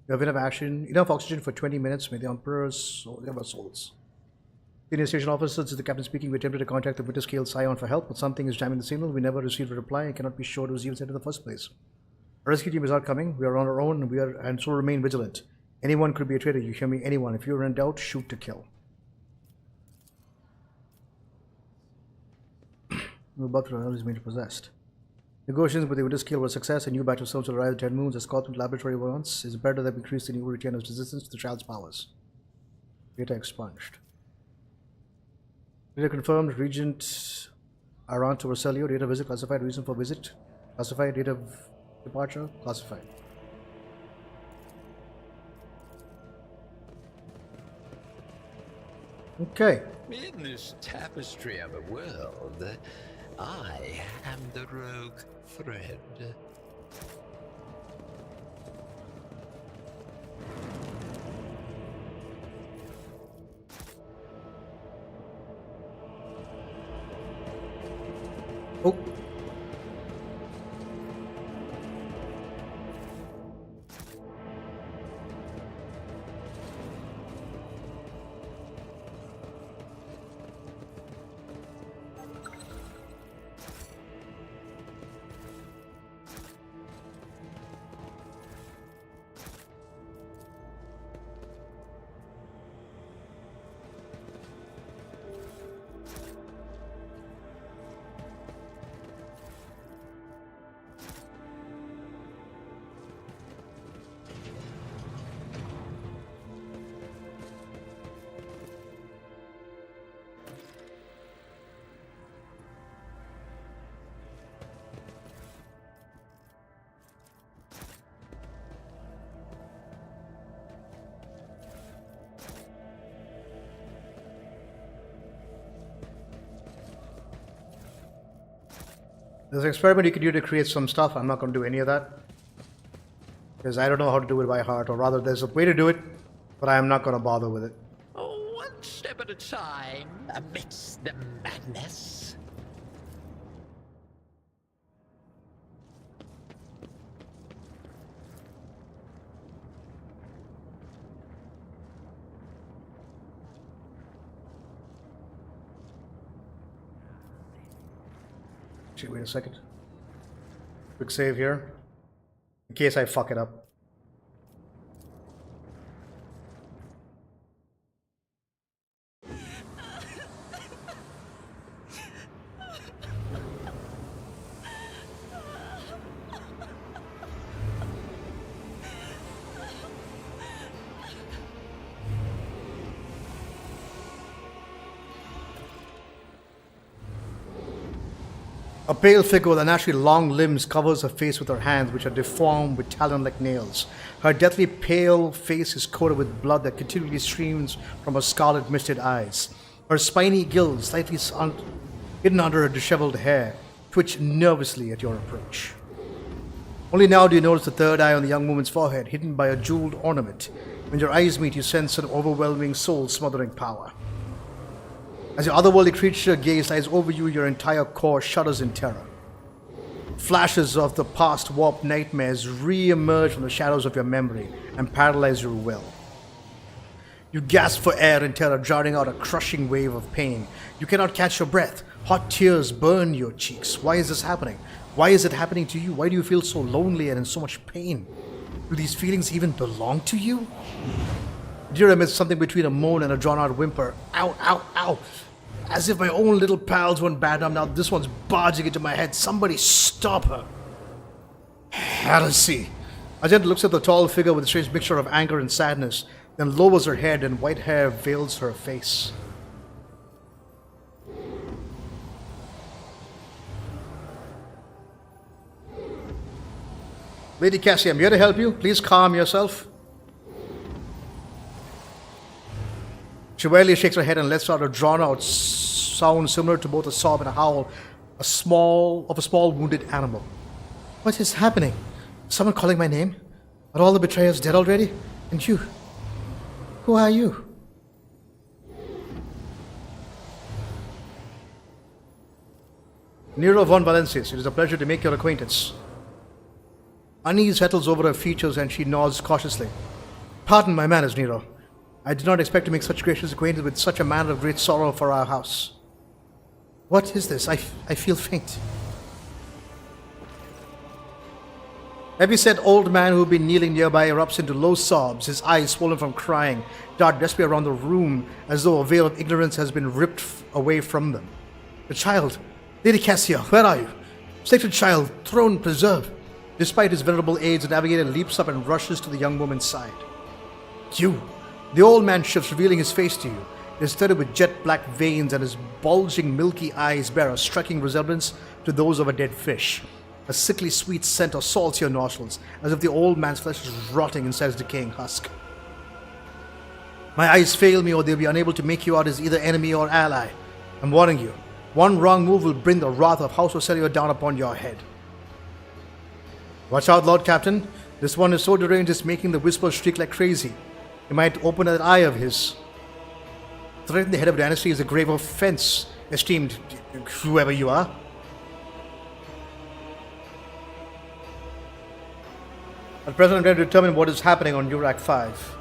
We have enough oxygen for 20 minutes. May the Emperor's souls. Senior station officers, this is the captain speaking. We attempted to contact the Winter Scale Scion for help, but something is jamming the signal. We never received a reply and cannot be sure it was even sent in the first place. Our rescue team is not coming. We are on our own and so remain vigilant. Anyone could be a traitor. You hear me? Anyone. If you're in doubt, shoot to kill. About to is being possessed. Negotiations with the Winter Scale were a success. A new batch of soldiers will arrive at 10 moons. A Scotland laboratory once is better than increased the new retainer's resistance to the child's powers. Data expunged. Data confirmed. Regent Arant to Roselio. Data visit classified. Reason for visit classified. Date of departure classified. Okay. In this tapestry of a world, I am the rogue thread. Oh. There's an experiment you can do to create some stuff. I'm not going to do any of that. Because I don't know how to do it by heart. Or rather, there's a way to do it, but I'm not going to bother with it. One step at a time, amidst the madness. Actually, wait a second. Quick save here. In case I fuck it up. A pale figure with unnaturally long limbs covers her face with her hands, which are deformed with talon-like nails. Her deathly pale face is coated with blood that continually streams from her scarlet misted eyes. Her spiny gills, slightly hidden under her disheveled hair, twitch nervously at your approach. Only now do you notice the third eye on the young woman's forehead, hidden by a jeweled ornament. When your eyes meet, you sense an overwhelming, soul-smothering power. As your otherworldly creature gaze lies over you, your entire core shudders in terror. Flashes of the past warped nightmares re-emerge from the shadows of your memory and paralyze your will. You gasp for air in terror, drowning out a crushing wave of pain. You cannot catch your breath. Hot tears burn your cheeks. Why is this happening? Why is it happening to you? Why do you feel so lonely and in so much pain? Do these feelings even belong to you? Dear amidst something between a moan and a drawn-out whimper. Ow, ow, ow. As if my own little pals weren't bad enough, now this one's barging into my head. Somebody stop her. Heresy. Ajent looks at the tall figure with a strange mixture of anger and sadness, then lowers her head and white hair veils her face. Lady Cassie, I'm here to help you. Please calm yourself. She barely shakes her head and lets out a drawn-out sound similar to both a sob and a howl, a small wounded animal. What is happening? Someone calling my name? Are all the betrayers dead already? And you? Who are you? Nero von Valencius, it is a pleasure to make your acquaintance. Unease settles over her features and she nods cautiously. Pardon my manners, Nero. I did not expect to make such gracious acquaintance with such a man of great sorrow for our house. What is this? I feel faint. Heavy-set old man who had been kneeling nearby erupts into low sobs, his eyes swollen from crying, dart desperately around the room as though a veil of ignorance has been ripped away from them. The child, Lady Cassia, where are you? Sacred child, throne preserve. Despite his venerable age, the navigator leaps up and rushes to the young woman's side. You! The old man shifts, revealing his face to you. It is studded with jet-black veins, and his bulging, milky eyes bear a striking resemblance to those of a dead fish. A sickly sweet scent assaults your nostrils, as if the old man's flesh is rotting inside his decaying husk. My eyes fail me, or they'll be unable to make you out as either enemy or ally. I'm warning you. One wrong move will bring the wrath of House Ocelio down upon your head. Watch out, Lord Captain. This one is so deranged it's making the whisper streak like crazy. He might open that eye of his. Threatening the head of a dynasty is a grave offense, esteemed whoever you are. At present, I'm trying to determine what is happening on Urak 5.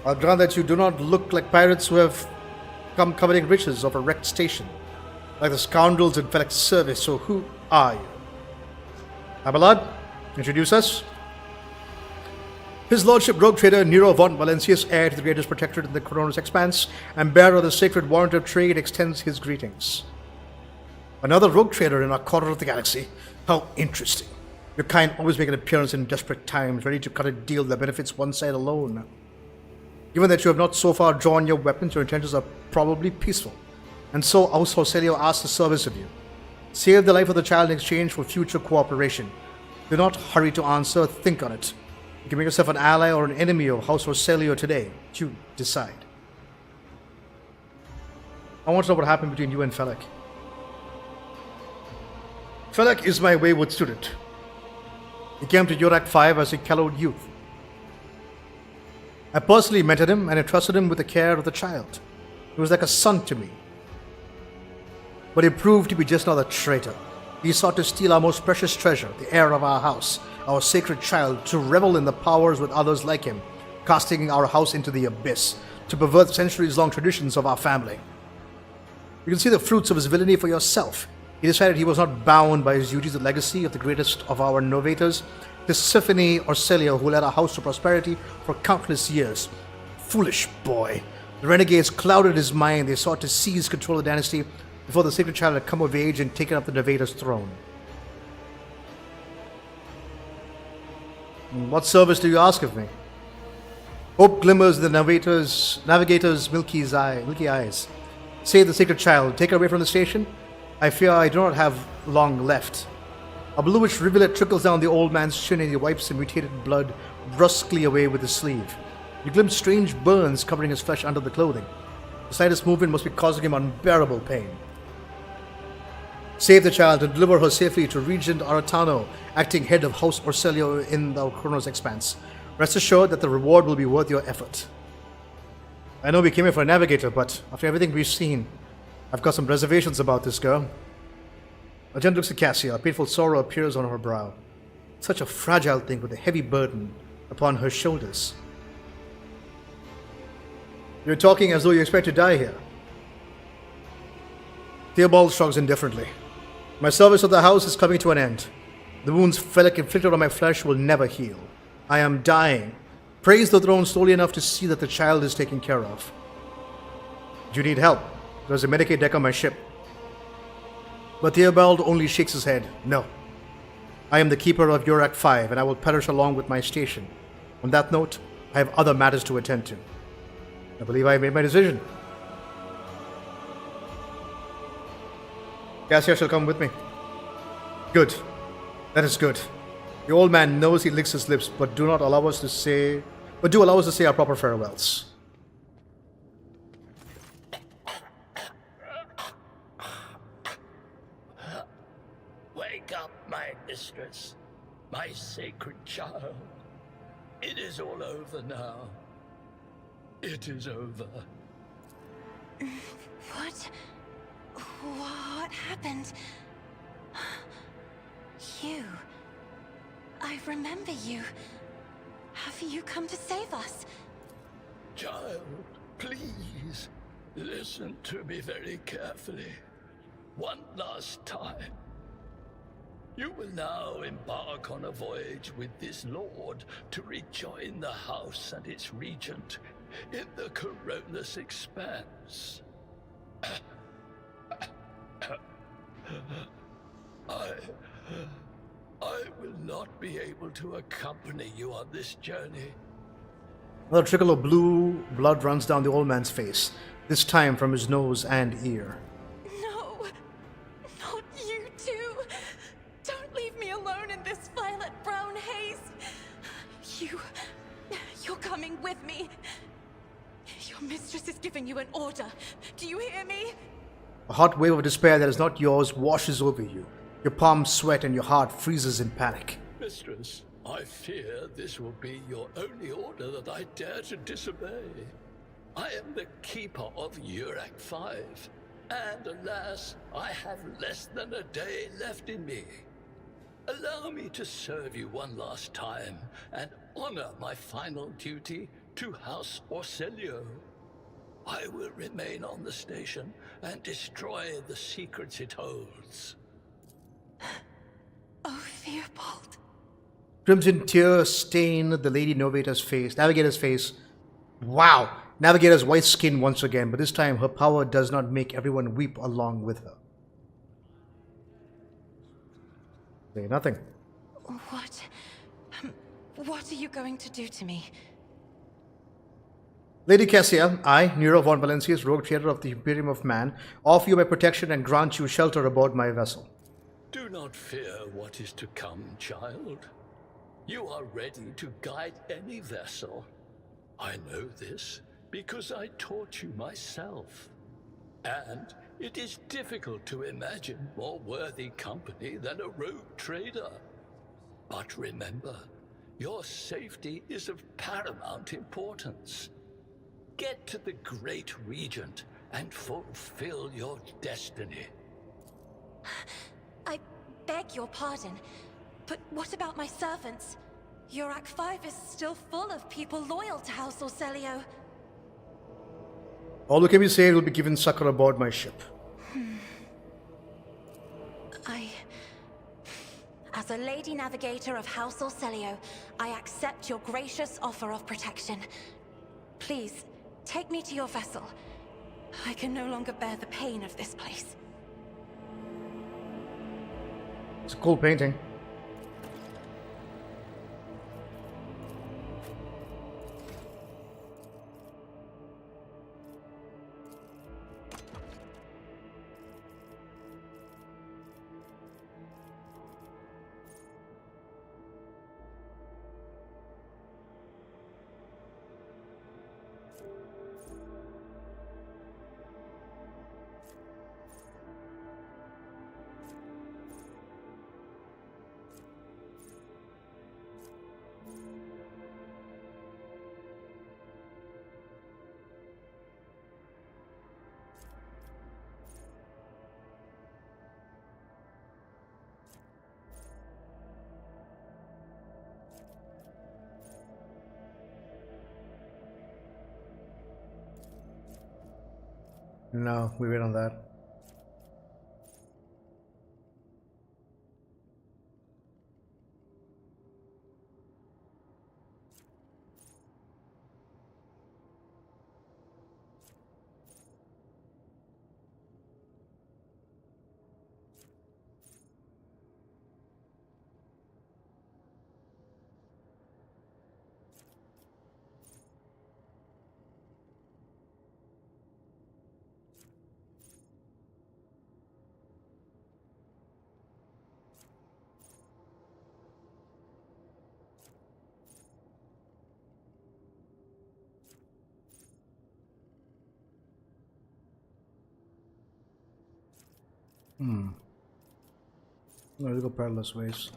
I'll grant that you do not look like pirates who have come coveting riches of a wrecked station, like the scoundrels in Felix's service. So who are you? Abelard, introduce us. His Lordship Rogue Trader Nero von Valencius, heir to the greatest protectorate in the Corona's expanse, and bearer of the sacred warrant of trade, extends his greetings. Another rogue trader in our corner of the galaxy. How interesting. Your kind always make an appearance in desperate times, ready to cut a deal that benefits one side alone. Given that you have not so far drawn your weapons, your intentions are probably peaceful. And so Aus Horselio asks the service of you. Save the life of the child in exchange for future cooperation. Do not hurry to answer, think on it. You can make yourself an ally or an enemy of House Horselio today. You decide. I want to know what happened between you and Felix. Felix is my wayward student. He came to Urak 5 as a callowed youth. I personally mentored him and entrusted him with the care of the child. He was like a son to me. But he proved to be just another traitor. He sought to steal our most precious treasure, the heir of our house, our sacred child, to revel in the powers with others like him, casting our house into the abyss, to pervert centuries-long traditions of our family. You can see the fruits of his villainy for yourself. He decided he was not bound by his duties and legacy of the greatest of our novators, Tisiphone Orselio, who led our house to prosperity for countless years. Foolish boy. The renegades clouded his mind. They sought to seize control of the dynasty before the sacred child had come of age and taken up the novator's throne. What service do you ask of me? Hope glimmers in the navigator's milky eyes. Save the sacred child. Take her away from the station. I fear I do not have long left. A bluish rivulet trickles down the old man's chin and he wipes the mutated blood brusquely away with his sleeve. You glimpse strange burns covering his flesh under the clothing. The slightest movement must be causing him unbearable pain. Save the child and deliver her safely to Regent Aratano, acting head of House Orselio in the Chronos Expanse. Rest assured that the reward will be worth your effort. I know we came here for a navigator, but after everything we've seen, I've got some reservations about this girl. Agent looks at Cassia. A painful sorrow appears on her brow. Such a fragile thing with a heavy burden upon her shoulders. You're talking as though you expect to die here. Theobald shrugs indifferently. My service of the house is coming to an end. The wounds Felix inflicted on my flesh will never heal. I am dying. Praise the throne slowly enough to see that the child is taken care of. Do you need help? There's a Medicaid deck on my ship. But Theobald only shakes his head. No. I am the keeper of Urak 5, and I will perish along with my station. On that note, I have other matters to attend to. I believe I have made my decision. Cassia shall come with me. Good. That is good. The old man knows he licks his lips, but do allow us to say our proper farewells. Wake up, my mistress, my sacred child. It is all over now. It is over. What happened? You. I remember you. Have you come to save us? Child, please, listen to me very carefully. One last time. You will now embark on a voyage with this lord to rejoin the house and its regent in the Coronas Expanse. I will not be able to accompany you on this journey. Another trickle of blue blood runs down the old man's face, this time from his nose and ear. No, not you too. Don't leave me alone in this violet-brown haze. You're coming with me. Your mistress is giving you an order. Do you hear me? A hot wave of despair that is not yours washes over you. Your palms sweat and your heart freezes in panic. Mistress, I fear this will be your only order that I dare to disobey. I am the keeper of Urak 5, and alas, I have less than a day left in me. allow me to serve you one last time and honor my final duty to House Orselio. I will remain on the station and destroy the secrets it holds. Oh, Theobald. Crimson tears stain the Lady Navigator's face. Wow! Navigator's white skin once again, but this time her power does not make everyone weep along with her. Say nothing. What are you going to do to me? Lady Cassia, I, Nero von Valencius, rogue trader of the Imperium of Man, offer you my protection and grant you shelter aboard my vessel. Do not fear what is to come, child. You are ready to guide any vessel. I know this because I taught you myself. And it is difficult to imagine more worthy company than a rogue trader. But remember, your safety is of paramount importance. Get to the Great Regent and fulfill your destiny. I beg your pardon, but what about my servants? Yurak 5 is still full of people loyal to House Orselio. All who can be saved will be given succor aboard my ship. As a Lady Navigator of House Orselio, I accept your gracious offer of protection. Please, take me to your vessel. I can no longer bear the pain of this place. It's a cool painting. No, we wait on that. No, let's go perilous ways.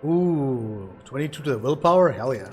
Ooh, 22 to the willpower? Hell yeah.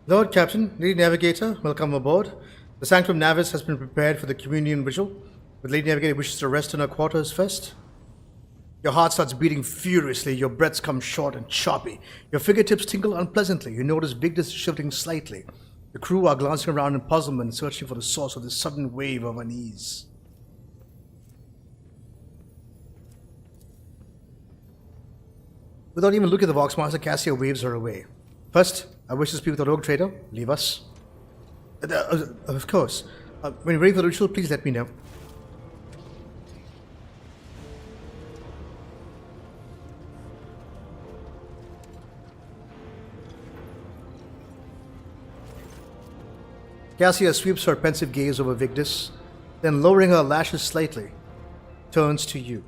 Lord Captain, Lady Navigator, welcome aboard. The Sanctum Navis has been prepared for the communion ritual, but Lady Navigator wishes to rest in her quarters first. Your heart starts beating furiously, your breaths come short and choppy. Your fingertips tingle unpleasantly. You notice Vigdis shifting slightly. The crew are glancing around in puzzlement, searching for the source of this sudden wave of unease. Without even looking at the Voxmaster, Cassia waves her away. First, I wish to speak with the rogue trader. Leave us. Of course. When you're ready for the ritual, please let me know. Cassia sweeps her pensive gaze over Vigdis, then lowering her lashes slightly, turns to you.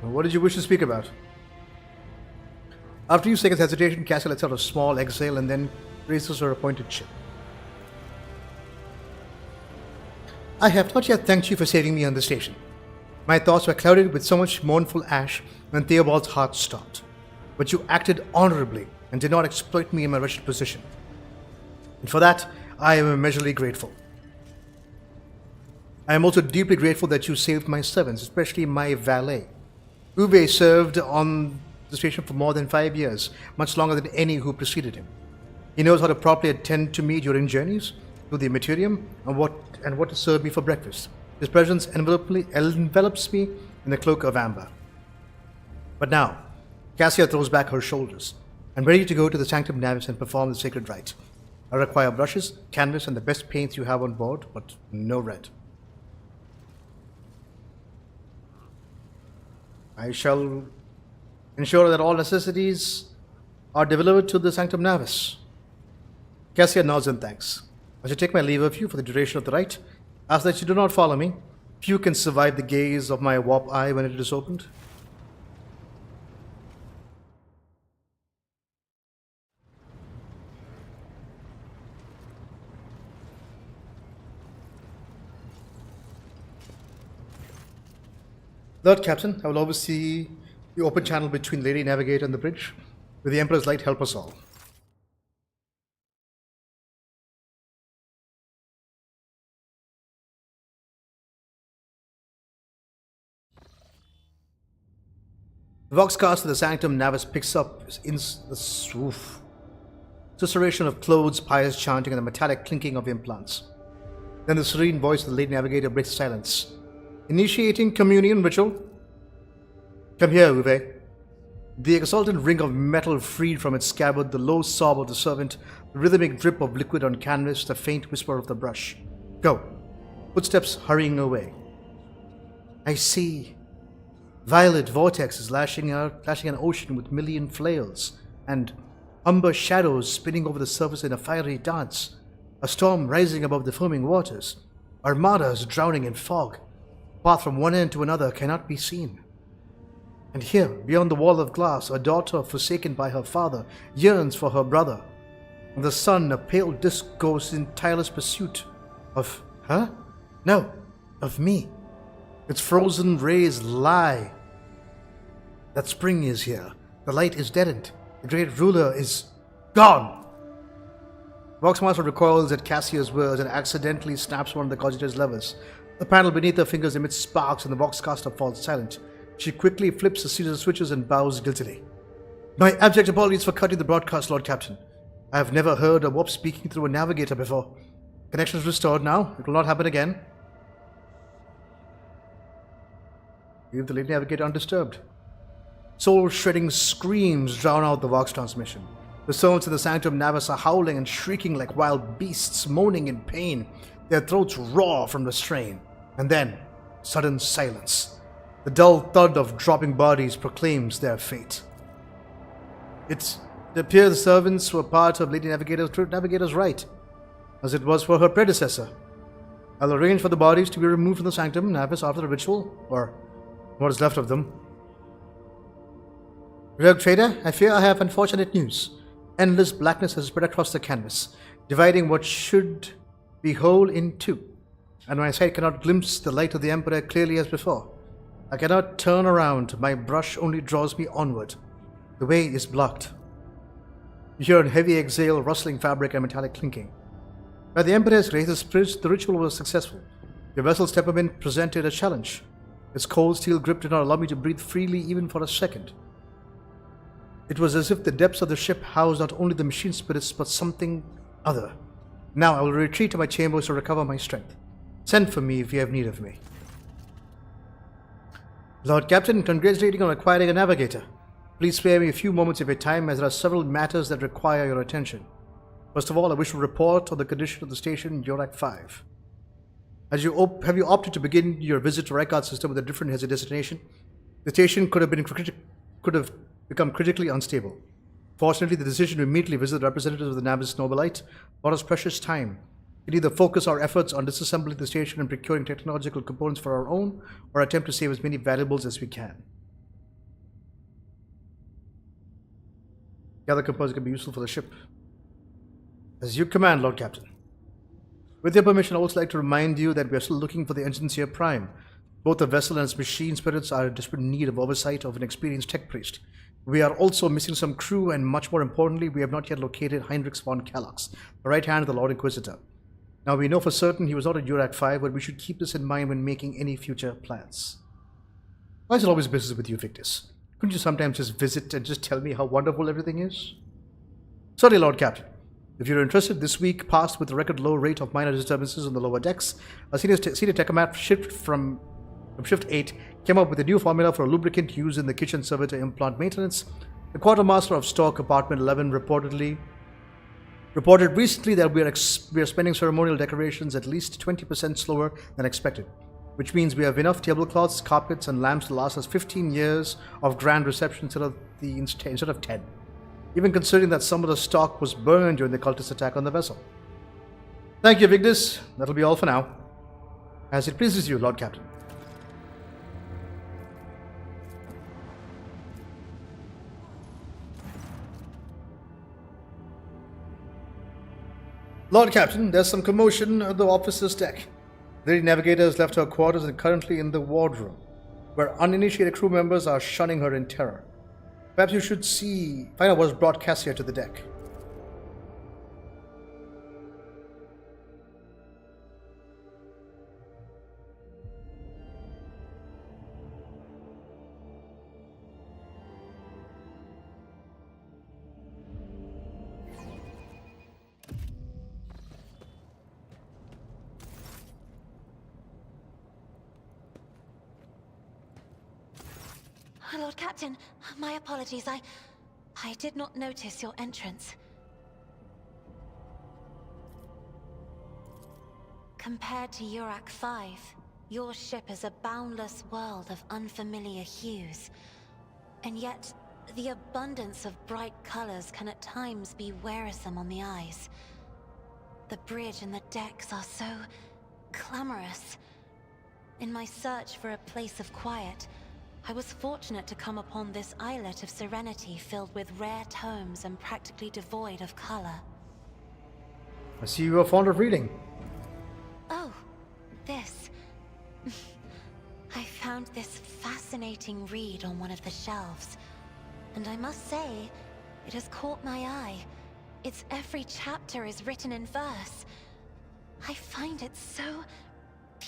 What did you wish to speak about? After a few seconds hesitation, Cassia lets out a small exhale and then raises her appointed chin. I have not yet thanked you for saving me on the station. My thoughts were clouded with so much mournful ash when Theobald's heart stopped. But you acted honorably and did not exploit me in my wretched position. And for that, I am immeasurably grateful. I am also deeply grateful that you saved my servants, especially my valet. Uwe served on the station for more than 5 years, much longer than any who preceded him. He knows how to properly attend to me during journeys to the Imperium and what to serve me for breakfast. His presence envelops me in a cloak of amber. But now, Cassia throws back her shoulders. I'm ready to go to the Sanctum Navis and perform the sacred rite. I require brushes, canvas, and the best paints you have on board, but no red. I shall ensure that all necessities are delivered to the Sanctum Navis. Cassia nods and thanks. I shall take my leave of you for the duration of the rite. Ask that you do not follow me. Few can survive the gaze of my warp eye when it is opened. Lord Captain, I will oversee the open channel between Lady Navigator and the bridge. With the Emperor's light, help us all. The Voxcast of the Sanctum Navis picks up in the susurration of clothes, pious chanting, and the metallic clinking of implants. Then the serene voice of the Lady Navigator breaks silence. Initiating communion ritual. Come here, Uwe. The exultant ring of metal freed from its scabbard, the low sob of the servant, the rhythmic drip of liquid on canvas, the faint whisper of the brush. Go. Footsteps hurrying away. I see. Violet vortexes lashing an ocean with million flails, and umber shadows spinning over the surface in a fiery dance. A storm rising above the foaming waters. Armadas drowning in fog. Path from one end to another cannot be seen. And here, beyond the wall of glass, a daughter forsaken by her father yearns for her brother. And the sun, a pale disk, goes in tireless pursuit of her? No, of me. Its frozen rays lie. That spring is here. The light is deadened. The great ruler is gone. Voxmaster recoils at Cassia's words and accidentally snaps one of the Cogita's levers. The panel beneath her fingers emits sparks and the Voxcaster falls silent. She quickly flips a series of switches and bows guiltily. My abject apologies for cutting the broadcast, Lord Captain. I have never heard a warp speaking through a navigator before. Connection is restored now. It will not happen again. Leave the Lady Navigator undisturbed. Soul-shredding screams drown out the Vox transmission. The servants in the Sanctum Navis are howling and shrieking like wild beasts, moaning in pain. Their throats raw from the strain. And then, sudden silence. The dull thud of dropping bodies proclaims their fate. It appears the servants were part of Lady Navigator's rite, as it was for her predecessor. I'll arrange for the bodies to be removed from the Sanctum Navis after the ritual, or what is left of them. Rogue Trader, I fear I have unfortunate news. Endless blackness has spread across the canvas, dividing what should be whole in two, and my sight cannot glimpse the light of the Emperor clearly as before. I cannot turn around. My brush only draws me onward. The way is blocked. You hear a heavy exhale, rustling fabric, and metallic clinking. By the Emperor's grace's bridge, the ritual was successful. Your vessel's temperament presented a challenge. Its cold steel grip did not allow me to breathe freely even for a second. It was as if the depths of the ship housed not only the machine spirits, but something other. Now I will retreat to my chambers to recover my strength. Send for me if you have need of me. Lord Captain, congratulating on acquiring a navigator. Please spare me a few moments of your time, as there are several matters that require your attention. First of all, I wish to report on the condition of the station Yorak 5. Have you opted to begin your visit to record system with a different destination? The station could have become critically unstable. Fortunately, the decision to immediately visit the representatives of the Navis Nobilite bought us precious time. We can either focus our efforts on disassembling the station and procuring technological components for our own, or attempt to save as many valuables as we can. The other components can be useful for the ship. As you command, Lord Captain. With your permission, I would also like to remind you that we are still looking for the Engineer Prime. Both the vessel and its machine spirits are in desperate need of oversight of an experienced tech priest. We are also missing some crew, and much more importantly, we have not yet located Heinrich von Kallax, the right hand of the Lord Inquisitor. Now, we know for certain he was not at Yorak 5, but we should keep this in mind when making any future plans. Why is it always business with you, Victus? Couldn't you sometimes just visit and just tell me how wonderful everything is? Sorry, Lord Captain. If you're interested, this week passed with a record low rate of minor disturbances on the lower decks. A senior Techomat shift from Shift 8 came up with a new formula for a lubricant used in the kitchen servitor implant maintenance. The quartermaster of Store Compartment 11 reported recently that we are spending ceremonial decorations at least 20% slower than expected, which means we have enough tablecloths, carpets, and lamps to last us 15 years of grand reception instead of 10. Even considering that some of the stock was burned during the cultist attack on the vessel. Thank you, Vigdis. That'll be all for now. As it pleases you, Lord Captain. Lord Captain, there's some commotion on the officer's deck. The navigator has left her quarters and currently in the wardroom, where uninitiated crew members are shunning her in terror. Perhaps you should find out what's brought Cassia to the deck. Lord Captain, my apologies. I did not notice your entrance. Compared to Yorak 5, your ship is a boundless world of unfamiliar hues. And yet, the abundance of bright colors can at times be wearisome on the eyes. The bridge and the decks are so clamorous. In my search for a place of quiet, I was fortunate to come upon this islet of serenity filled with rare tomes and practically devoid of color. I see you are fond of reading. Oh, this. I found this fascinating read on one of the shelves, and I must say, it has caught my eye. Its every chapter is written in verse. I find it so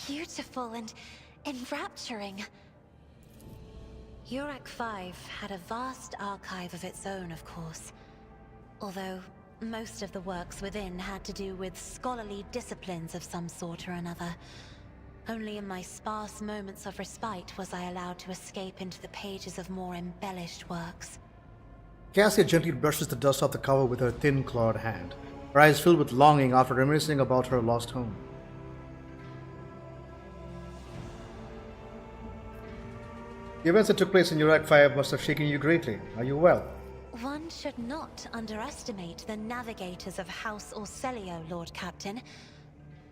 beautiful and enrapturing. Yorak 5 had a vast archive of its own, of course. Although most of the works within had to do with scholarly disciplines of some sort or another. Only in my sparse moments of respite was I allowed to escape into the pages of more embellished works. Cassia gently brushes the dust off the cover with her thin, clawed hand, her eyes filled with longing after reminiscing about her lost home. The events that took place in Yorak 5 must have shaken you greatly. Are you well? One should not underestimate the navigators of House Orselio, Lord Captain.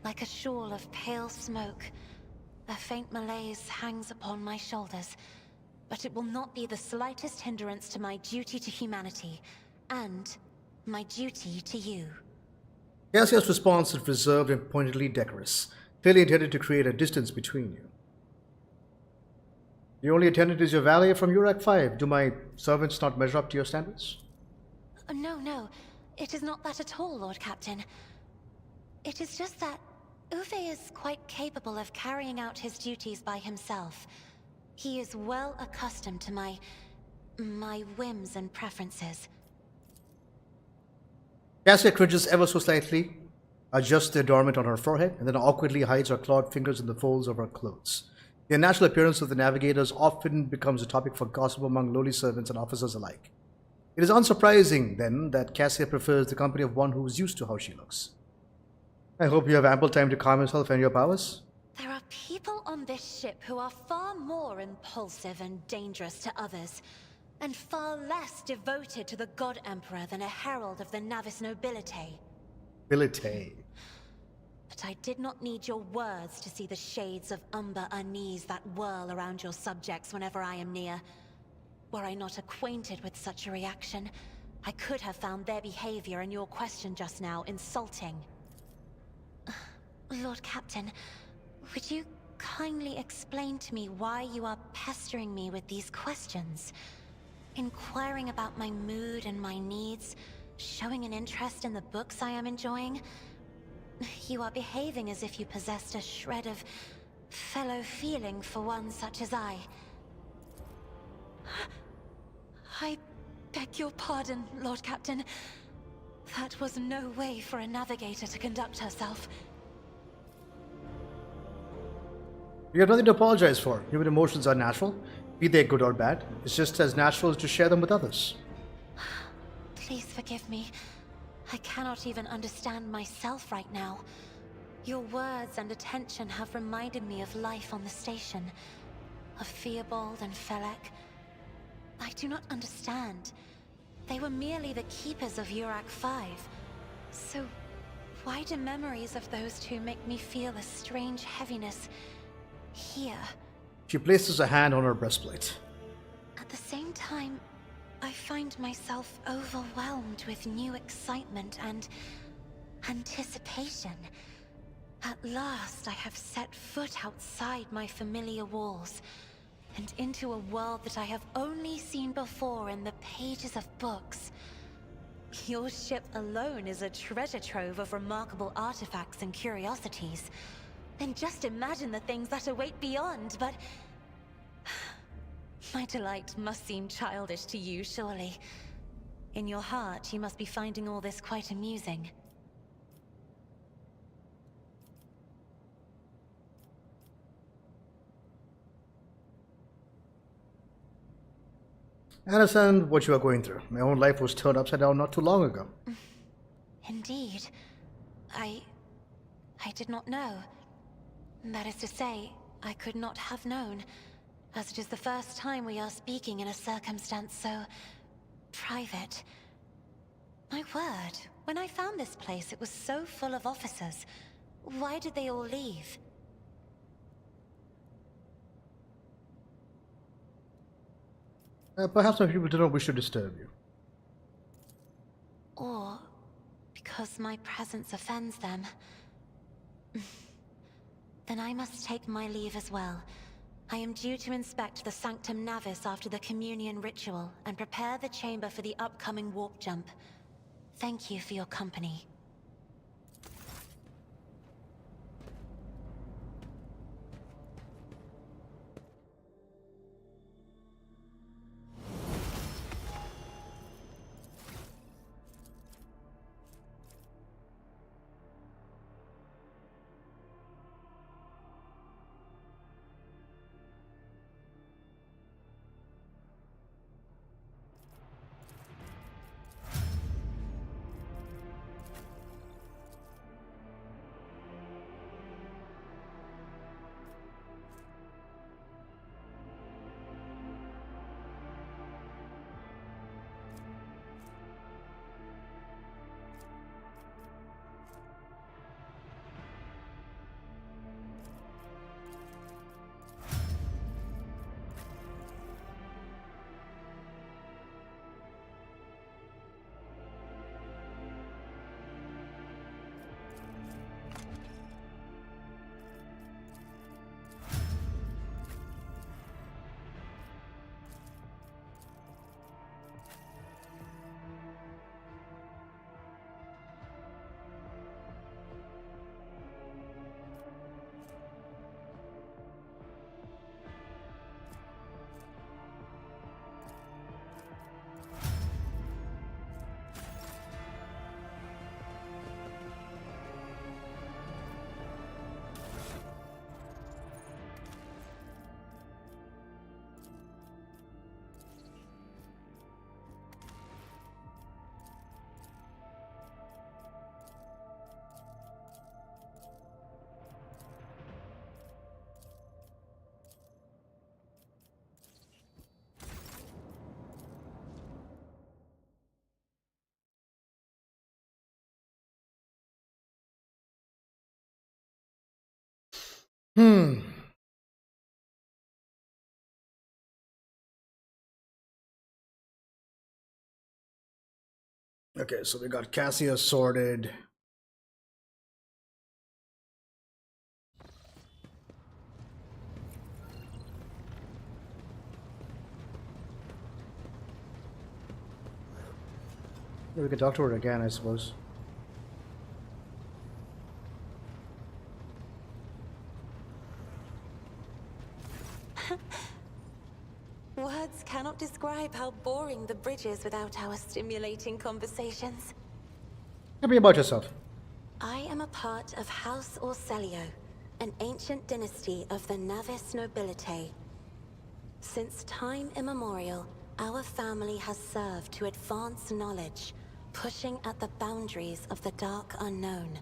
Like a shawl of pale smoke, a faint malaise hangs upon my shoulders. But it will not be the slightest hindrance to my duty to humanity, and my duty to you. Cassia's response is reserved and pointedly decorous, clearly intended to create a distance between you. The only attendant is your valet from URAC 5. Do my servants not measure up to your standards? No, no. It is not that at all, Lord Captain. It is just that Uwe is quite capable of carrying out his duties by himself. He is well accustomed to my whims and preferences. Cassia cringes ever so slightly, adjusts the adornment on her forehead, and then awkwardly hides her clawed fingers in the folds of her clothes. The unnatural appearance of the navigators often becomes a topic for gossip among lowly servants and officers alike. It is unsurprising, then, that Cassia prefers the company of one who is used to how she looks. I hope you have ample time to calm yourself and your powers. There are people on this ship who are far more impulsive and dangerous to others, and far less devoted to the God Emperor than a herald of the Navis nobility. Ability. But I did not need your words to see the shades of umber unease that whirl around your subjects whenever I am near. Were I not acquainted with such a reaction, I could have found their behavior in your question just now insulting. Lord Captain, would you kindly explain to me why you are pestering me with these questions? Inquiring about my mood and my needs, showing an interest in the books I am enjoying. You are behaving as if you possessed a shred of fellow feeling for one such as I. I beg your pardon, Lord Captain. That was no way for a navigator to conduct herself. You have nothing to apologize for. Human emotions are natural, be they good or bad. It's just as natural as to share them with others. Please forgive me. I cannot even understand myself right now. Your words and attention have reminded me of life on the station, of Theobald and Felek. I do not understand. They were merely the keepers of URAC 5. So, why do memories of those two make me feel a strange heaviness here? She places a hand on her breastplate. At the same time, I find myself overwhelmed with new excitement and anticipation. At last, I have set foot outside my familiar walls and into a world that I have only seen before in the pages of books. Your ship alone is a treasure trove of remarkable artifacts and curiosities. And just imagine the things that await beyond, but my delight must seem childish to you, surely. In your heart, you must be finding all this quite amusing. I understand what you are going through. My own life was turned upside down not too long ago. Indeed. I did not know. That is to say, I could not have known, as it is the first time we are speaking in a circumstance so private. My word, when I found this place, it was so full of officers. Why did they all leave? Perhaps some people do not wish to disturb you. Or because my presence offends them. Then I must take my leave as well. I am due to inspect the Sanctum Navis after the communion ritual and prepare the chamber for the upcoming warp jump. Thank you for your company. Okay, so we got Cassia sorted. We can talk to her again, I suppose. Words cannot describe how boring the bridge is without our stimulating conversations. Tell me about yourself. I am a part of House Orselio, an ancient dynasty of the Navis nobility. Since time immemorial, our family has served to advance knowledge, pushing at the boundaries of the dark unknown.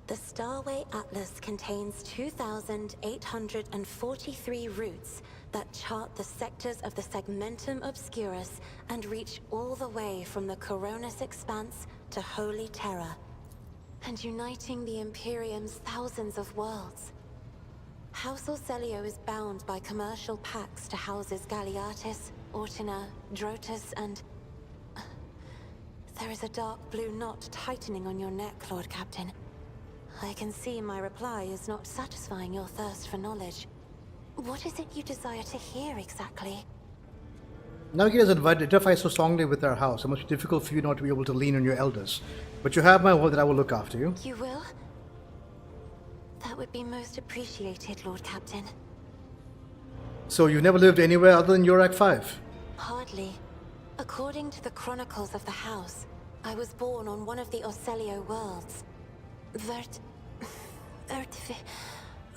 The Starway Atlas contains 2,843 routes that chart the sectors of the Segmentum Obscurus and reach all the way from the Coronis Expanse to Holy Terra, and uniting the Imperium's thousands of worlds. House Orselio is bound by commercial pacts to houses Galeatis, Ortina, Drotus, and... There is a dark blue knot tightening on your neck, Lord Captain. I can see my reply is not satisfying your thirst for knowledge. What is it you desire to hear exactly? Navigators identify so strongly with their house. It must be difficult for you not to be able to lean on your elders. But you have my word that I will look after you. You will? That would be most appreciated, Lord Captain. So you never lived anywhere other than Yurak 5? Hardly. According to the chronicles of the house, I was born on one of the Orselio worlds.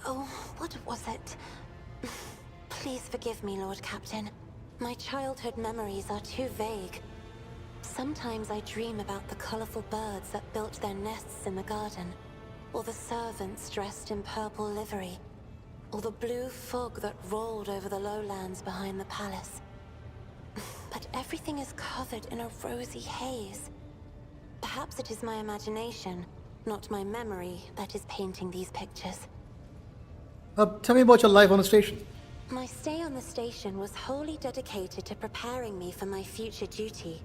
Oh, what was it? Please forgive me, Lord Captain. My childhood memories are too vague. Sometimes I dream about the colorful birds that built their nests in the garden, or the servants dressed in purple livery, or the blue fog that rolled over the lowlands behind the palace. But everything is covered in a rosy haze. Perhaps it is my imagination, not my memory, that is painting these pictures. Tell me about your life on the station. My stay on the station was wholly dedicated to preparing me for my future duty.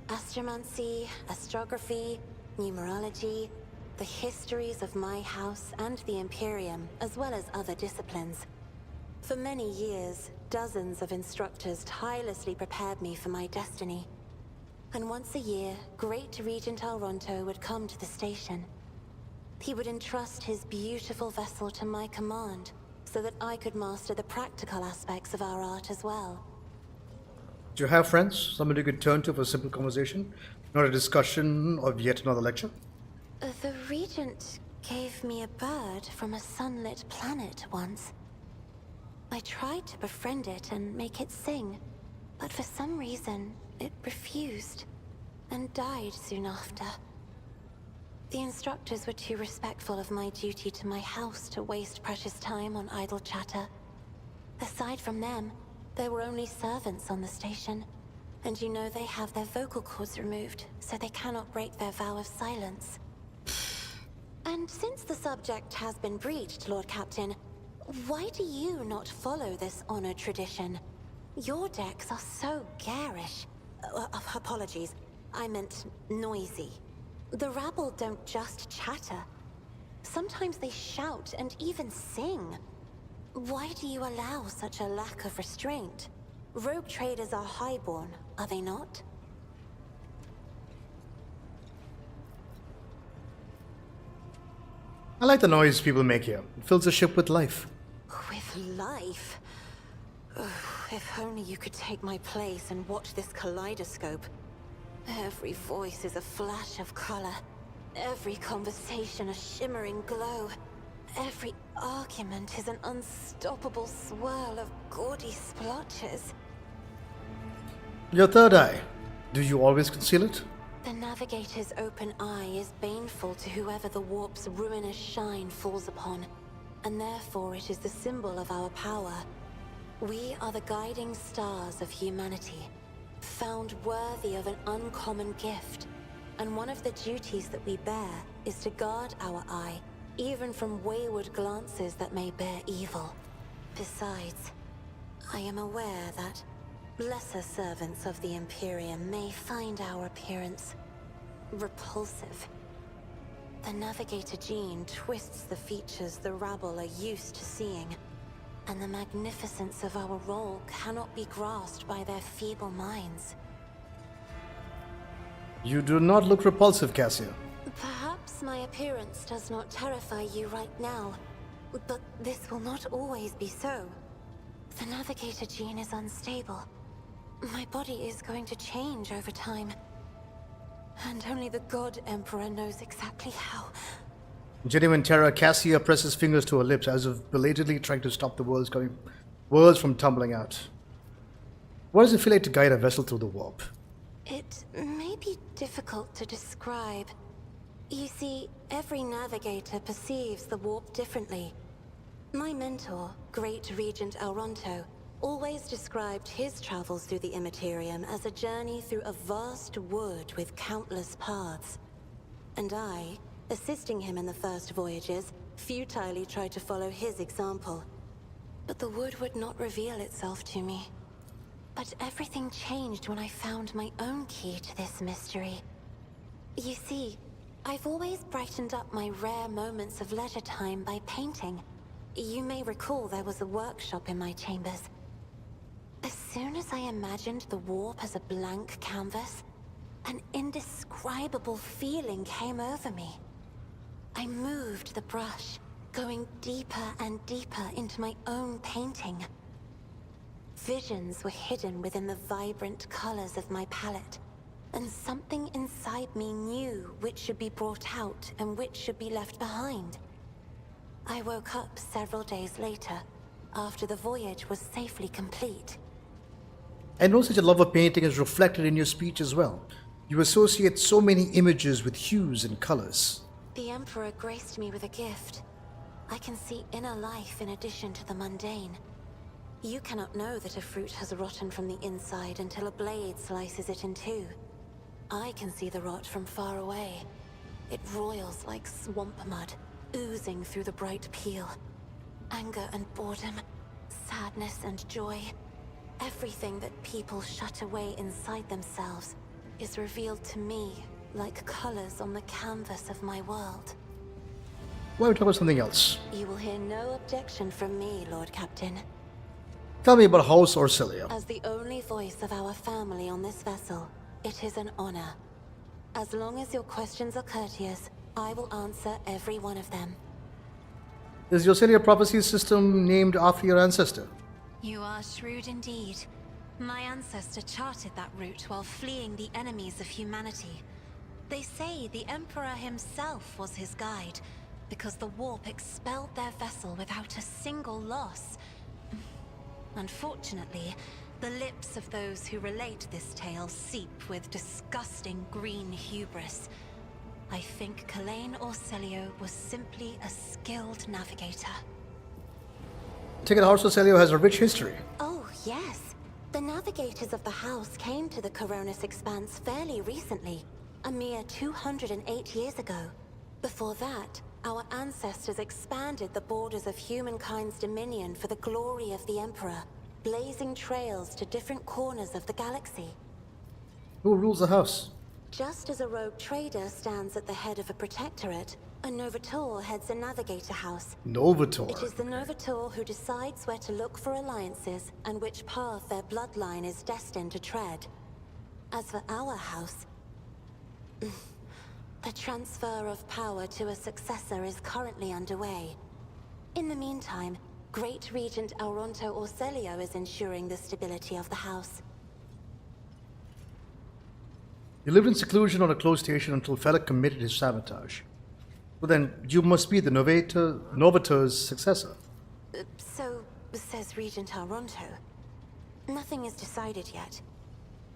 Astromancy, astrography, numerology, the histories of my house and the Imperium, as well as other disciplines. For many years, dozens of instructors tirelessly prepared me for my destiny. And once a year, Great Regent Alronto would come to the station. He would entrust his beautiful vessel to my command, so that I could master the practical aspects of our art as well. Do you have friends? Someone you could turn to for a simple conversation? Not a discussion of yet another lecture? The Regent gave me a bird from a sunlit planet once. I tried to befriend it and make it sing, but for some reason, it refused, and died soon after. The instructors were too respectful of my duty to my house to waste precious time on idle chatter. Aside from them, there were only servants on the station, and you know they have their vocal cords removed, so they cannot break their vow of silence. And since the subject has been breached, Lord Captain, why do you not follow this honored tradition? Your decks are so garish. Apologies, I meant noisy. The rabble don't just chatter. Sometimes they shout and even sing. Why do you allow such a lack of restraint? Rogue traders are highborn, are they not? I like the noise people make here. It fills the ship with life. With life? Ugh, if only you could take my place and watch this kaleidoscope. Every voice is a flash of color. Every conversation a shimmering glow. Every argument is an unstoppable swirl of gaudy splotches. Your third eye. Do you always conceal it? The Navigator's open eye is baneful to whoever the warp's ruinous shine falls upon, and therefore it is the symbol of our power. We are the guiding stars of humanity, found worthy of an uncommon gift, and one of the duties that we bear is to guard our eye, even from wayward glances that may bear evil. Besides, I am aware that Lesser servants of the Imperium may find our appearance repulsive. The Navigator gene twists the features the rabble are used to seeing, and the magnificence of our role cannot be grasped by their feeble minds. You do not look repulsive, Cassia. Perhaps my appearance does not terrify you right now, but this will not always be so. The Navigator gene is unstable. My body is going to change over time. And only the God Emperor knows exactly how. Genuine terror, Cassia presses fingers to her lips as if belatedly trying to stop the words from tumbling out. What does it feel like to guide a vessel through the warp? It may be difficult to describe. You see, every navigator perceives the warp differently. My mentor, Great Regent Auronto, always described his travels through the Imperium as a journey through a vast wood with countless paths. And I, assisting him in the first voyages, futilely tried to follow his example. But the wood would not reveal itself to me. But everything changed when I found my own key to this mystery. You see, I've always brightened up my rare moments of leisure time by painting. You may recall there was a workshop in my chambers. As soon as I imagined the warp as a blank canvas, an indescribable feeling came over me. I moved the brush, going deeper and deeper into my own painting. Visions were hidden within the vibrant colors of my palette, and something inside me knew which should be brought out and which should be left behind. I woke up several days later, after the voyage was safely complete. I know such a love of painting is reflected in your speech as well. You associate so many images with hues and colors. The Emperor graced me with a gift. I can see inner life in addition to the mundane. You cannot know that a fruit has rotten from the inside until a blade slices it in two. I can see the rot from far away. It roils like swamp mud, oozing through the bright peel. Anger and boredom, sadness and joy. Everything that people shut away inside themselves is revealed to me like colors on the canvas of my world. Why don't we talk about something else? You will hear no objection from me, Lord Captain. Tell me about House Orsilio. As the only voice of our family on this vessel, it is an honor. As long as your questions are courteous, I will answer every one of them. Is the Orsilio prophecy system named after your ancestor? You are shrewd indeed. My ancestor charted that route while fleeing the enemies of humanity. They say the Emperor himself was his guide, because the warp expelled their vessel without a single loss. Unfortunately, the lips of those who relate this tale seep with disgusting green hubris. I think Kalain Orsilio was simply a skilled navigator. Take it House Orsilio has a rich history. Oh, yes. The navigators of the house came to the Coronis Expanse fairly recently, a mere 208 years ago. Before that, our ancestors expanded the borders of humankind's dominion for the glory of the Emperor, blazing trails to different corners of the galaxy. Who rules the house? Just as a rogue trader stands at the head of a protectorate, a Novator heads a navigator house. Novator? It is the Novator who decides where to look for alliances and which path their bloodline is destined to tread. As for our house, the transfer of power to a successor is currently underway. In the meantime, Great Regent Auronto Orsilio is ensuring the stability of the house. You lived in seclusion on a closed station until Felix committed his sabotage. Well then, you must be the Novator's successor. So says Regent Auronto. Nothing is decided yet.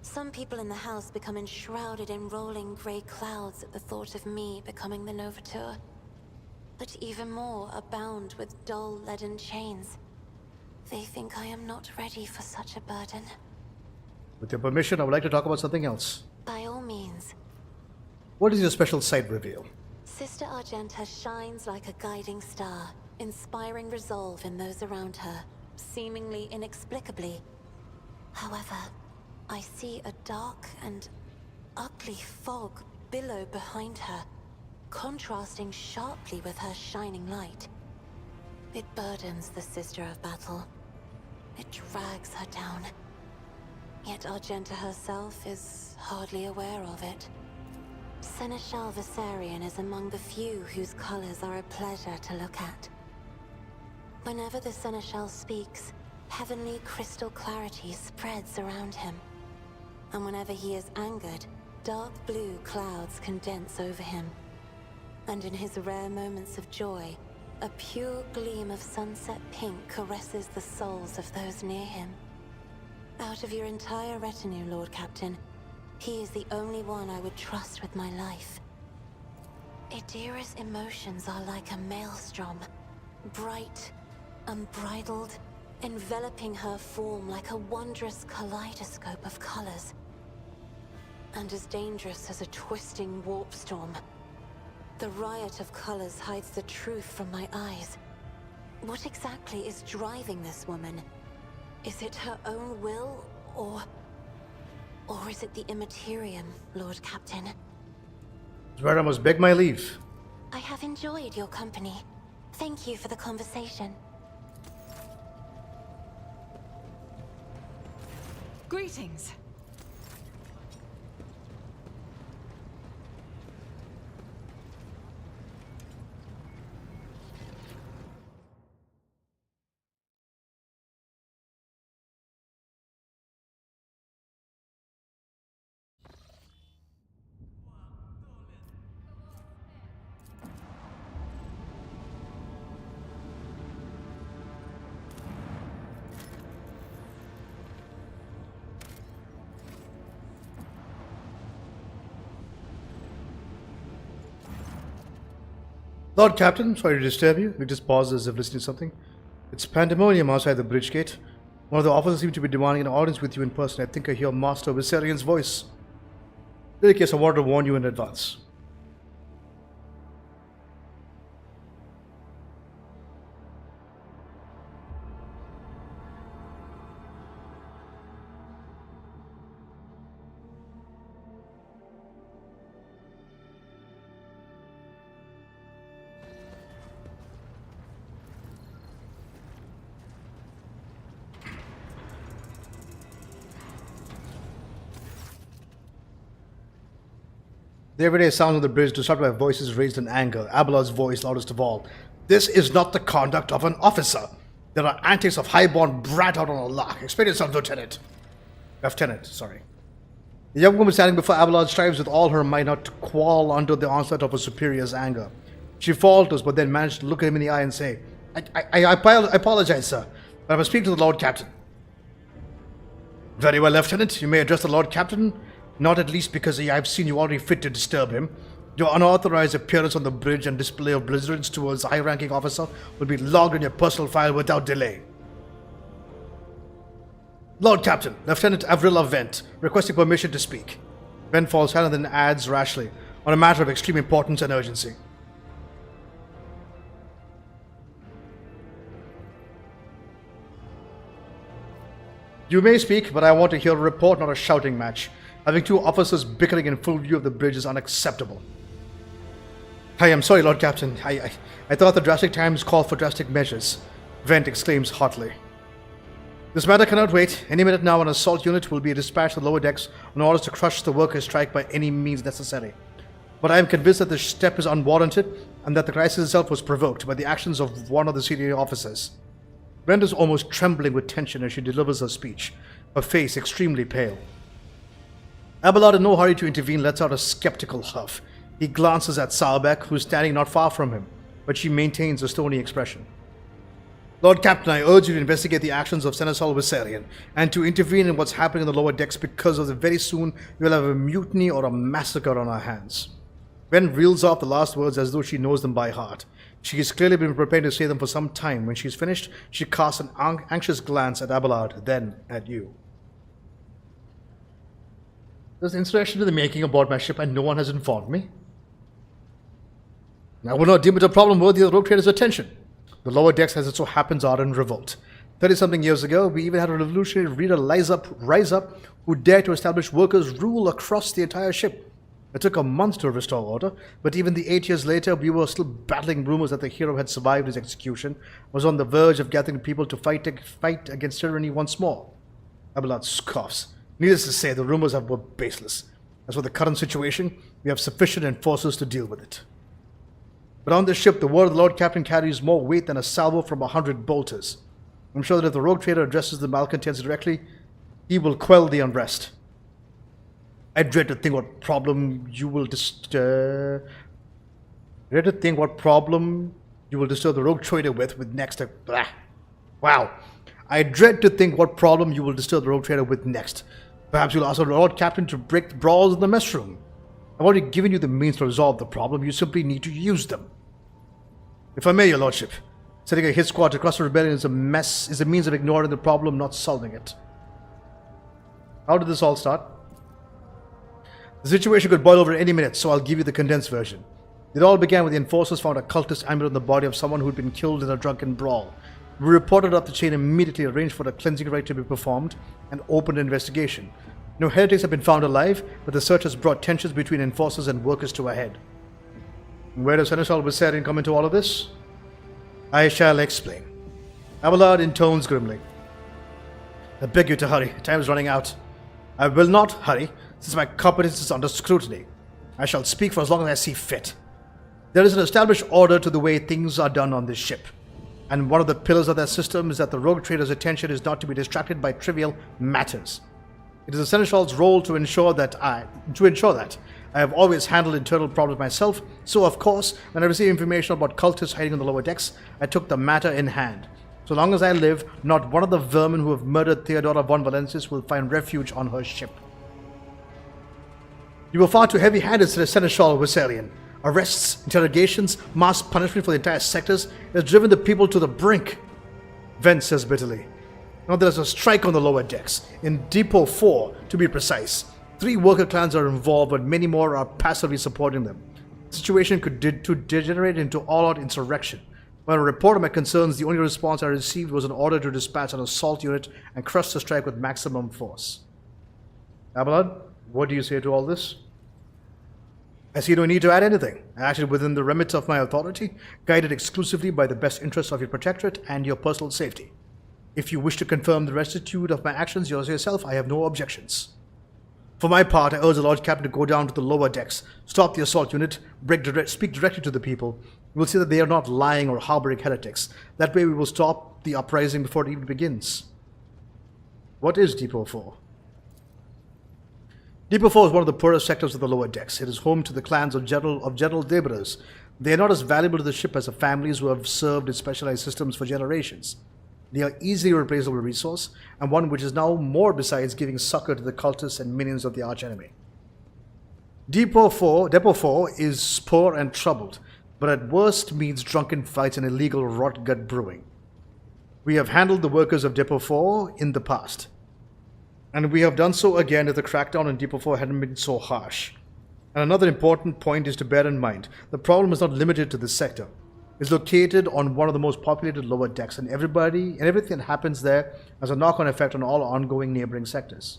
Some people in the house become enshrouded in rolling grey clouds at the thought of me becoming the Novator. But even more are bound with dull leaden chains. They think I am not ready for such a burden. With your permission, I would like to talk about something else. By all means. What is your special sight reveal? Sister Argenta shines like a guiding star, inspiring resolve in those around her, seemingly inexplicably. However, I see a dark and ugly fog billow behind her, contrasting sharply with her shining light. It burdens the Sister of Battle. It drags her down. Yet Argenta herself is hardly aware of it. Seneschal Viserion is among the few whose colors are a pleasure to look at. Whenever the Seneschal speaks, heavenly crystal clarity spreads around him. And whenever he is angered, dark blue clouds condense over him. And in his rare moments of joy, a pure gleam of sunset pink caresses the souls of those near him. Out of your entire retinue, Lord Captain, he is the only one I would trust with my life. Idira's emotions are like a maelstrom, bright, unbridled, enveloping her form like a wondrous kaleidoscope of colors. And as dangerous as a twisting warp storm. The riot of colors hides the truth from my eyes. What exactly is driving this woman? Is it her own will, or is it the Imperium, Lord Captain? It's where I must beg my leave. I have enjoyed your company. Thank you for the conversation. Greetings. Lord Captain, sorry to disturb you. We just paused as if listening to something. It's pandemonium outside the bridge gate. One of the officers seems to be demanding an audience with you in person. I think I hear Master Viserion's voice. In any case, I wanted to warn you in advance. The everyday sound of the bridge disrupted by voices raised in anger. Abelard's voice loudest of all. This is not the conduct of an officer. There are antics of highborn brat out on a lark. Explain yourself, Lieutenant. Lieutenant, sorry. The young woman standing before Abelard strives with all her might not to quail under the onslaught of her superior's anger. She falters, but then manages to look at him in the eye and say, I apologize, sir, but I must speak to the Lord Captain. Very well, Lieutenant. You may address the Lord Captain. Not at least because I've seen you already fit to disturb him. Your unauthorized appearance on the bridge and display of belligerence towards a high-ranking officer will be logged in your personal file without delay. Lord Captain, Lieutenant Avril Vent, requesting permission to speak. Vent falls silent and then adds rashly, on a matter of extreme importance and urgency. You may speak, but I want to hear a report, not a shouting match. Having two officers bickering in full view of the bridge is unacceptable. I am sorry, Lord Captain. I thought the drastic times called for drastic measures. Vent exclaims hotly. This matter cannot wait. Any minute now an assault unit will be dispatched to the lower decks in order to crush the workers' strike by any means necessary. But I am convinced that this step is unwarranted and that the crisis itself was provoked by the actions of one of the senior officers. Vent is almost trembling with tension as she delivers her speech, her face extremely pale. Abelard, in no hurry to intervene, lets out a skeptical huff. He glances at Salbeck, who is standing not far from him, but she maintains a stony expression. Lord Captain, I urge you to investigate the actions of Seneschal Viserion, and to intervene in what's happening in the lower decks because of the very soon we will have a mutiny or a massacre on our hands. Ven reels off the last words as though she knows them by heart. She has clearly been prepared to say them for some time. When she's finished, she casts an anxious glance at Abelard, then at you. There's insurrection to the making aboard my ship and no one has informed me. I will not deem it a problem worthy of the rogue trader's attention. The lower decks, as it so happens, are in revolt. 30-something years ago, we even had a revolutionary leader rise up who dared to establish workers' rule across the entire ship. It took a month to restore order, but even the 8 years later, we were still battling rumors that the hero had survived his execution, was on the verge of gathering people to fight against tyranny once more. Abelard scoffs. Needless to say, the rumors were baseless. As for the current situation, we have sufficient enforcers to deal with it. But on this ship, the word of the Lord Captain carries more weight than a salvo from 100 bolters. I'm sure that if the rogue trader addresses the malcontents directly, he will quell the unrest. I dread to think what problem you will disturb the rogue trader with next. Wow. I dread to think what problem you will disturb the rogue trader with next. Perhaps you'll ask the Lord Captain to break the brawls in the mess room. I've already given you the means to resolve the problem. You simply need to use them. If I may, your lordship, setting a hit squad to crush the rebellion is a means of ignoring the problem, not solving it. How did this all start? The situation could boil over any minute, so I'll give you the condensed version. It all began when the enforcers found a cultist amulet on the body of someone who'd been killed in a drunken brawl. We reported up the chain, immediately arranged for a cleansing rite to be performed, and opened an investigation. No heretics have been found alive, but the search has brought tensions between enforcers and workers to a head. Where does Seneschal Viserion come into all of this? I shall explain. Abelard intones grimly. I beg you to hurry. Time is running out. I will not hurry, since my competence is under scrutiny. I shall speak for as long as I see fit. There is an established order to the way things are done on this ship, and one of the pillars of that system is that the rogue trader's attention is not to be distracted by trivial matters. It is the Seneschal's role to ensure that I have always handled internal problems myself, so of course, when I received information about cultists hiding on the lower decks, I took the matter in hand. So long as I live, not one of the vermin who have murdered Theodora von Valensis will find refuge on her ship. You were far too heavy-handed, Seneschal Viserion. Arrests, interrogations, mass punishment for the entire sectors has driven the people to the brink. Vent says bitterly. Now there is a strike on the lower decks, in Depot 4 to be precise. 3 worker clans are involved, but many more are passively supporting them. The situation could degenerate into all-out insurrection. When I reported my concerns, the only response I received was an order to dispatch an assault unit and crush the strike with maximum force. Abelard, what do you say to all this? I see no need to add anything. I acted within the remit of my authority, guided exclusively by the best interests of your protectorate and your personal safety. If you wish to confirm the rectitude of my actions yourself, I have no objections. For my part, I urge the Lord Captain to go down to the lower decks, stop the assault unit, speak directly to the people. We will see that they are not lying or harboring heretics. That way we will stop the uprising before it even begins. What is Depot 4? Depot 4 is one of the poorest sectors of the lower decks. It is home to the clans of General laborers. They are not as valuable to the ship as the families who have served in specialized systems for generations. They are easily replaceable resource, and one which is now more besides giving succor to the cultists and minions of the archenemy. Depot 4 is poor and troubled, but at worst means drunken fights and illegal rot-gut brewing. We have handled the workers of Depot 4 in the past, and we have done so again if the crackdown on Depot 4 hadn't been so harsh. And another important point is to bear in mind, the problem is not limited to this sector. It's located on one of the most populated lower decks, and everything that happens there has a knock-on effect on all ongoing neighboring sectors.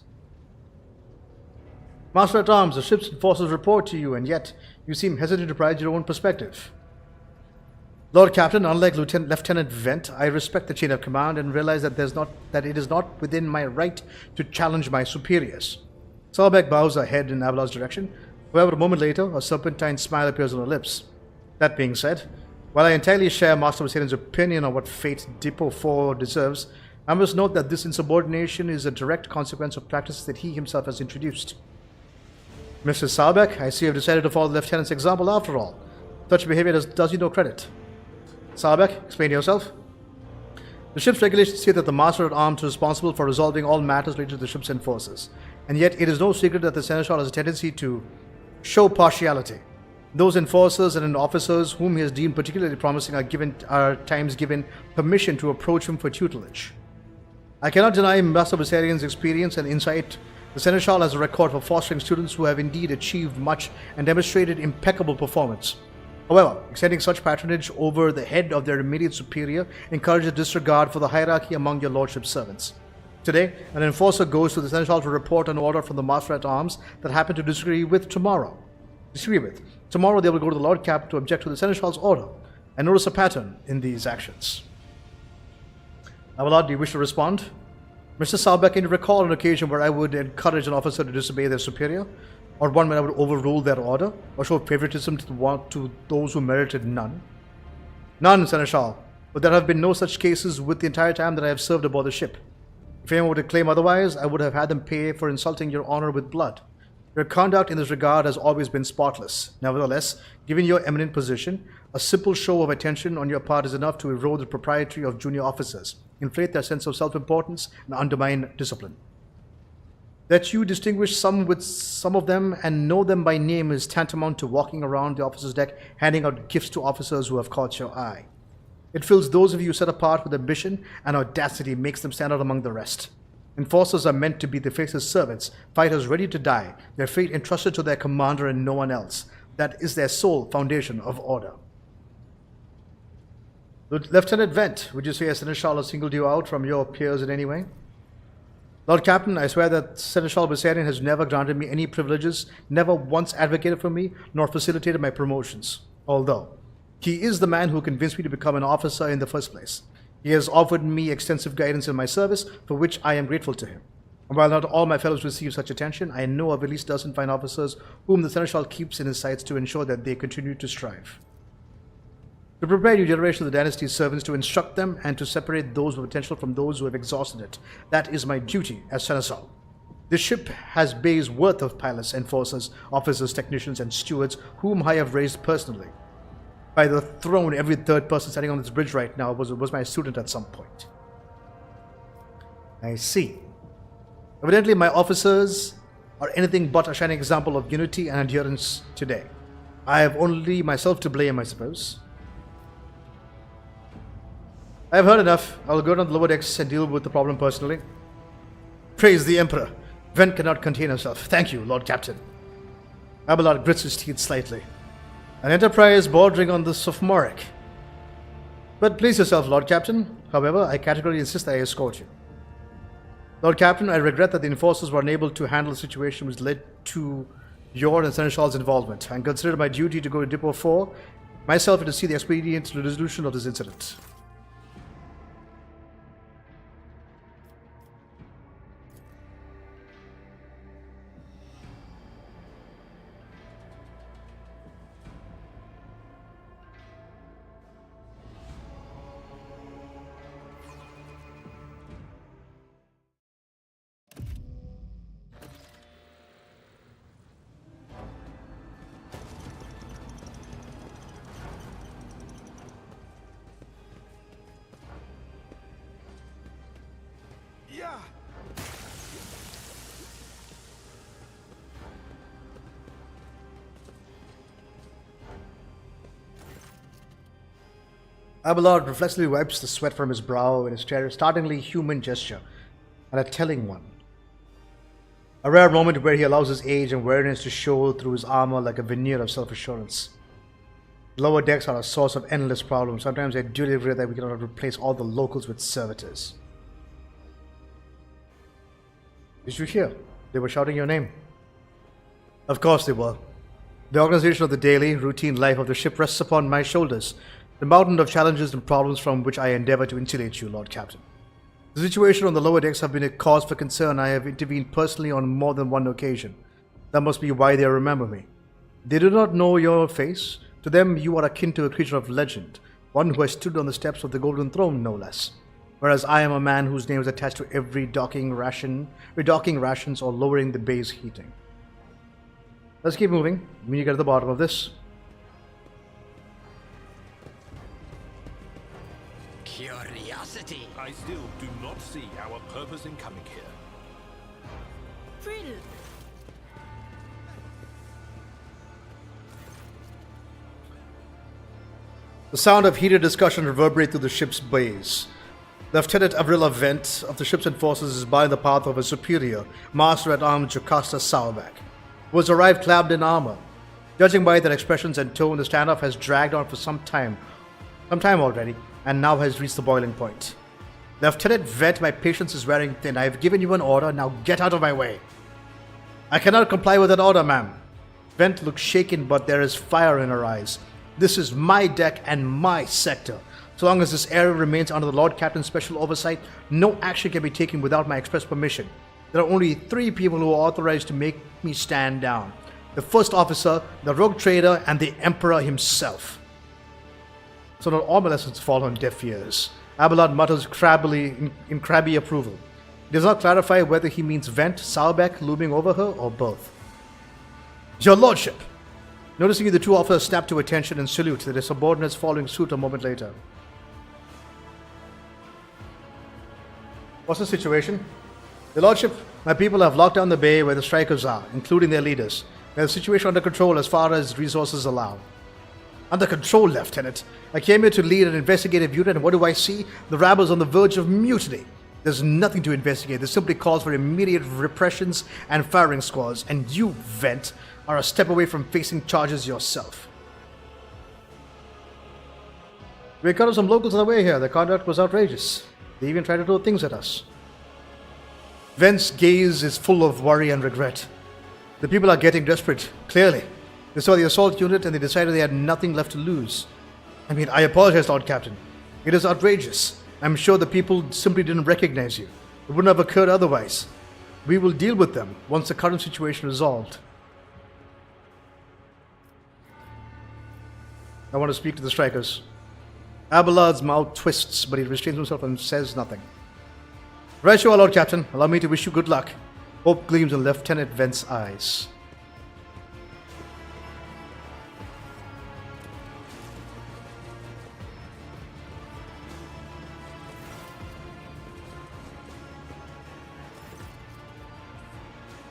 Master at Arms, the ship's forces report to you, and yet you seem hesitant to provide your own perspective. Lord Captain, unlike Lieutenant Vent, I respect the chain of command and realize that it is not within my right to challenge my superiors. Salbeck bows her head in Abelard's direction. However, a moment later, a serpentine smile appears on her lips. That being said, while I entirely share Master Viserion's opinion on what fate Depot 4 deserves, I must note that this insubordination is a direct consequence of practices that he himself has introduced. Mr. Salbeck, I see you have decided to follow the Lieutenant's example after all. Such behavior does you no credit. Salbeck, explain yourself. The ship's regulations state that the Master at Arms is responsible for resolving all matters related to the ship's enforcers, and yet it is no secret that the Seneschal has a tendency to show partiality. Those enforcers and officers whom he has deemed particularly promising are times given permission to approach him for tutelage. I cannot deny Master Viserion's experience and insight. The Seneschal has a record for fostering students who have indeed achieved much and demonstrated impeccable performance. However, extending such patronage over the head of their immediate superior encourages disregard for the hierarchy among your lordship's servants. Today, an enforcer goes to the Seneschal to report an order from the Master at Arms that happen to disagree with. Tomorrow, they will go to the Lord Captain to object to the Seneschal's order and notice a pattern in these actions. Avalad, do you wish to respond? Mr. Salbeck, can you recall an occasion where I would encourage an officer to disobey their superior? Or one when I would overrule their order? Or show favoritism to those who merited none? None, Seneschal. But there have been no such cases with the entire time that I have served aboard the ship. If anyone were to claim otherwise, I would have had them pay for insulting your honor with blood. Your conduct in this regard has always been spotless. Nevertheless, given your eminent position, a simple show of attention on your part is enough to erode the propriety of junior officers, inflate their sense of self-importance, and undermine discipline. That you distinguish some of them and know them by name is tantamount to walking around the officer's deck handing out gifts to officers who have caught your eye. It fills those of you set apart with ambition, and audacity makes them stand out among the rest. Enforcers are meant to be the faceless servants, fighters ready to die, their fate entrusted to their commander and no one else. That is their sole foundation of order. Lieutenant Vent, would you say a Seneschal has singled you out from your peers in any way? Lord Captain, I swear that Seneschal Bessarion has never granted me any privileges, never once advocated for me, nor facilitated my promotions. Although, he is the man who convinced me to become an officer in the first place. He has offered me extensive guidance in my service, for which I am grateful to him. And while not all my fellows receive such attention, I know of at least a dozen fine officers whom the Seneschal keeps in his sights to ensure that they continue to strive. To prepare new generation of the dynasty's servants, to instruct them, and to separate those with potential from those who have exhausted it. That is my duty as Seneschal. This ship has bays worth of pilots, enforcers, officers, technicians, and stewards, whom I have raised personally. By the throne, every third person standing on this bridge right now was my student at some point. I see. Evidently, my officers are anything but a shining example of unity and adherence today. I have only myself to blame, I suppose. I have heard enough. I will go down the lower decks and deal with the problem personally. Praise the Emperor. Vent cannot contain himself. Thank you, Lord Captain. Abelard grits his teeth slightly. An enterprise bordering on the sophomoric. But please yourself, Lord Captain. However, I categorically insist that I escort you. Lord Captain, I regret that the enforcers were unable to handle the situation which led to your and Seneschal's involvement, and consider my duty to go to Depot 4 myself and to see the expedient resolution of this incident. Abelard reflexively wipes the sweat from his brow in a startlingly human gesture, and a telling one. A rare moment where he allows his age and weariness to show through his armor like a veneer of self-assurance. Lower decks are a source of endless problems. Sometimes I duly regret that we cannot replace all the locals with servitors. Did you hear? They were shouting your name. Of course they were. The organization of the daily, routine life of the ship rests upon my shoulders. The mountain of challenges and problems from which I endeavor to insulate you, Lord Captain. The situation on the lower decks have been a cause for concern. I have intervened personally on more than one occasion. That must be why they remember me. They do not know your face. To them, you are akin to a creature of legend, one who has stood on the steps of the Golden Throne, no less. Whereas I am a man whose name is attached to every redocking rations or lowering the bay's heating. Let's keep moving. We need to get to the bottom of this. Curiosity. I still do not see our purpose in coming here. Frill. The sound of heated discussion reverberates through the ship's bays. Lieutenant Avril Vent of the ship's enforcers is by the path of his superior, Master-at-Arms Jocasta Sauerback, who has arrived clad in armor. Judging by their expressions and tone, the standoff has dragged on for some time already, and now has reached the boiling point. Lieutenant Vent, my patience is wearing thin. I have given you an order, now get out of my way. I cannot comply with that order, ma'am. Vent looks shaken, but there is fire in her eyes. This is my deck and my sector. So long as this area remains under the Lord Captain's special oversight, no action can be taken without my express permission. There are only 3 people who are authorized to make me stand down. The first officer, the rogue trader, and the Emperor himself. So not all my lessons fall on deaf ears. Abelard mutters crabbily in crabby approval. He does not clarify whether he means Vent, Saubeck looming over her, or both. Your Lordship! Noticing the 2 officers snap to attention and salute, their subordinates following suit a moment later. What's the situation? Your Lordship, my people have locked down the bay where the strikers are, including their leaders. We have the situation under control as far as resources allow. Under control, Lieutenant. I came here to lead an investigative unit, and what do I see? The rabble is on the verge of mutiny. There's nothing to investigate. This simply calls for immediate repressions and firing squads, and you, Vent, are a step away from facing charges yourself. We encountered some locals on the way here. Their conduct was outrageous. They even tried to throw things at us. Vent's gaze is full of worry and regret. The people are getting desperate, clearly. They saw the assault unit and they decided they had nothing left to lose. I apologize, Lord Captain. It is outrageous. I'm sure the people simply didn't recognize you. It wouldn't have occurred otherwise. We will deal with them once the current situation is resolved. I want to speak to the strikers. Abelard's mouth twists, but he restrains himself and says nothing. Right you are, Lord Captain. Allow me to wish you good luck. Hope gleams in Lieutenant Vent's eyes.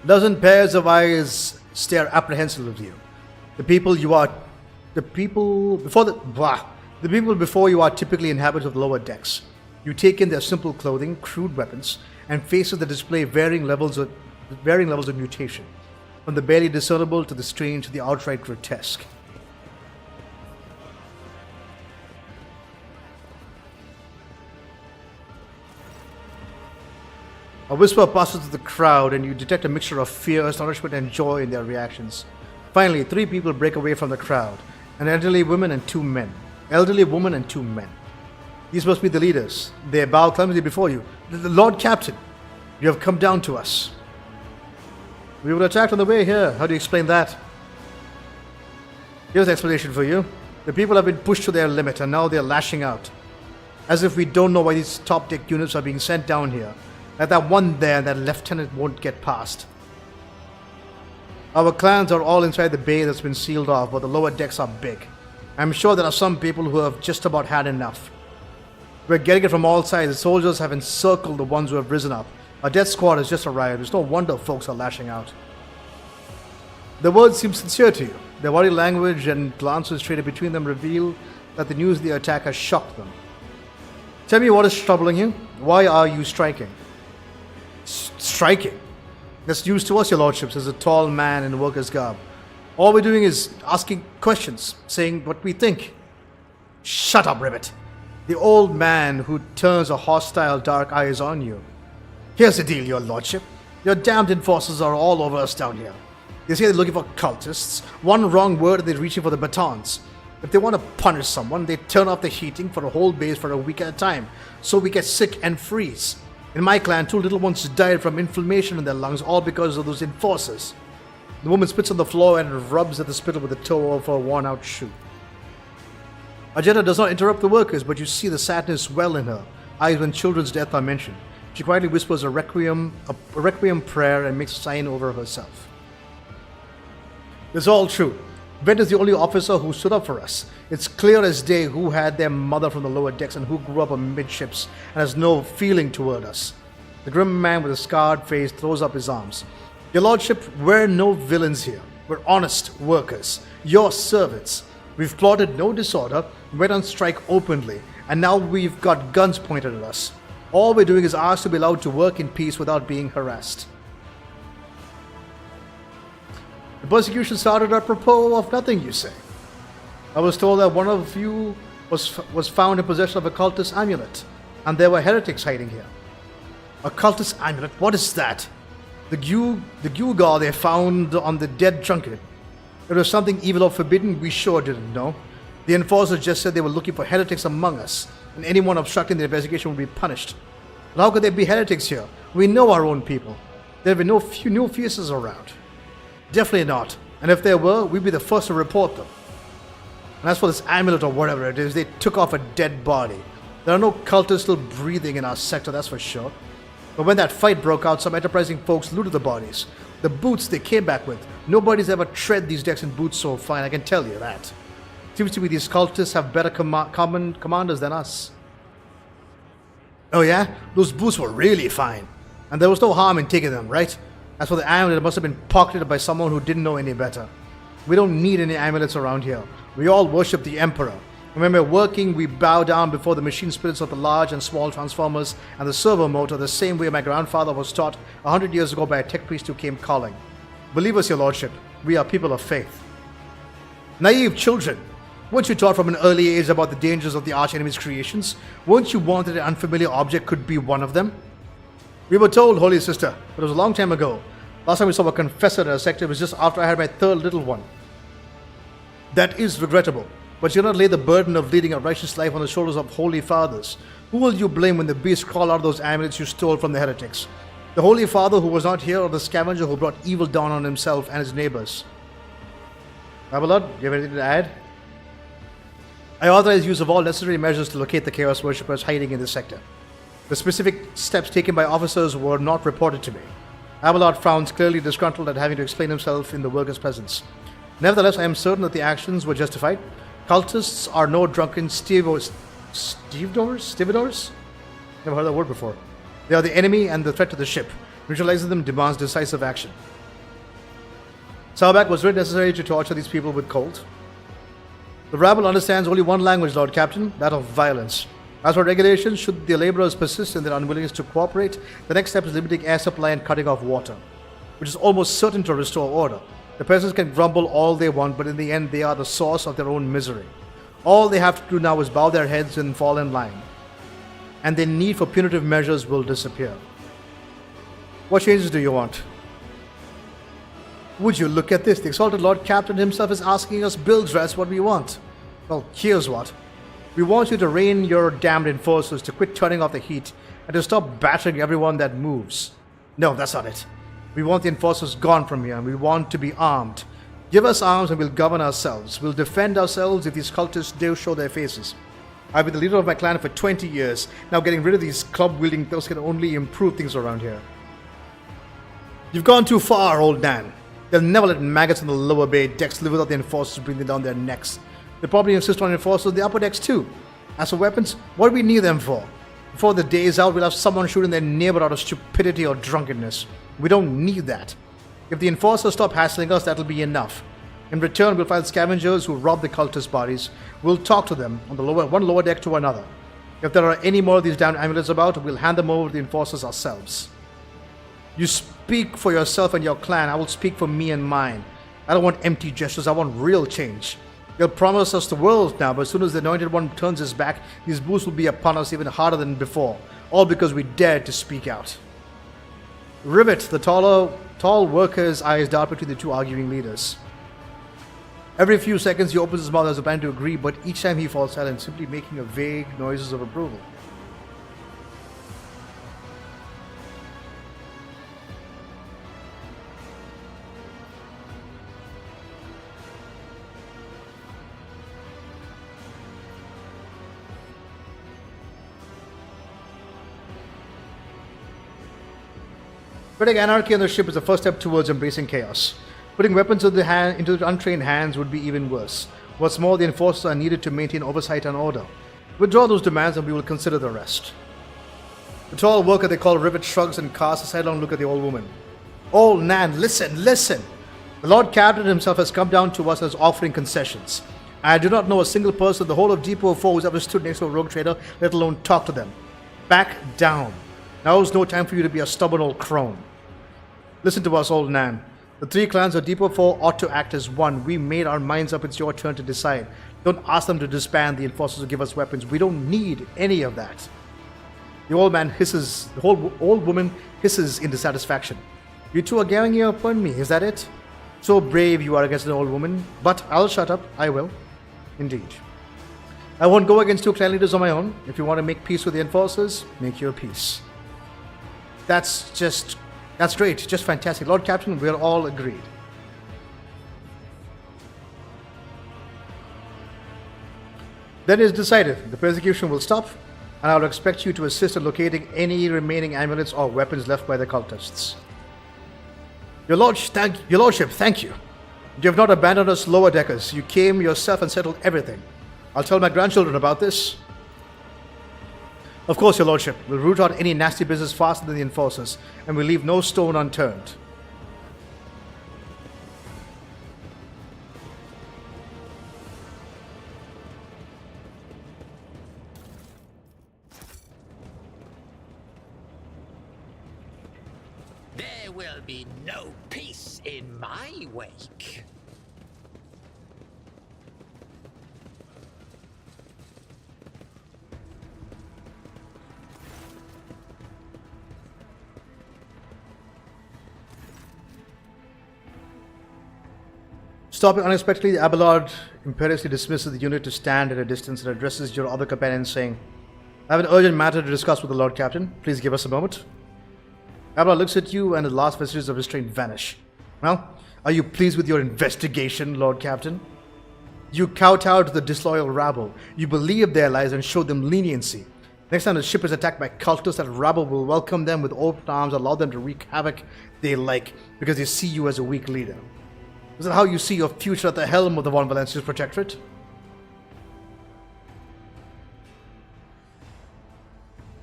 Dozen pairs of eyes stare apprehensively at you. The people before you are typically inhabitants of the lower decks. You take in their simple clothing, crude weapons, and faces that display varying levels of mutation, from the barely discernible to the strange to the outright grotesque. A whisper passes through the crowd, and you detect a mixture of fear, astonishment, and joy in their reactions. Finally, 3 people break away from the crowd: an elderly woman and 2 men. These must be the leaders. They bow clumsily before you. The Lord Captain, you have come down to us. We were attacked on the way here. How do you explain that? Here's the explanation for you. The people have been pushed to their limit, and now they're lashing out. As if we don't know why these top deck units are being sent down here. Like that one there, that lieutenant won't get past. Our clans are all inside the bay that's been sealed off, but the lower decks are big. I'm sure there are some people who have just about had enough. We're getting it from all sides. The soldiers have encircled the ones who have risen up. Our death squad has just arrived. It's no wonder folks are lashing out. The words seem sincere to you. Their body language and glances traded between them reveal that the news of the attack has shocked them. Tell me what is troubling you. Why are you striking? Striking? That's news to us, your lordship, says a tall man in worker's garb. All we're doing is asking questions, saying what we think. Shut up, Ribbit. The old man who turns a hostile dark eyes on you. Here's the deal, your lordship. Your damned enforcers are all over us down here. They say they're looking for cultists. One wrong word and they're reaching for the batons. If they want to punish someone, they turn off the heating for a whole base for a week at a time, so we get sick and freeze. In my clan, 2 little ones died from inflammation in their lungs, all because of those enforcers. The woman spits on the floor and rubs at the spittle with the toe of her worn-out shoe. Ajeta does not interrupt the workers, but you see the sadness well in her eyes when children's deaths are mentioned. She quietly whispers a requiem prayer and makes a sign over herself. It's all true. Vent is the only officer who stood up for us. It's clear as day who had their mother from the lower decks and who grew up amidships and has no feeling toward us. The grim man with a scarred face throws up his arms. Your lordship, we're no villains here. We're honest workers. Your servants. We've plotted no disorder, went on strike openly, and now we've got guns pointed at us. All we're doing is asked to be allowed to work in peace without being harassed. The persecution started apropos of nothing, you say. I was told that one of you was found in possession of a cultist amulet, and there were heretics hiding here. A cultist amulet? What is that? The gewgaw they found on the dead drunkard. It was something evil or forbidden, we sure didn't know. The enforcers just said they were looking for heretics among us, and anyone obstructing the investigation would be punished. But how could there be heretics here? We know our own people. There were no faces around. Definitely not. And if there were, we'd be the first to report them. And as for this amulet or whatever it is, they took off a dead body. There are no cultists still breathing in our sector, that's for sure. But when that fight broke out, some enterprising folks looted the bodies. The boots they came back with. Nobody's ever tread these decks in boots so fine, I can tell you that. Seems to me these cultists have better commanders than us. Oh yeah? Those boots were really fine. And there was no harm in taking them, right? As for the amulet, it must have been pocketed by someone who didn't know any better. We don't need any amulets around here. We all worship the Emperor. And when we're working, we bow down before the machine spirits of the large and small transformers and the servo motor the same way my grandfather was taught 100 years ago by a tech priest who came calling. Believe us, your lordship, we are people of faith. Naive children, weren't you taught from an early age about the dangers of the arch-enemy's creations? Weren't you warned that an unfamiliar object could be one of them? We were told, Holy Sister, but it was a long time ago. Last time we saw a confessor in our sector was just after I had my third little one. That is regrettable, but you not lay the burden of leading a righteous life on the shoulders of holy fathers. Who will you blame when the beasts crawl out of those amulets you stole from the heretics? The holy father who was not here, or the scavenger who brought evil down on himself and his neighbors? Babylon, do you have anything to add? I authorize use of all necessary measures to locate the Chaos Worshippers hiding in this sector. The specific steps taken by officers were not reported to me. Abelard frowns, clearly disgruntled at having to explain himself in the workers' presence. Nevertheless, I am certain that the actions were justified. Cultists are no drunken stevedores? Never heard that word before. They are the enemy and the threat to the ship. Neutralizing them demands decisive action. Salbak, was it necessary to torture these people with cold? The rabble understands only one language, Lord Captain, that of violence. As for regulations, should the laborers persist in their unwillingness to cooperate, the next step is limiting air supply and cutting off water, which is almost certain to restore order. The peasants can grumble all they want, but in the end they are the source of their own misery. All they have to do now is bow their heads and fall in line, and their need for punitive measures will disappear. What changes do you want? Would you look at this? The exalted Lord Captain himself is asking us Bildrats what we want. Well, here's what. We want you to rein your damned enforcers, to quit turning off the heat, and to stop battering everyone that moves. No, that's not it. We want the enforcers gone from here, and we want to be armed. Give us arms and we'll govern ourselves. We'll defend ourselves if these cultists dare show their faces. I've been the leader of my clan for 20 years. Now getting rid of these club-wielding things can only improve things around here. You've gone too far, old man. They'll never let maggots in the lower bay decks live without the enforcers breathing down their necks. They'll probably insist on enforcers in the upper decks too. As for weapons, what do we need them for? Before the day is out, we'll have someone shooting their neighbor out of stupidity or drunkenness. We don't need that. If the enforcers stop hassling us, that'll be enough. In return, we'll find scavengers who rob the cultist bodies. We'll talk to them on the one lower deck to another. If there are any more of these damned amulets about, we'll hand them over to the enforcers ourselves. You speak for yourself and your clan. I will speak for me and mine. I don't want empty gestures. I want real change. They'll promise us the world now, but as soon as the Anointed One turns his back, these boosts will be upon us even harder than before. All because we dared to speak out. Rivet, the tall worker's eyes dart between the two arguing leaders. Every few seconds he opens his mouth as a plan to agree, but each time he falls silent, simply making a vague noises of approval. Spreading anarchy on the ship is the first step towards embracing chaos. Putting weapons into the untrained hands would be even worse. What's more, the enforcers are needed to maintain oversight and order. Withdraw those demands and we will consider the rest. The tall worker they call Rivet shrugs and casts a sidelong look at the old woman. Old Nan, listen, listen! The Lord Captain himself has come down to us as offering concessions. I do not know a single person in the whole of Depot 4 who's ever stood next to a rogue trader, let alone talk to them. Back down. Now is no time for you to be a stubborn old crone. Listen to us, old Nan. The three clans of Depot 4 ought to act as one. We made our minds up. It's your turn to decide. Don't ask them to disband the enforcers or give us weapons. We don't need any of that. The old man hisses, the whole old woman hisses in dissatisfaction. You two are ganging up on me, is that it? So brave you are against an old woman. But I'll shut up. I will. Indeed. I won't go against two clan leaders on my own. If you want to make peace with the enforcers, make your peace. That's great. Just fantastic. Lord Captain, we're all agreed. Then it is decided. The persecution will stop, and I will expect you to assist in locating any remaining amulets or weapons left by the cultists. Your Lordship, thank you. You have not abandoned us lower deckers. You came yourself and settled everything. I'll tell my grandchildren about this. Of course, Your Lordship. We'll root out any nasty business faster than the enforcers, and we'll leave no stone unturned. There will be no peace in my wake. Stopping unexpectedly, Abelard imperiously dismisses the unit to stand at a distance and addresses your other companion, saying, I have an urgent matter to discuss with the Lord Captain. Please give us a moment. Abelard looks at you and the last vestiges of restraint vanish. Well, are you pleased with your investigation, Lord Captain? You kowtow to the disloyal rabble. You believe their lies and show them leniency. Next time the ship is attacked by cultists, that rabble will welcome them with open arms, allow them to wreak havoc they like, because they see you as a weak leader. Is that how you see your future at the helm of the Von Valencia's Protectorate?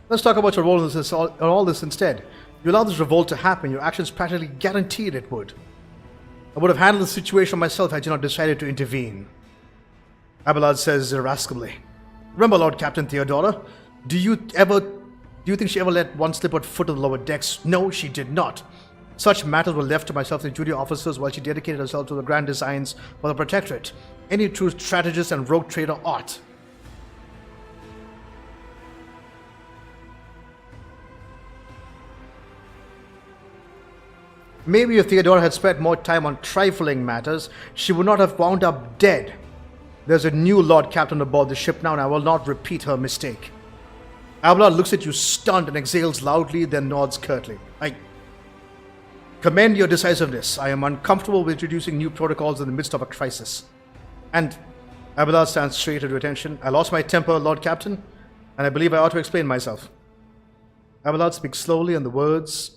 Let's talk about your role in all this instead. You allowed this revolt to happen. Your actions practically guaranteed it would. I would have handled the situation myself had you not decided to intervene. Abelard says irascibly. Remember, Lord Captain Theodora, do you think she ever let one slip her foot on the lower decks? No, she did not. Such matters were left to myself and junior officers while she dedicated herself to the grand designs for the Protectorate. Any true strategist and rogue trader ought. Maybe if Theodora had spent more time on trifling matters, she would not have wound up dead. There's a new Lord Captain aboard the ship now, and I will not repeat her mistake. Abelard looks at you stunned and exhales loudly, then nods curtly. I commend your decisiveness. I am uncomfortable with introducing new protocols in the midst of a crisis. And Abelard stands straight at your attention. I lost my temper, Lord Captain, and I believe I ought to explain myself. Abelard speaks slowly, and the words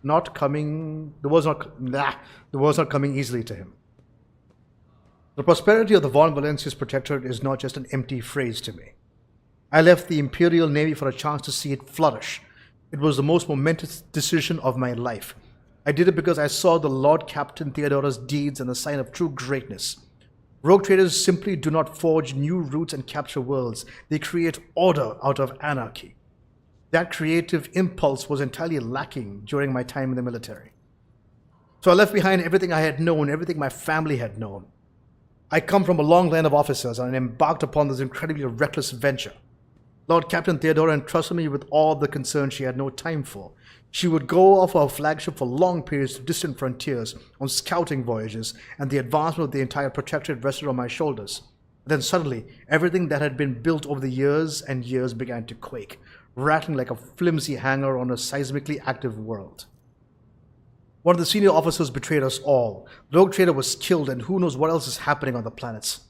not coming easily to him. The prosperity of the Von Valencia's Protectorate is not just an empty phrase to me. I left the Imperial Navy for a chance to see it flourish. It was the most momentous decision of my life. I did it because I saw the Lord Captain Theodora's deeds and the sign of true greatness. Rogue traders simply do not forge new routes and capture worlds. They create order out of anarchy. That creative impulse was entirely lacking during my time in the military. So I left behind everything I had known, everything my family had known. I come from a long line of officers and embarked upon this incredibly reckless venture. Lord Captain Theodora entrusted me with all the concerns she had no time for. She would go off our flagship for long periods to distant frontiers, on scouting voyages, and the advancement of the entire Protectorate rested on my shoulders. Then suddenly, everything that had been built over the years and years began to quake, rattling like a flimsy hanger on a seismically active world. One of the senior officers betrayed us all. The rogue trader was killed, and who knows what else is happening on the planets.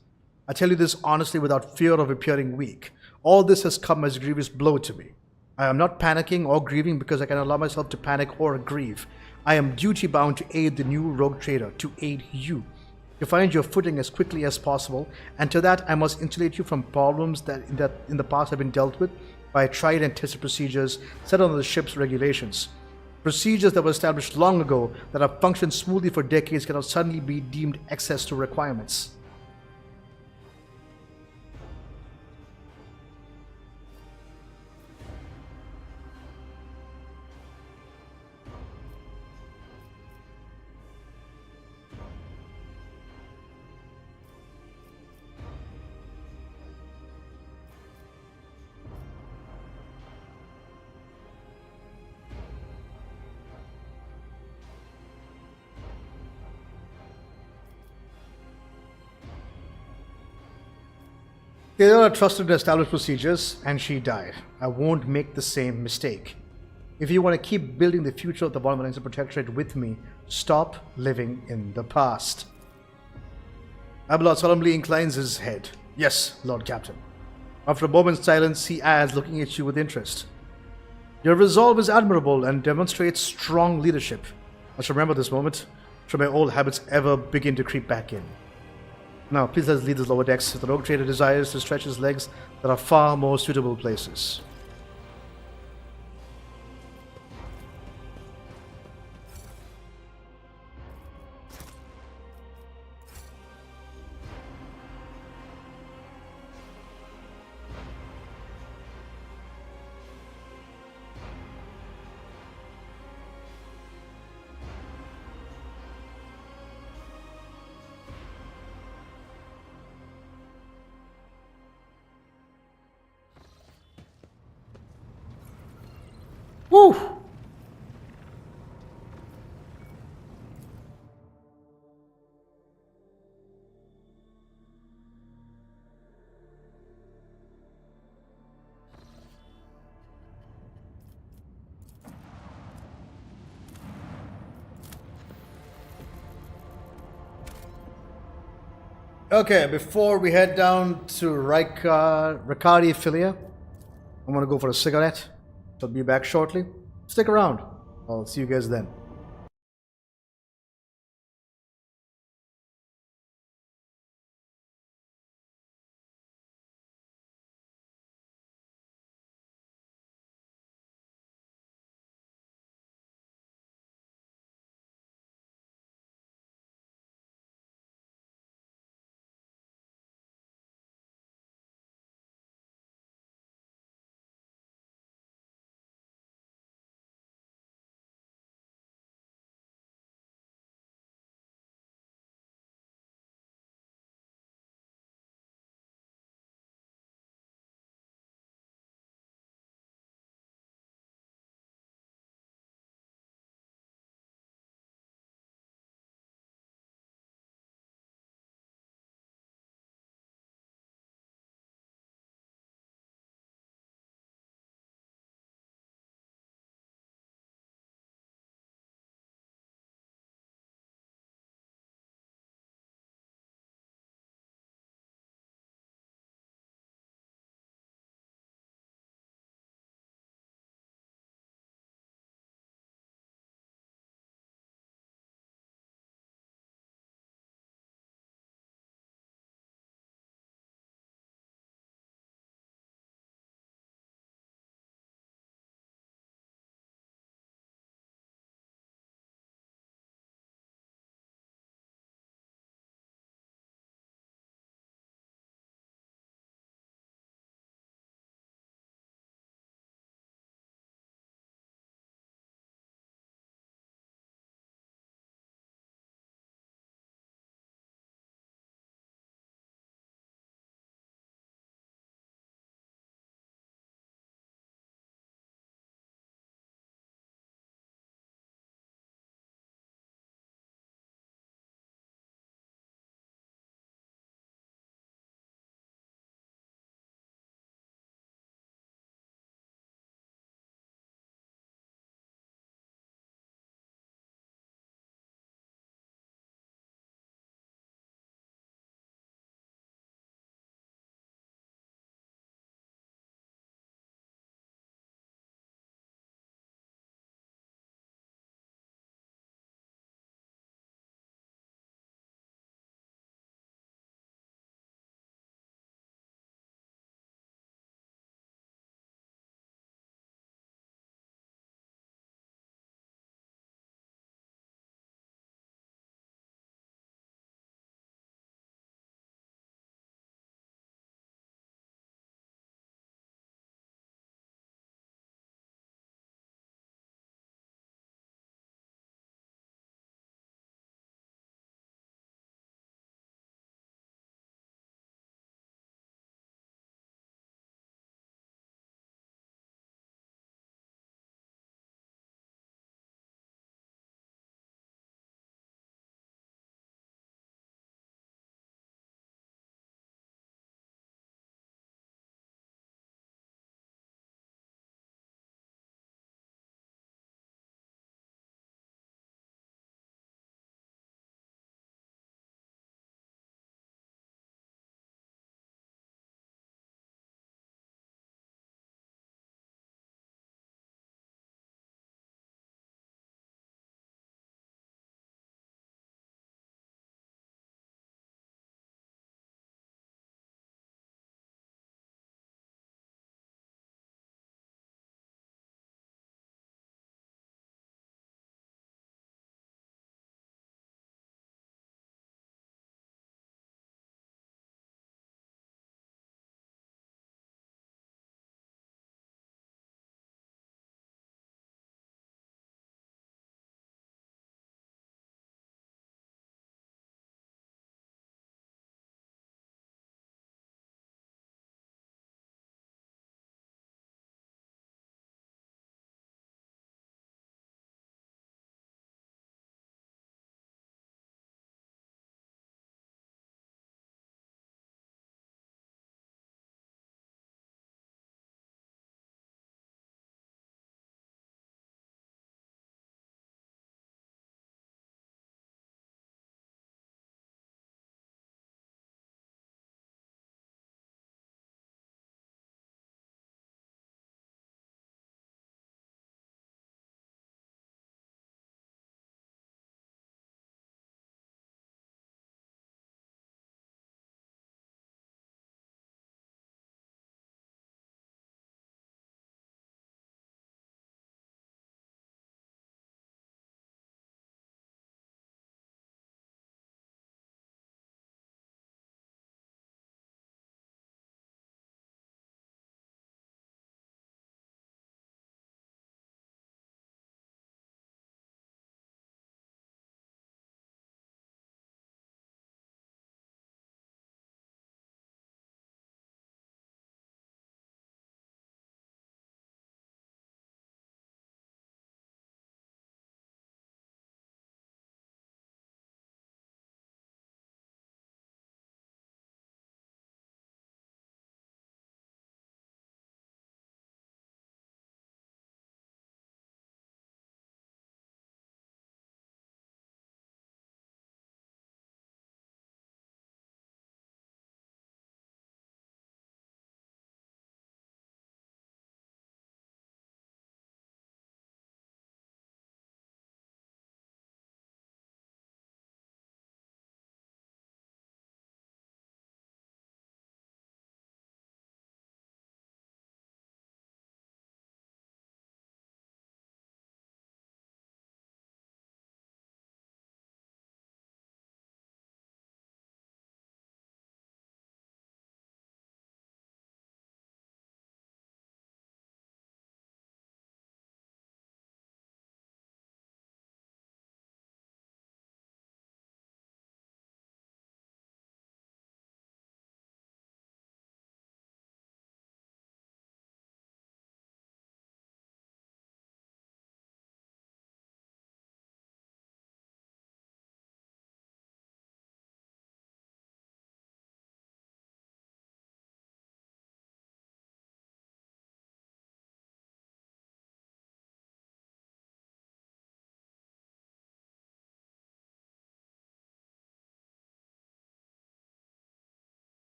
I tell you this honestly without fear of appearing weak. All this has come as a grievous blow to me. I am not panicking or grieving because I can allow myself to panic or grieve. I am duty-bound to aid the new rogue trader, to aid you, to find your footing as quickly as possible, and to that I must insulate you from problems that in the past have been dealt with by tried and tested procedures set under the ship's regulations. Procedures that were established long ago that have functioned smoothly for decades cannot suddenly be deemed excess to requirements. Taylor trusted established procedures, and she died. I won't make the same mistake. If you want to keep building the future of the Bottom Protectorate with me, stop living in the past. Abelard solemnly inclines his head. Yes, Lord Captain. After a moment's silence, he adds, looking at you with interest. Your resolve is admirable and demonstrates strong leadership. I shall remember this moment, should my old habits ever begin to creep back in. Now, please let us leave this lower decks if the rogue trader desires to stretch his legs. There are far more suitable places. Woo! Okay, before we head down to Riccardi Filia, I'm gonna go for a cigarette. I'll be back shortly. Stick around. I'll see you guys then.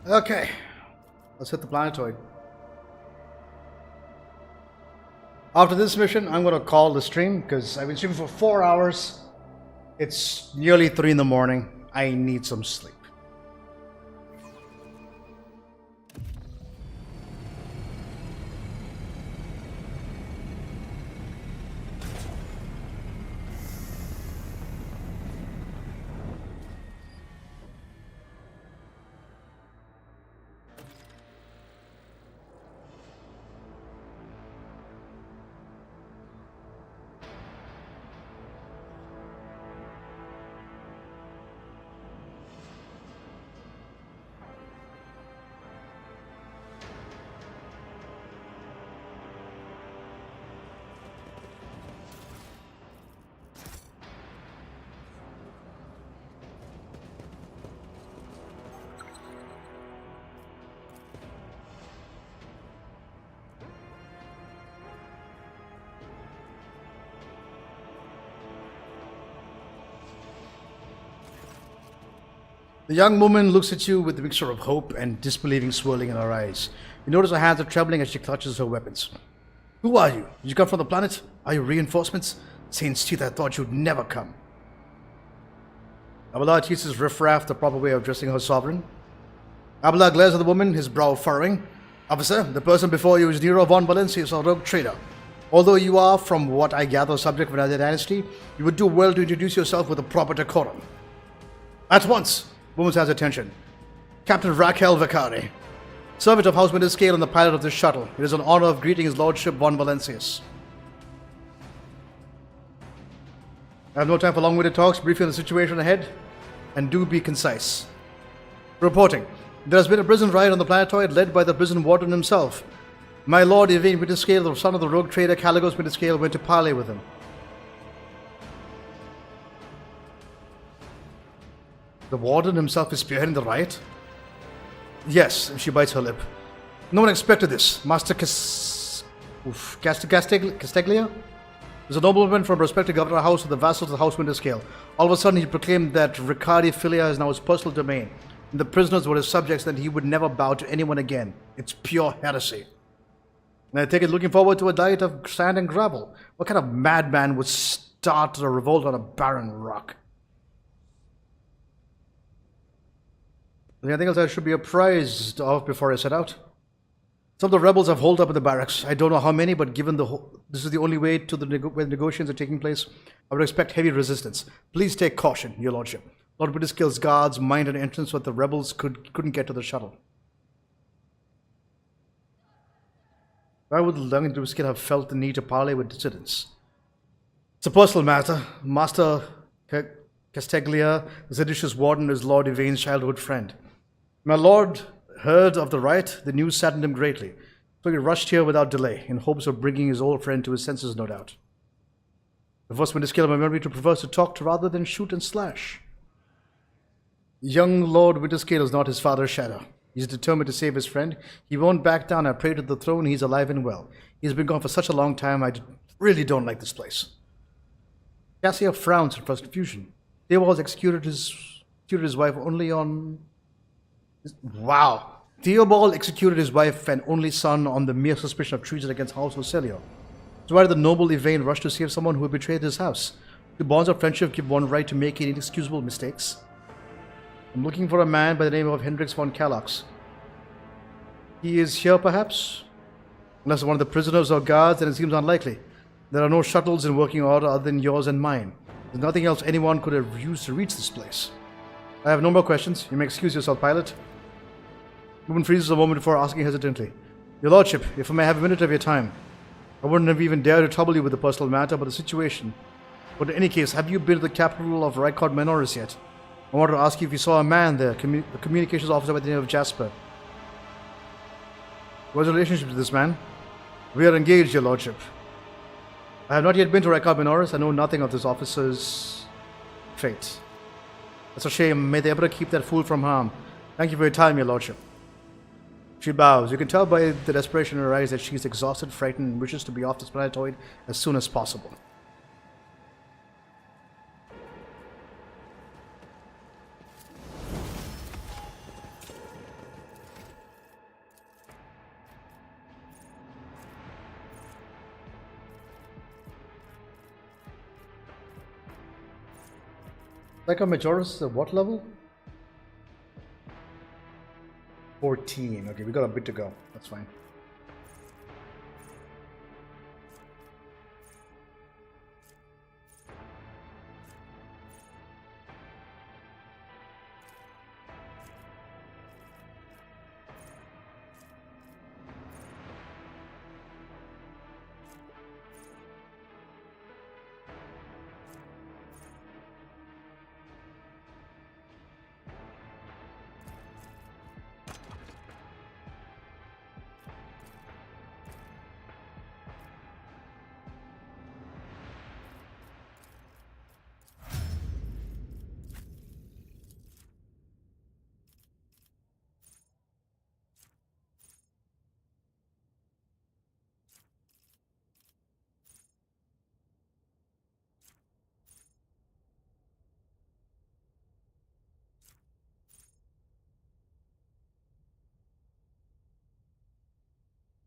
Okay, let's hit the planetoid. After this mission, I'm going to call the stream because I've been streaming for 4 hours. It's nearly 3 in the morning. I need some sleep. The young woman looks at you with a mixture of hope and disbelieving swirling in her eyes. You notice her hands are trembling as she clutches her weapons. Who are you? Did you come from the planet? Are you reinforcements? Saint's teeth, I thought you'd never come. Abelard teaches riffraff the proper way of addressing her sovereign. Abelard glares at the woman, his brow furrowing. Officer, the person before you is Nero von Valencius, a rogue trader. Although you are, from what I gather, subject of another dynasty, you would do well to introduce yourself with a proper decorum. At once! Woman's has attention. Captain Raquel Vicari, servant of House Winterscale and the pilot of this shuttle. It is an honor of greeting His Lordship von Valencius. I have no time for long-winded talks. Briefly on the situation ahead, and do be concise. Reporting. There has been a prison riot on the planetoid led by the prison warden himself. My Lord Yvain Winterscale, the son of the rogue trader Caligos Winterscale, went to parley with him. The warden himself is spearheading the riot? Yes, and she bites her lip. No one expected this. Master Casteglia is a nobleman from a respected governor house of the vassals of the House Winterscale. All of a sudden he proclaimed that Riccardi Filia is now his personal domain, and the prisoners were his subjects, and he would never bow to anyone again. It's pure heresy. And I take it looking forward to a diet of sand and gravel. What kind of madman would start a revolt on a barren rock? Anything else I should be apprised of before I set out? Some of the rebels have holed up in the barracks. I don't know how many, but given this is the only way to where the negotiations are taking place, I would expect heavy resistance. Please take caution, Your Lordship. Lord Winterscale's guards mined an entrance so that the rebels couldn't get to the shuttle. Why would Lord Winterscale have felt the need to parley with dissidents? It's a personal matter. Master Casteglia, the seditious warden, is Lord Yvain's childhood friend. My lord heard of the riot. The news saddened him greatly, so he rushed here without delay, in hopes of bringing his old friend to his senses, no doubt. The first Winterscale memory to prefers to talk rather than shoot and slash. Young Lord Winterscale is not his father's shadow. He's determined to save his friend. He won't back down. I pray to the throne. He's alive and well. He's been gone for such a long time. I really don't like this place. Cassia frowns in frustration. Theobald executed his wife only on... Wow. Theobald executed his wife and only son on the mere suspicion of treason against House Ocelio. So why did the noble Yvain rush to save someone who had betrayed his house? Do bonds of friendship give one right to make inexcusable mistakes? I'm looking for a man by the name of Hendrix von Kalox. He is here, perhaps? Unless one of the prisoners or guards, then it seems unlikely. There are no shuttles in working order other than yours and mine. There's nothing else anyone could have used to reach this place. I have no more questions. You may excuse yourself, pilot. The woman freezes a moment before asking hesitantly. Your Lordship, if I may have a minute of your time. I wouldn't have even dared to trouble you with the personal matter, but the situation. But in any case, have you been to the capital of Rykard Menoris yet? I wanted to ask you if you saw a man there, a communications officer by the name of Jasper. What's your relationship to this man? We are engaged, Your Lordship. I have not yet been to Rykard Menoris. I know nothing of this officer's fate. That's a shame. May the Emperor keep that fool from harm. Thank you for your time, Your Lordship. She bows. You can tell by the desperation in her eyes that she is exhausted, frightened, and wishes to be off this planetoid as soon as possible. Psycho Majoris, what level? 14. Okay, we got a bit to go. That's fine.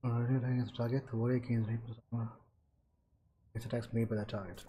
Already against target, the warrior gains replus armor. Its attacks made by the target.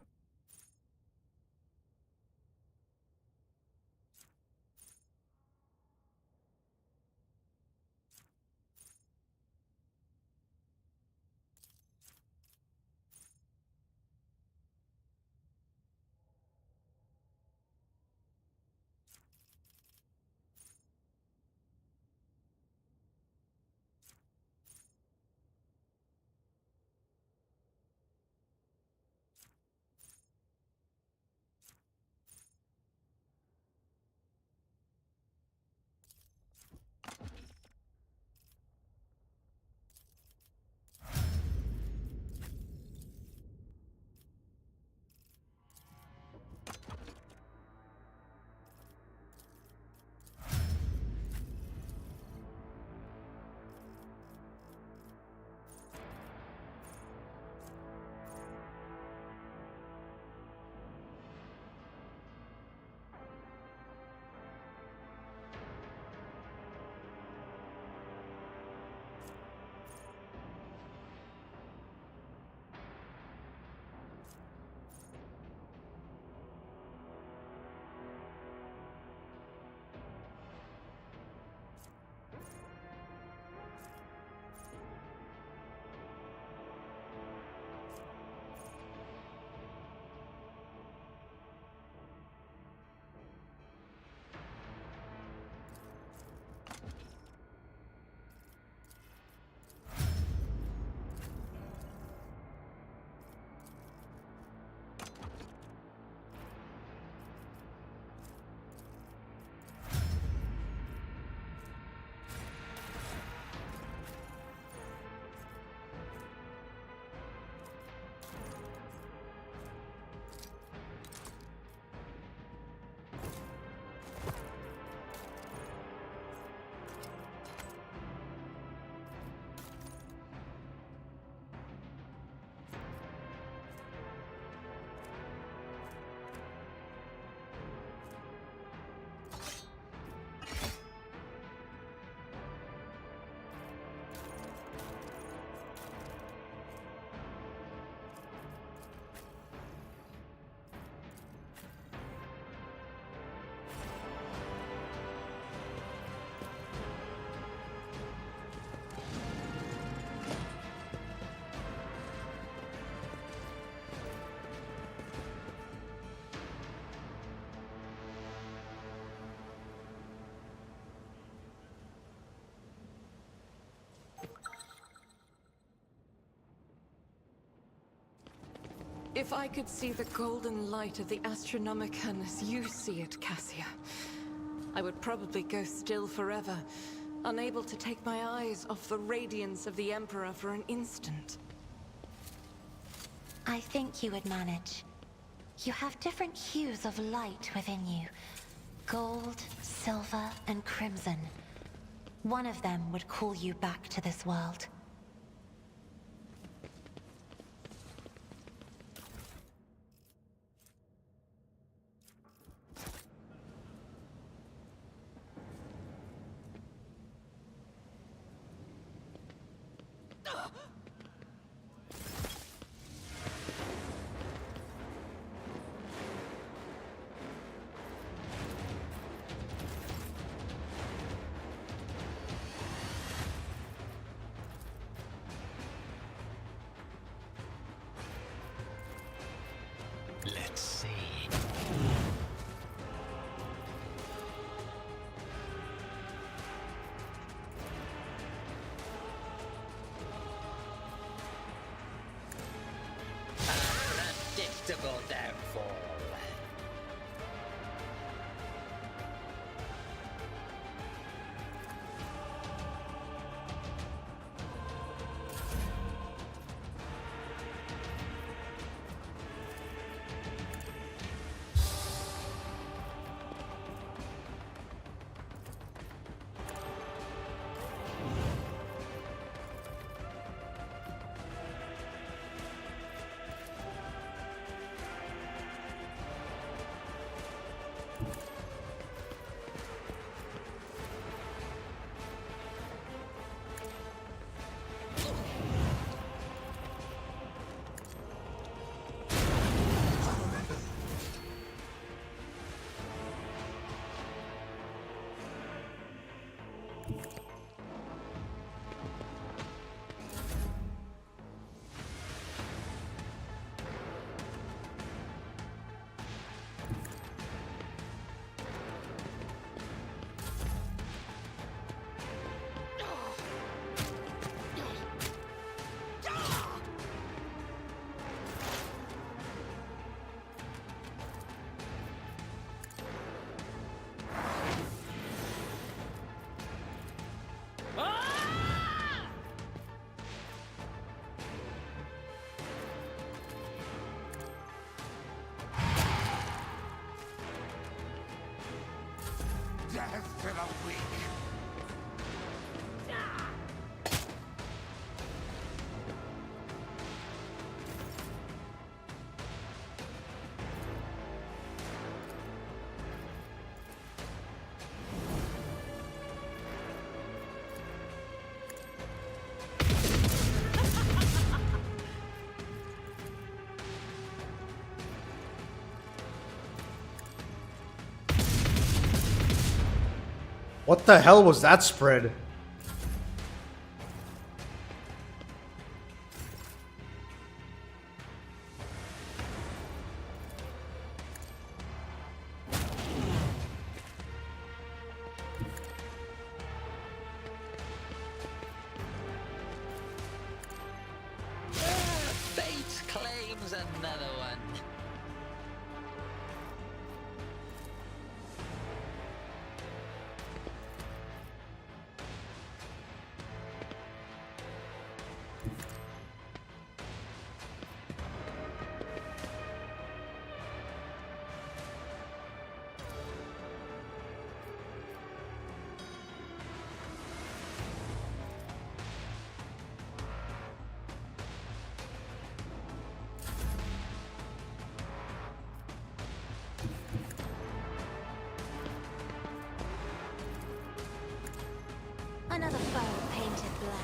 If I could see the golden light of the Astronomicon as you see it, Cassia, I would probably go still forever, unable to take my eyes off the radiance of the Emperor for an instant. I think you would manage. You have different hues of light within you. Gold, silver, and crimson. One of them would call you back to this world. predictable downfall. Death to the weak! What the hell was that spread? Fate claims another one. Another foe painted black.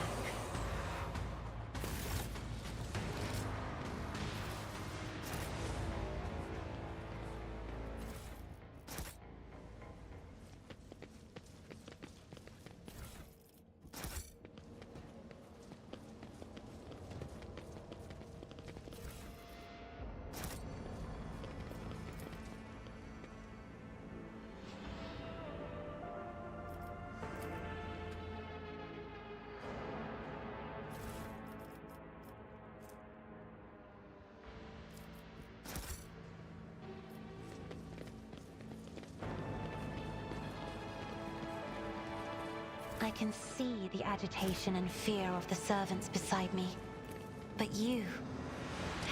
I can see the agitation and fear of the servants beside me. But you,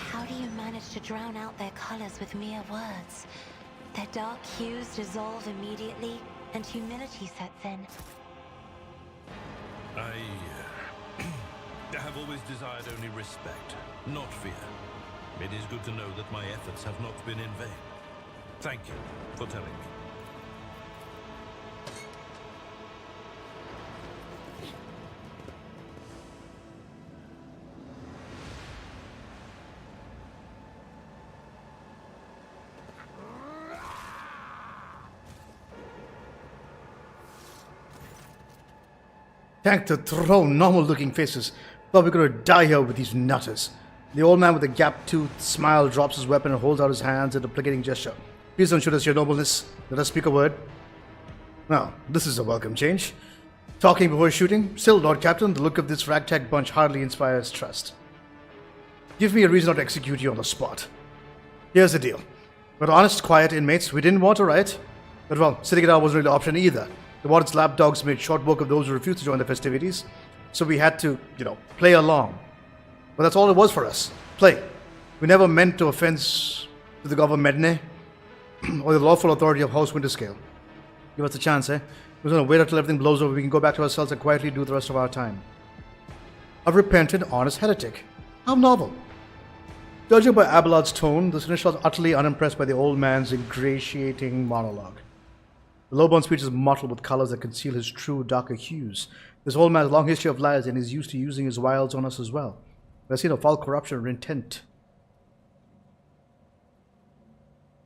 how do you manage to drown out their colors with mere words? Their dark hues dissolve immediately, and humility sets in. I have always desired only respect, not fear. It is good to know that my efforts have not been in vain. Thank you for telling me. Thank the throne, normal-looking faces. Thought we were gonna die here with these nutters. The old man with the gap-toothed smile drops his weapon and holds out his hands in a placating gesture. Please don't shoot us, your nobleness. Let us speak a word. Now, this is a welcome change. Talking before shooting? Still, Lord Captain, the look of this ragtag bunch hardly inspires trust. Give me a reason not to execute you on the spot. Here's the deal. We're honest, quiet inmates. We didn't want to riot. But well, sitting it out wasn't really an option either. The warden's lapdogs made short work of those who refused to join the festivities. So we had to, play along. But that's all it was for us. Play. We never meant to offense to the government or the lawful authority of House Winterscale. Give us a chance, eh? We're going to wait until everything blows over. We can go back to ourselves and quietly do the rest of our time. A repentant, honest heretic. How novel. Judging by Abelard's tone, the Sinister was utterly unimpressed by the old man's ingratiating monologue. The low-born speech is mottled with colors that conceal his true, darker hues. This old man has a long history of lies and is used to using his wiles on us as well. But I see no foul corruption or intent.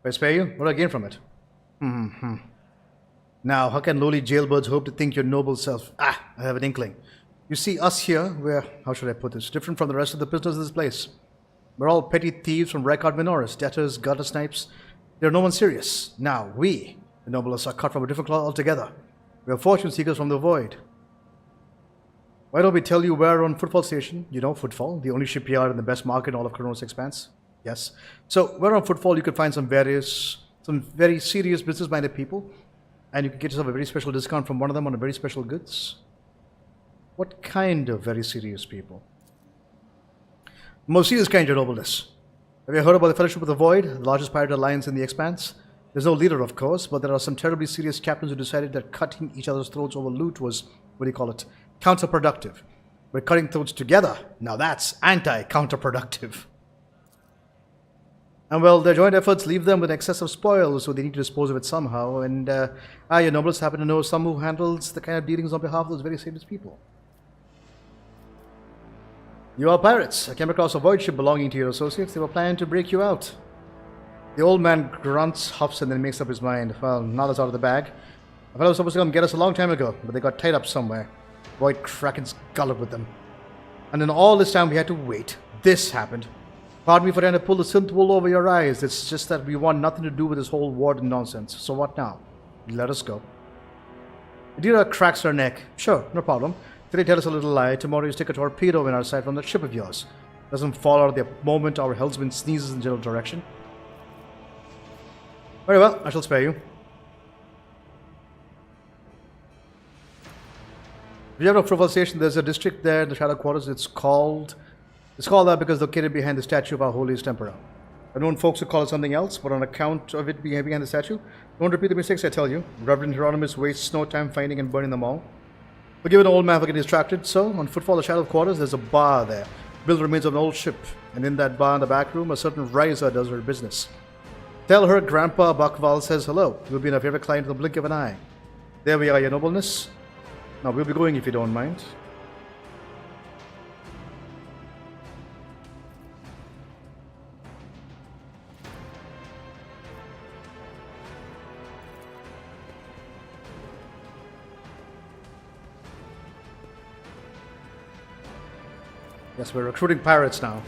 If I spare you, what do I gain from it? Now, how can lowly jailbirds hope to think your noble self? I have an inkling. You see, us here, we're, how should I put this, different from the rest of the prisoners of this place. We're all petty thieves from Rykard Minoris, debtors, gutter snipes. There's no one serious. Now, we, the noblest, are cut from a different cloth altogether. We are fortune seekers from the void. Why don't we tell you we're on Footfall Station? You know, Footfall, the only shipyard in the best market in all of Kronos Expanse. Yes. So, where on Footfall you could find some very serious business-minded people, and you can get yourself a very special discount from one of them on a very special goods. What kind of very serious people? The most serious kind, your nobleness. Have you heard about the Fellowship of the Void, the largest pirate alliance in the Expanse? There's no leader, of course, but there are some terribly serious captains who decided that cutting each other's throats over loot was, counterproductive. We're cutting throats together. Now that's anti-counterproductive. And well, their joint efforts leave them with excessive spoil, so they need to dispose of it somehow. And your noblest happen to know some who handles the kind of dealings on behalf of those very serious people. You are pirates. I came across a void ship belonging to your associates. They were planning to break you out. The old man grunts, huffs, and then makes up his mind. Well, now that's out of the bag. A fellow was supposed to come get us a long time ago, but they got tied up somewhere. Void Kraken's gullet with them. And then all this time we had to wait. This happened. Pardon me for trying to pull the synth wool over your eyes. It's just that we want nothing to do with this whole warden nonsense. So what now? Let us go. Adira cracks her neck. Sure, no problem. Today tell us a little lie. Tomorrow you stick a torpedo in our sight from that ship of yours. Doesn't fall out the moment our helmsman sneezes in general direction. Very well, I shall spare you. If you have no Footfall Station, there's a district there in the Shadow Quarters. It's called that because located behind the statue of our holiest emperor. I've known folks who call it something else, but on account of it being behind the statue, don't repeat the mistakes I tell you. Reverend Hieronymus wastes no time finding and burning them all. Forgive an old man for getting distracted, so on Footfall, the Shadow Quarters, there's a bar there. Built remains of an old ship, and in that bar in the back room, a certain Riser does her business. Tell her Grandpa Buckval says hello. You'll be in a favorite client in the blink of an eye. There we are, your nobleness. Now, we'll be going if you don't mind. Yes, we're recruiting pirates now.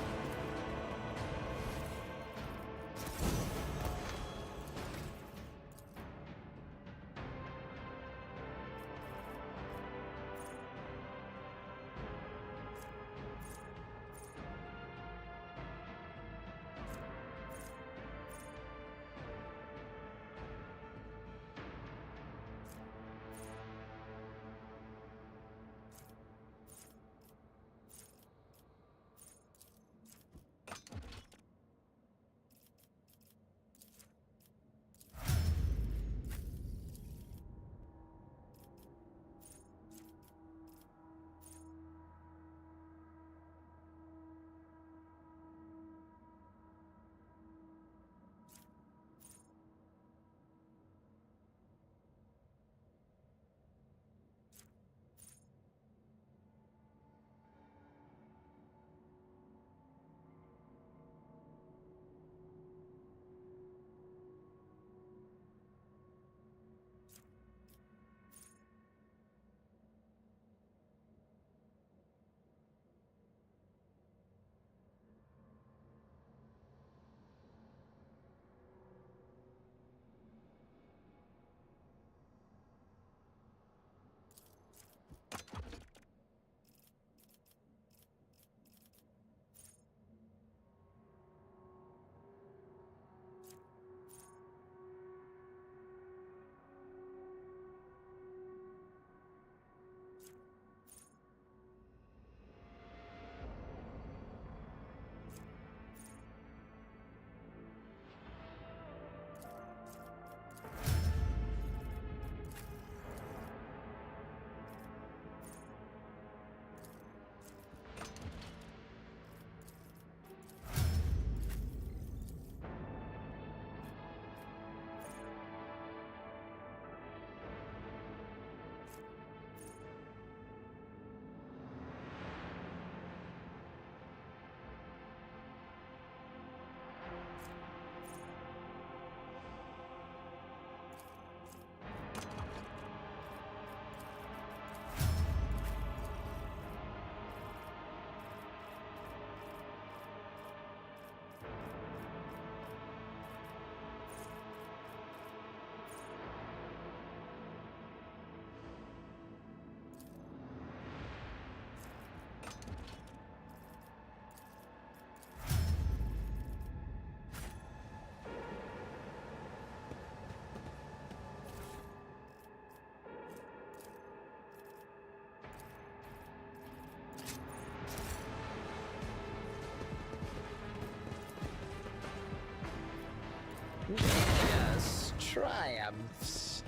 Yes, triumphs.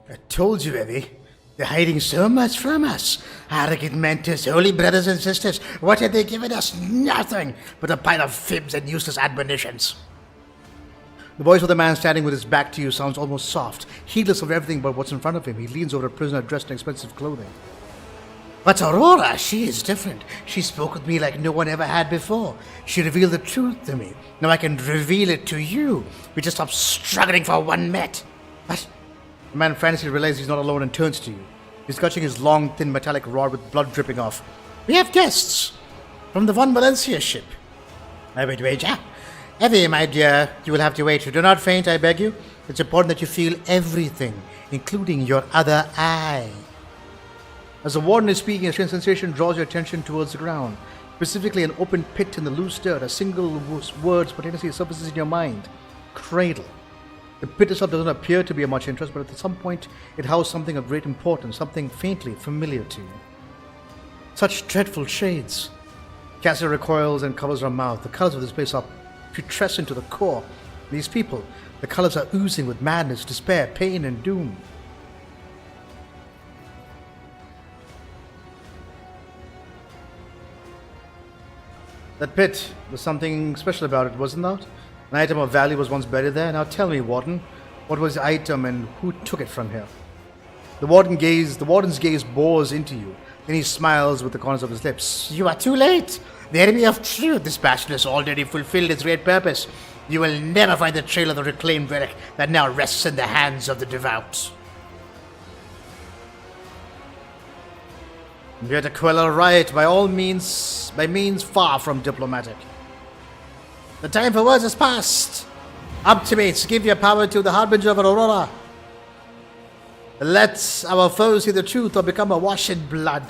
I told you, Evie. They're hiding so much from us. Arrogant mentors, holy brothers and sisters. What have they given us? Nothing but a pile of fibs and useless admonitions. The voice of the man standing with his back to you sounds almost soft, heedless of everything but what's in front of him. He leans over a prisoner dressed in expensive clothing. But Aurora, she is different. She spoke with me like no one ever had before. She revealed the truth to me. Now I can reveal it to you. We just stop struggling for one minute. What? The man frantically realizes he's not alone and turns to you. He's clutching his long, thin metallic rod with blood dripping off. We have guests from the Von Valencia ship. I would wager. Evie, my dear, you will have to wait. Do not faint, I beg you. It's important that you feel everything, including your other eye. As the warden is speaking, a strange sensation draws your attention towards the ground. Specifically, an open pit in the loose dirt. A single word spontaneously surfaces in your mind. Cradle. The pit itself doesn't appear to be of much interest, but at some point it housed something of great importance, something faintly familiar to you. Such dreadful shades. Cassia recoils and covers her mouth. The colors of this place are putrescent to the core. These people, the colors are oozing with madness, despair, pain, and doom. That pit, was something special about it, wasn't there? An item of value was once buried there. Now tell me, Warden, what was the item and who took it from here? The warden's gaze bores into you. Then he smiles with the corners of his lips. You are too late. The enemy of truth, this bastion has already fulfilled its great purpose. You will never find the trail of the reclaimed relic that now rests in the hands of the devout. We are to quell a riot by means far from diplomatic. The time for words has passed. Optimates, give your power to the Harbinger of Aurora. Let our foes see the truth or become awash in blood.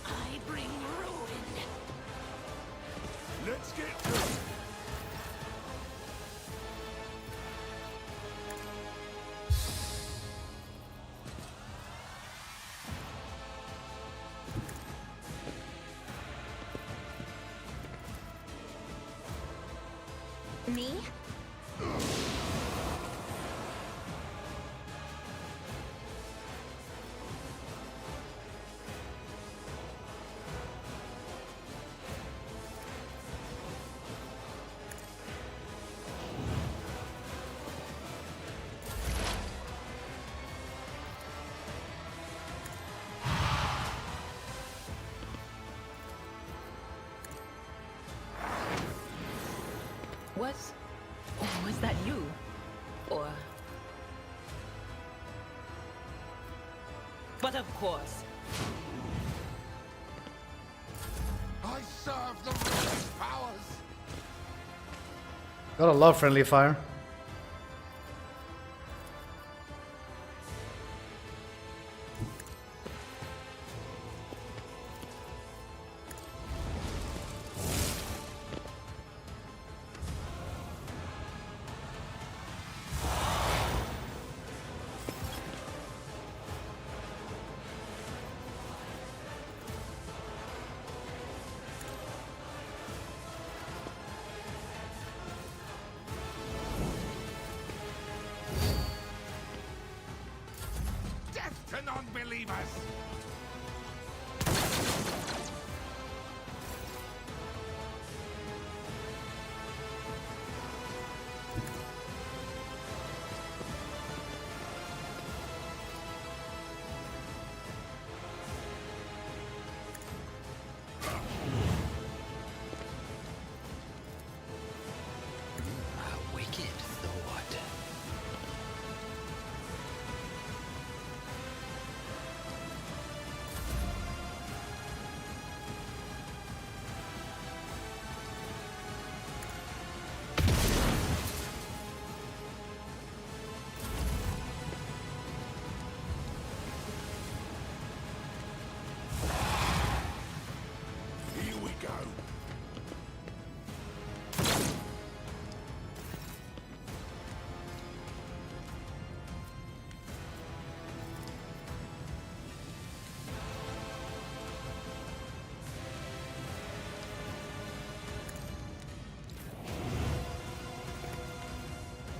I bring ruin. Let's get to it. Me? Was that you? Or... But of course. I serve the ruling powers. Gotta love friendly fire. Death to non-believers. A wicked thought. Here we go.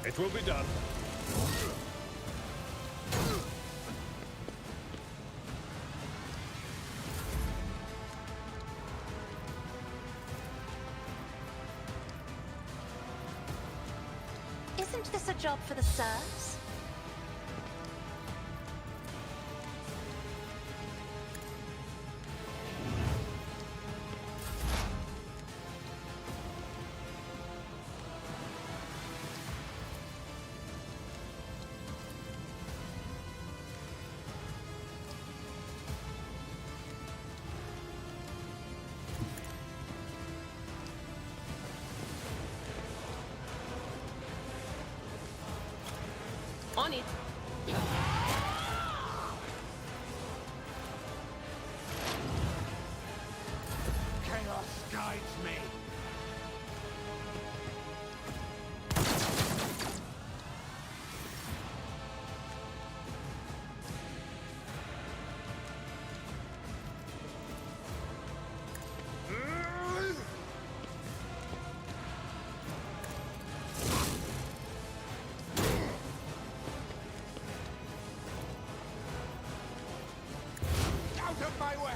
It will be done. Isn't this a job for the serfs? On it. Chaos guides me. Out of my way!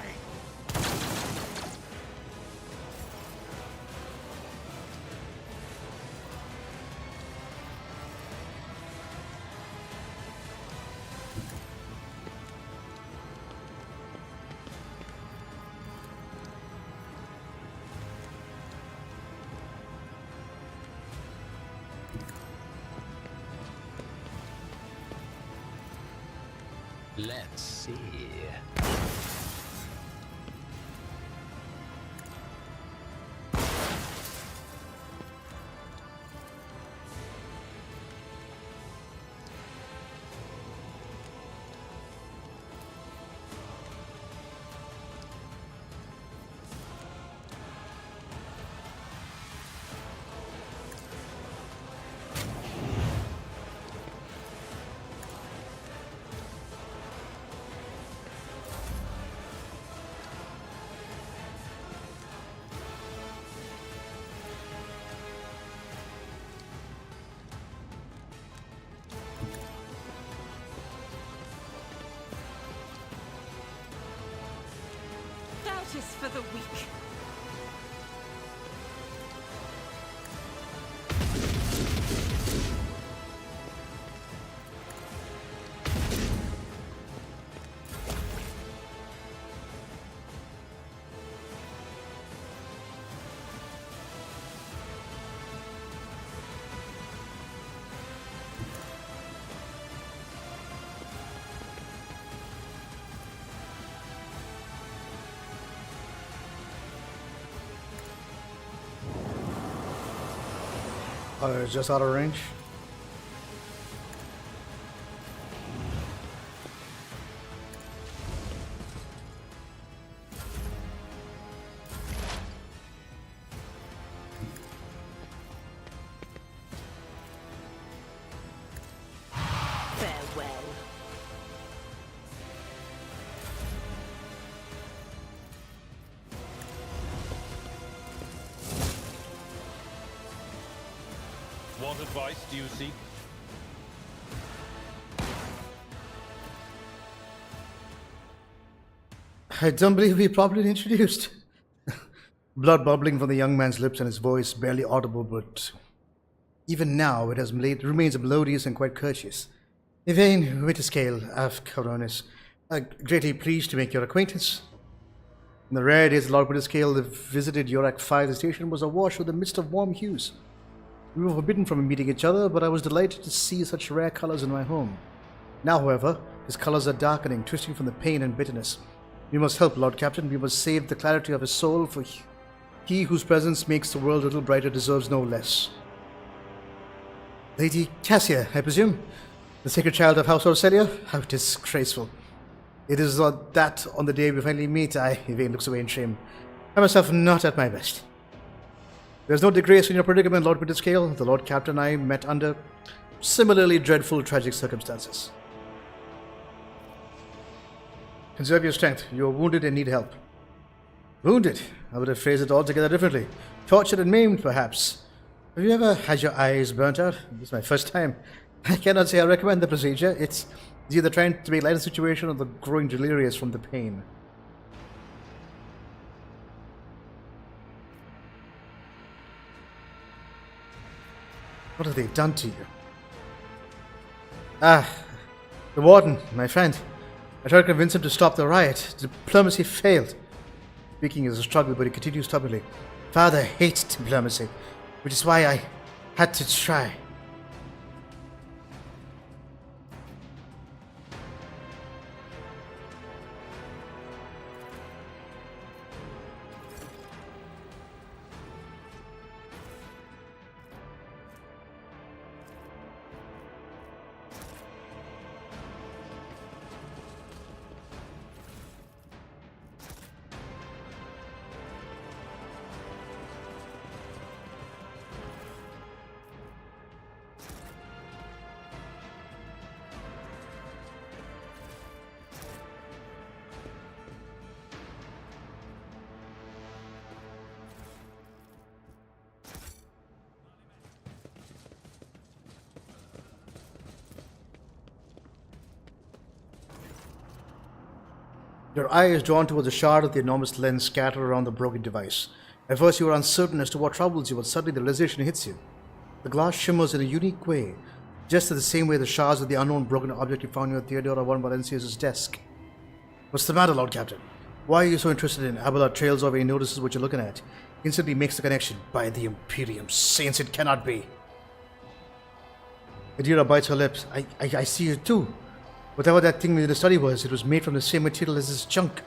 Let's see. Doubt is for the weak. Just out of range. Farewell. What advice do you seek? I don't believe we properly introduced. Blood bubbling from the young man's lips and his voice barely audible, but even now it remains melodious and quite courteous. Yvain, Witterscale of Coronis, greatly pleased to make your acquaintance. In the rare days Lord Witterscale visited Yorak 5, the station was awash with a mist of warm hues. We were forbidden from meeting each other, but I was delighted to see such rare colors in my home. Now, however, his colors are darkening, twisting from the pain and bitterness. We must help, Lord Captain. We must save the clarity of his soul, for he whose presence makes the world a little brighter deserves no less. Lady Cassia, I presume? The sacred child of House Orcelia? How disgraceful. It is that on the day we finally meet, Yvain looks away in shame. I myself not at my best. There's no disgrace in your predicament, Lord Witterscale. The Lord Captain and I met under similarly dreadful, tragic circumstances. Conserve your strength. You are wounded and need help. Wounded? I would have phrased it altogether differently. Tortured and maimed, perhaps. Have you ever had your eyes burnt out? This is my first time. I cannot say I recommend the procedure. It's either trying to make light of the situation or the growing delirious from the pain. What have they done to you? Ah, the warden, my friend. I tried to convince him to stop the riot. Diplomacy failed. Speaking is a struggle, but he continues stubbornly. Father hates diplomacy, which is why I had to try. Your eye is drawn towards a shard of the enormous lens scattered around the broken device. At first you are uncertain as to what troubles you, but suddenly the realization hits you. The glass shimmers in a unique way, just in the same way the shards of the unknown broken object you found near Theodora von Valencia's desk. What's the matter, Lord Captain? Why are you so interested in Abelard trails over and notices what you're looking at? Instantly makes the connection. By the Imperium saints, it cannot be. Adira bites her lips. I see it too. Whatever that thing in the study was, it was made from the same material as this junk.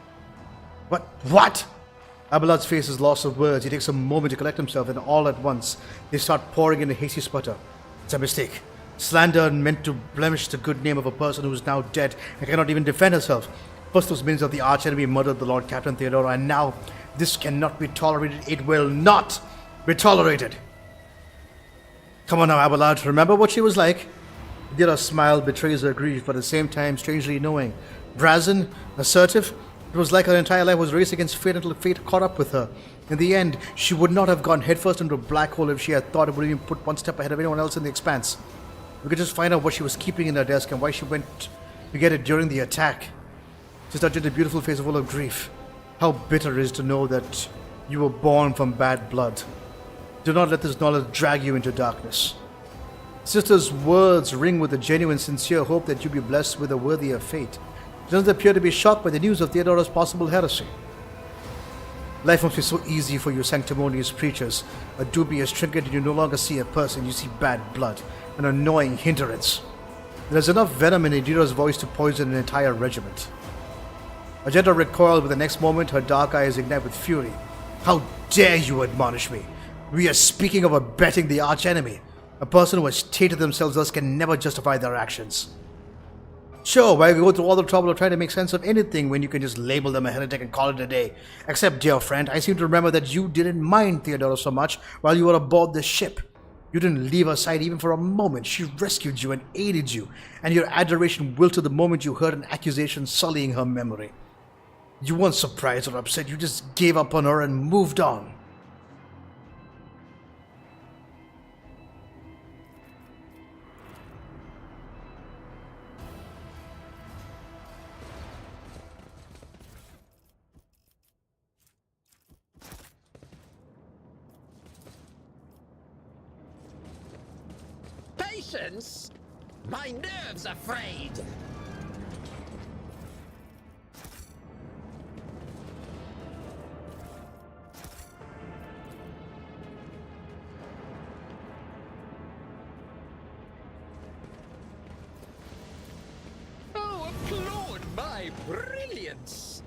What? Abelard's face is lost of words. He takes a moment to collect himself, and all at once, they start pouring in a hasty sputter. It's a mistake. Slander meant to blemish the good name of a person who is now dead and cannot even defend herself. First those minions of the archenemy murdered the Lord Captain Theodora, and now this cannot be tolerated. It will not be tolerated. Come on now, Abelard. Remember what she was like? Adira's smile betrays her grief, but at the same time strangely knowing. Brazen, assertive, it was like her entire life was raced against fate until fate caught up with her. In the end, she would not have gone headfirst into a black hole if she had thought it would even put one step ahead of anyone else in the expanse. We could just find out what she was keeping in her desk and why she went to get it during the attack. She started a beautiful face full of grief. How bitter it is to know that you were born from bad blood. Do not let this knowledge drag you into darkness. Sister's words ring with a genuine, sincere hope that you be blessed with a worthier fate. She doesn't appear to be shocked by the news of Theodora's possible heresy. Life must be so easy for you sanctimonious preachers. A dubious trinket, and you no longer see a person, you see bad blood, an annoying hindrance. There's enough venom in Adira's voice to poison an entire regiment. Agenda recoiled, but the next moment her dark eyes ignite with fury. How dare you admonish me? We are speaking of abetting the archenemy. A person who has stated themselves thus can never justify their actions. Sure, why go through all the trouble of trying to make sense of anything when you can just label them a heretic and call it a day? Except, dear friend, I seem to remember that you didn't mind Theodora so much while you were aboard the ship. You didn't leave her side even for a moment. She rescued you and aided you, and your adoration wilted the moment you heard an accusation sullying her memory. You weren't surprised or upset, you just gave up on her and moved on. Patience? My nerves are frayed. Oh, applaud my brilliance!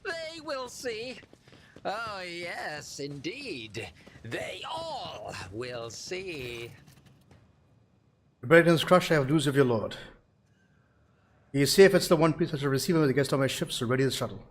They will see. Oh, yes, indeed. They all will see. Brayton's crushed, I have news of your lord. He is safe. It's the one piece I shall receive him as a guest on my ship, so ready the shuttle.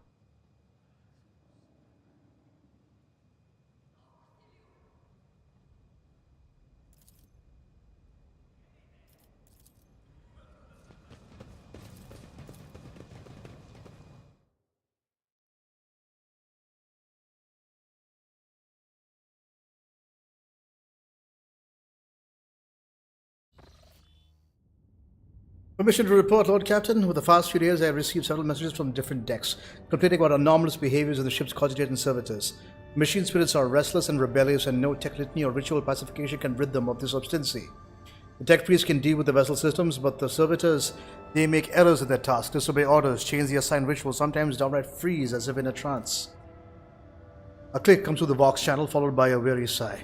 Permission to report, Lord Captain. Over the past few days, I have received several messages from different decks, complaining about anomalous behaviors of the ship's cogitating servitors. Machine spirits are restless and rebellious, and no tech litany or ritual pacification can rid them of this obstinacy. The tech priests can deal with the vessel systems, but the servitors, they make errors in their task, disobey orders, change the assigned ritual, sometimes downright freeze as if in a trance. A click comes through the Vox channel, followed by a weary sigh.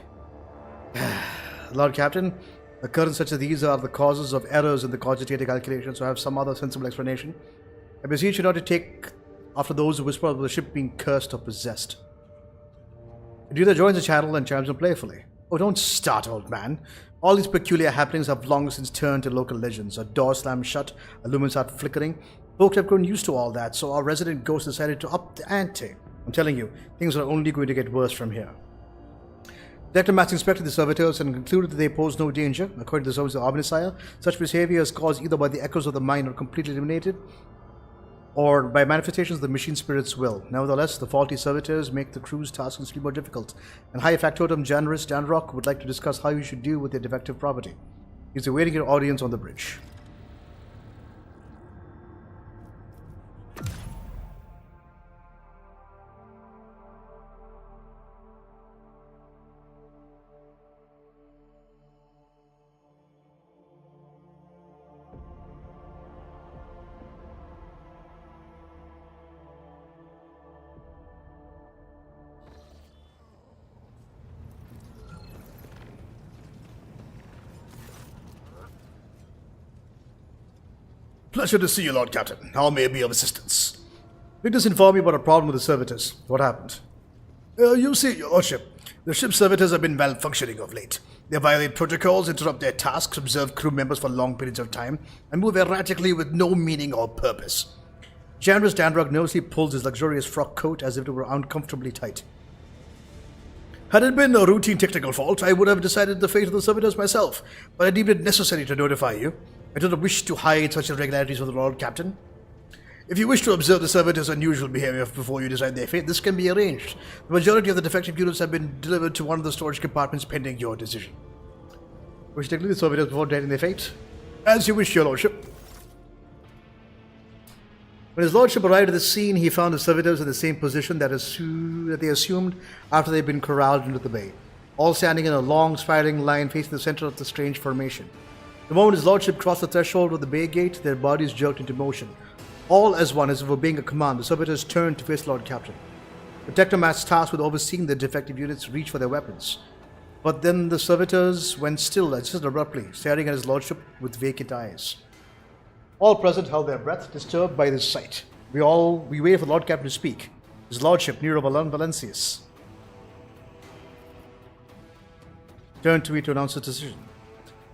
Lord Captain, occurrences such as these are the causes of errors in the cogitated calculations, so have some other sensible explanation. I beseech you not to take after those who whisper of the ship being cursed or possessed. Judith joins the channel and chimes in playfully. Oh, don't start, old man. All these peculiar happenings have long since turned to local legends. A door slams shut, a lumen starts flickering. Folks have grown used to all that, so our resident ghost decided to up the ante. I'm telling you, things are only going to get worse from here. Detective Max inspected the servitors and concluded that they pose no danger. According to the service of Omnisire, such behavior is caused either by the echoes of the mind or completely eliminated. or by manifestations of the machine spirit's will. Nevertheless, the faulty servitors make the crew's task considerably more difficult, and High Factotum Janris Danrock would like to discuss how you should deal with their defective property. He's awaiting your audience on the bridge. Pleasure to see you, Lord Captain. How may I be of assistance? Victus informed me about a problem with the servitors. What happened? You see, Your Lordship, the ship's servitors have been malfunctioning of late. They violate protocols, interrupt their tasks, observe crew members for long periods of time, and move erratically with no meaning or purpose. Janris Danrock nervously pulls his luxurious frock coat as if it were uncomfortably tight. Had it been a routine technical fault, I would have decided the fate of the servitors myself, but I deemed it necessary to notify you. I do not wish to hide such irregularities from the Lord Captain. If you wish to observe the servitors' unusual behavior before you decide their fate, this can be arranged. The majority of the defective units have been delivered to one of the storage compartments pending your decision. Wish to clear the servitors before deciding their fate? As you wish, Your Lordship. When his Lordship arrived at the scene, he found the servitors in the same position that they assumed after they had been corralled into the bay, all standing in a long, spiraling line facing the center of the strange formation. The moment his Lordship crossed the threshold of the bay gate, their bodies jerked into motion. All as one, as if obeying a command, the servitors turned to face Lord Captain. The technomats tasked with overseeing the defective units reached for their weapons. But then the servitors went still, as just abruptly, staring at his Lordship with vacant eyes. All present held their breath, disturbed by this sight. We waited for Lord Captain to speak. His Lordship, Nero Valencius, turned to me to announce his decision.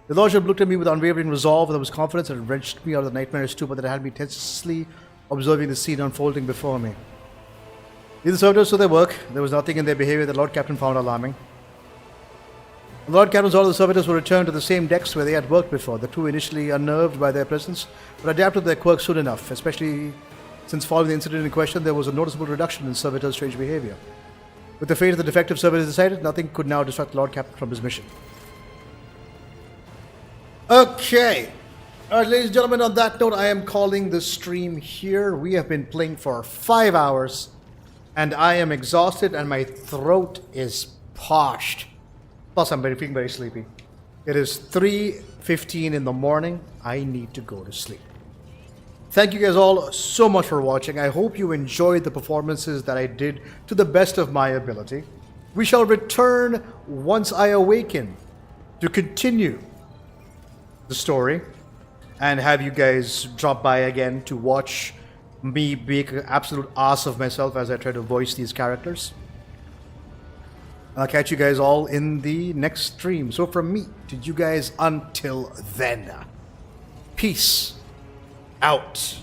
The Lordship looked at me with unwavering resolve, and there was confidence that had wrenched me out of the nightmarish stupor that had me tensely observing the scene unfolding before me. The servitors saw their work. There was nothing in their behavior that Lord Captain found alarming. The Lord Captain's order, the servitors were returned to the same decks where they had worked before. The crew, initially unnerved by their presence, but adapted to their quirks soon enough, especially since following the incident in question, there was a noticeable reduction in servitors' strange behavior. With the fate of the defective servitors decided, nothing could now distract the Lord Captain from his mission. Okay. Alright, ladies and gentlemen, on that note, I am calling the stream here. We have been playing for 5 hours, and I am exhausted, and my throat is parched. Plus, I'm feeling very sleepy. It is 3:15 in the morning. I need to go to sleep. Thank you guys all so much for watching. I hope you enjoyed the performances that I did to the best of my ability. We shall return once I awaken to continue the story and have you guys drop by again to watch me make an absolute ass of myself as I try to voice these characters. I'll catch you guys all in the next stream. So from me to you guys until then, peace out.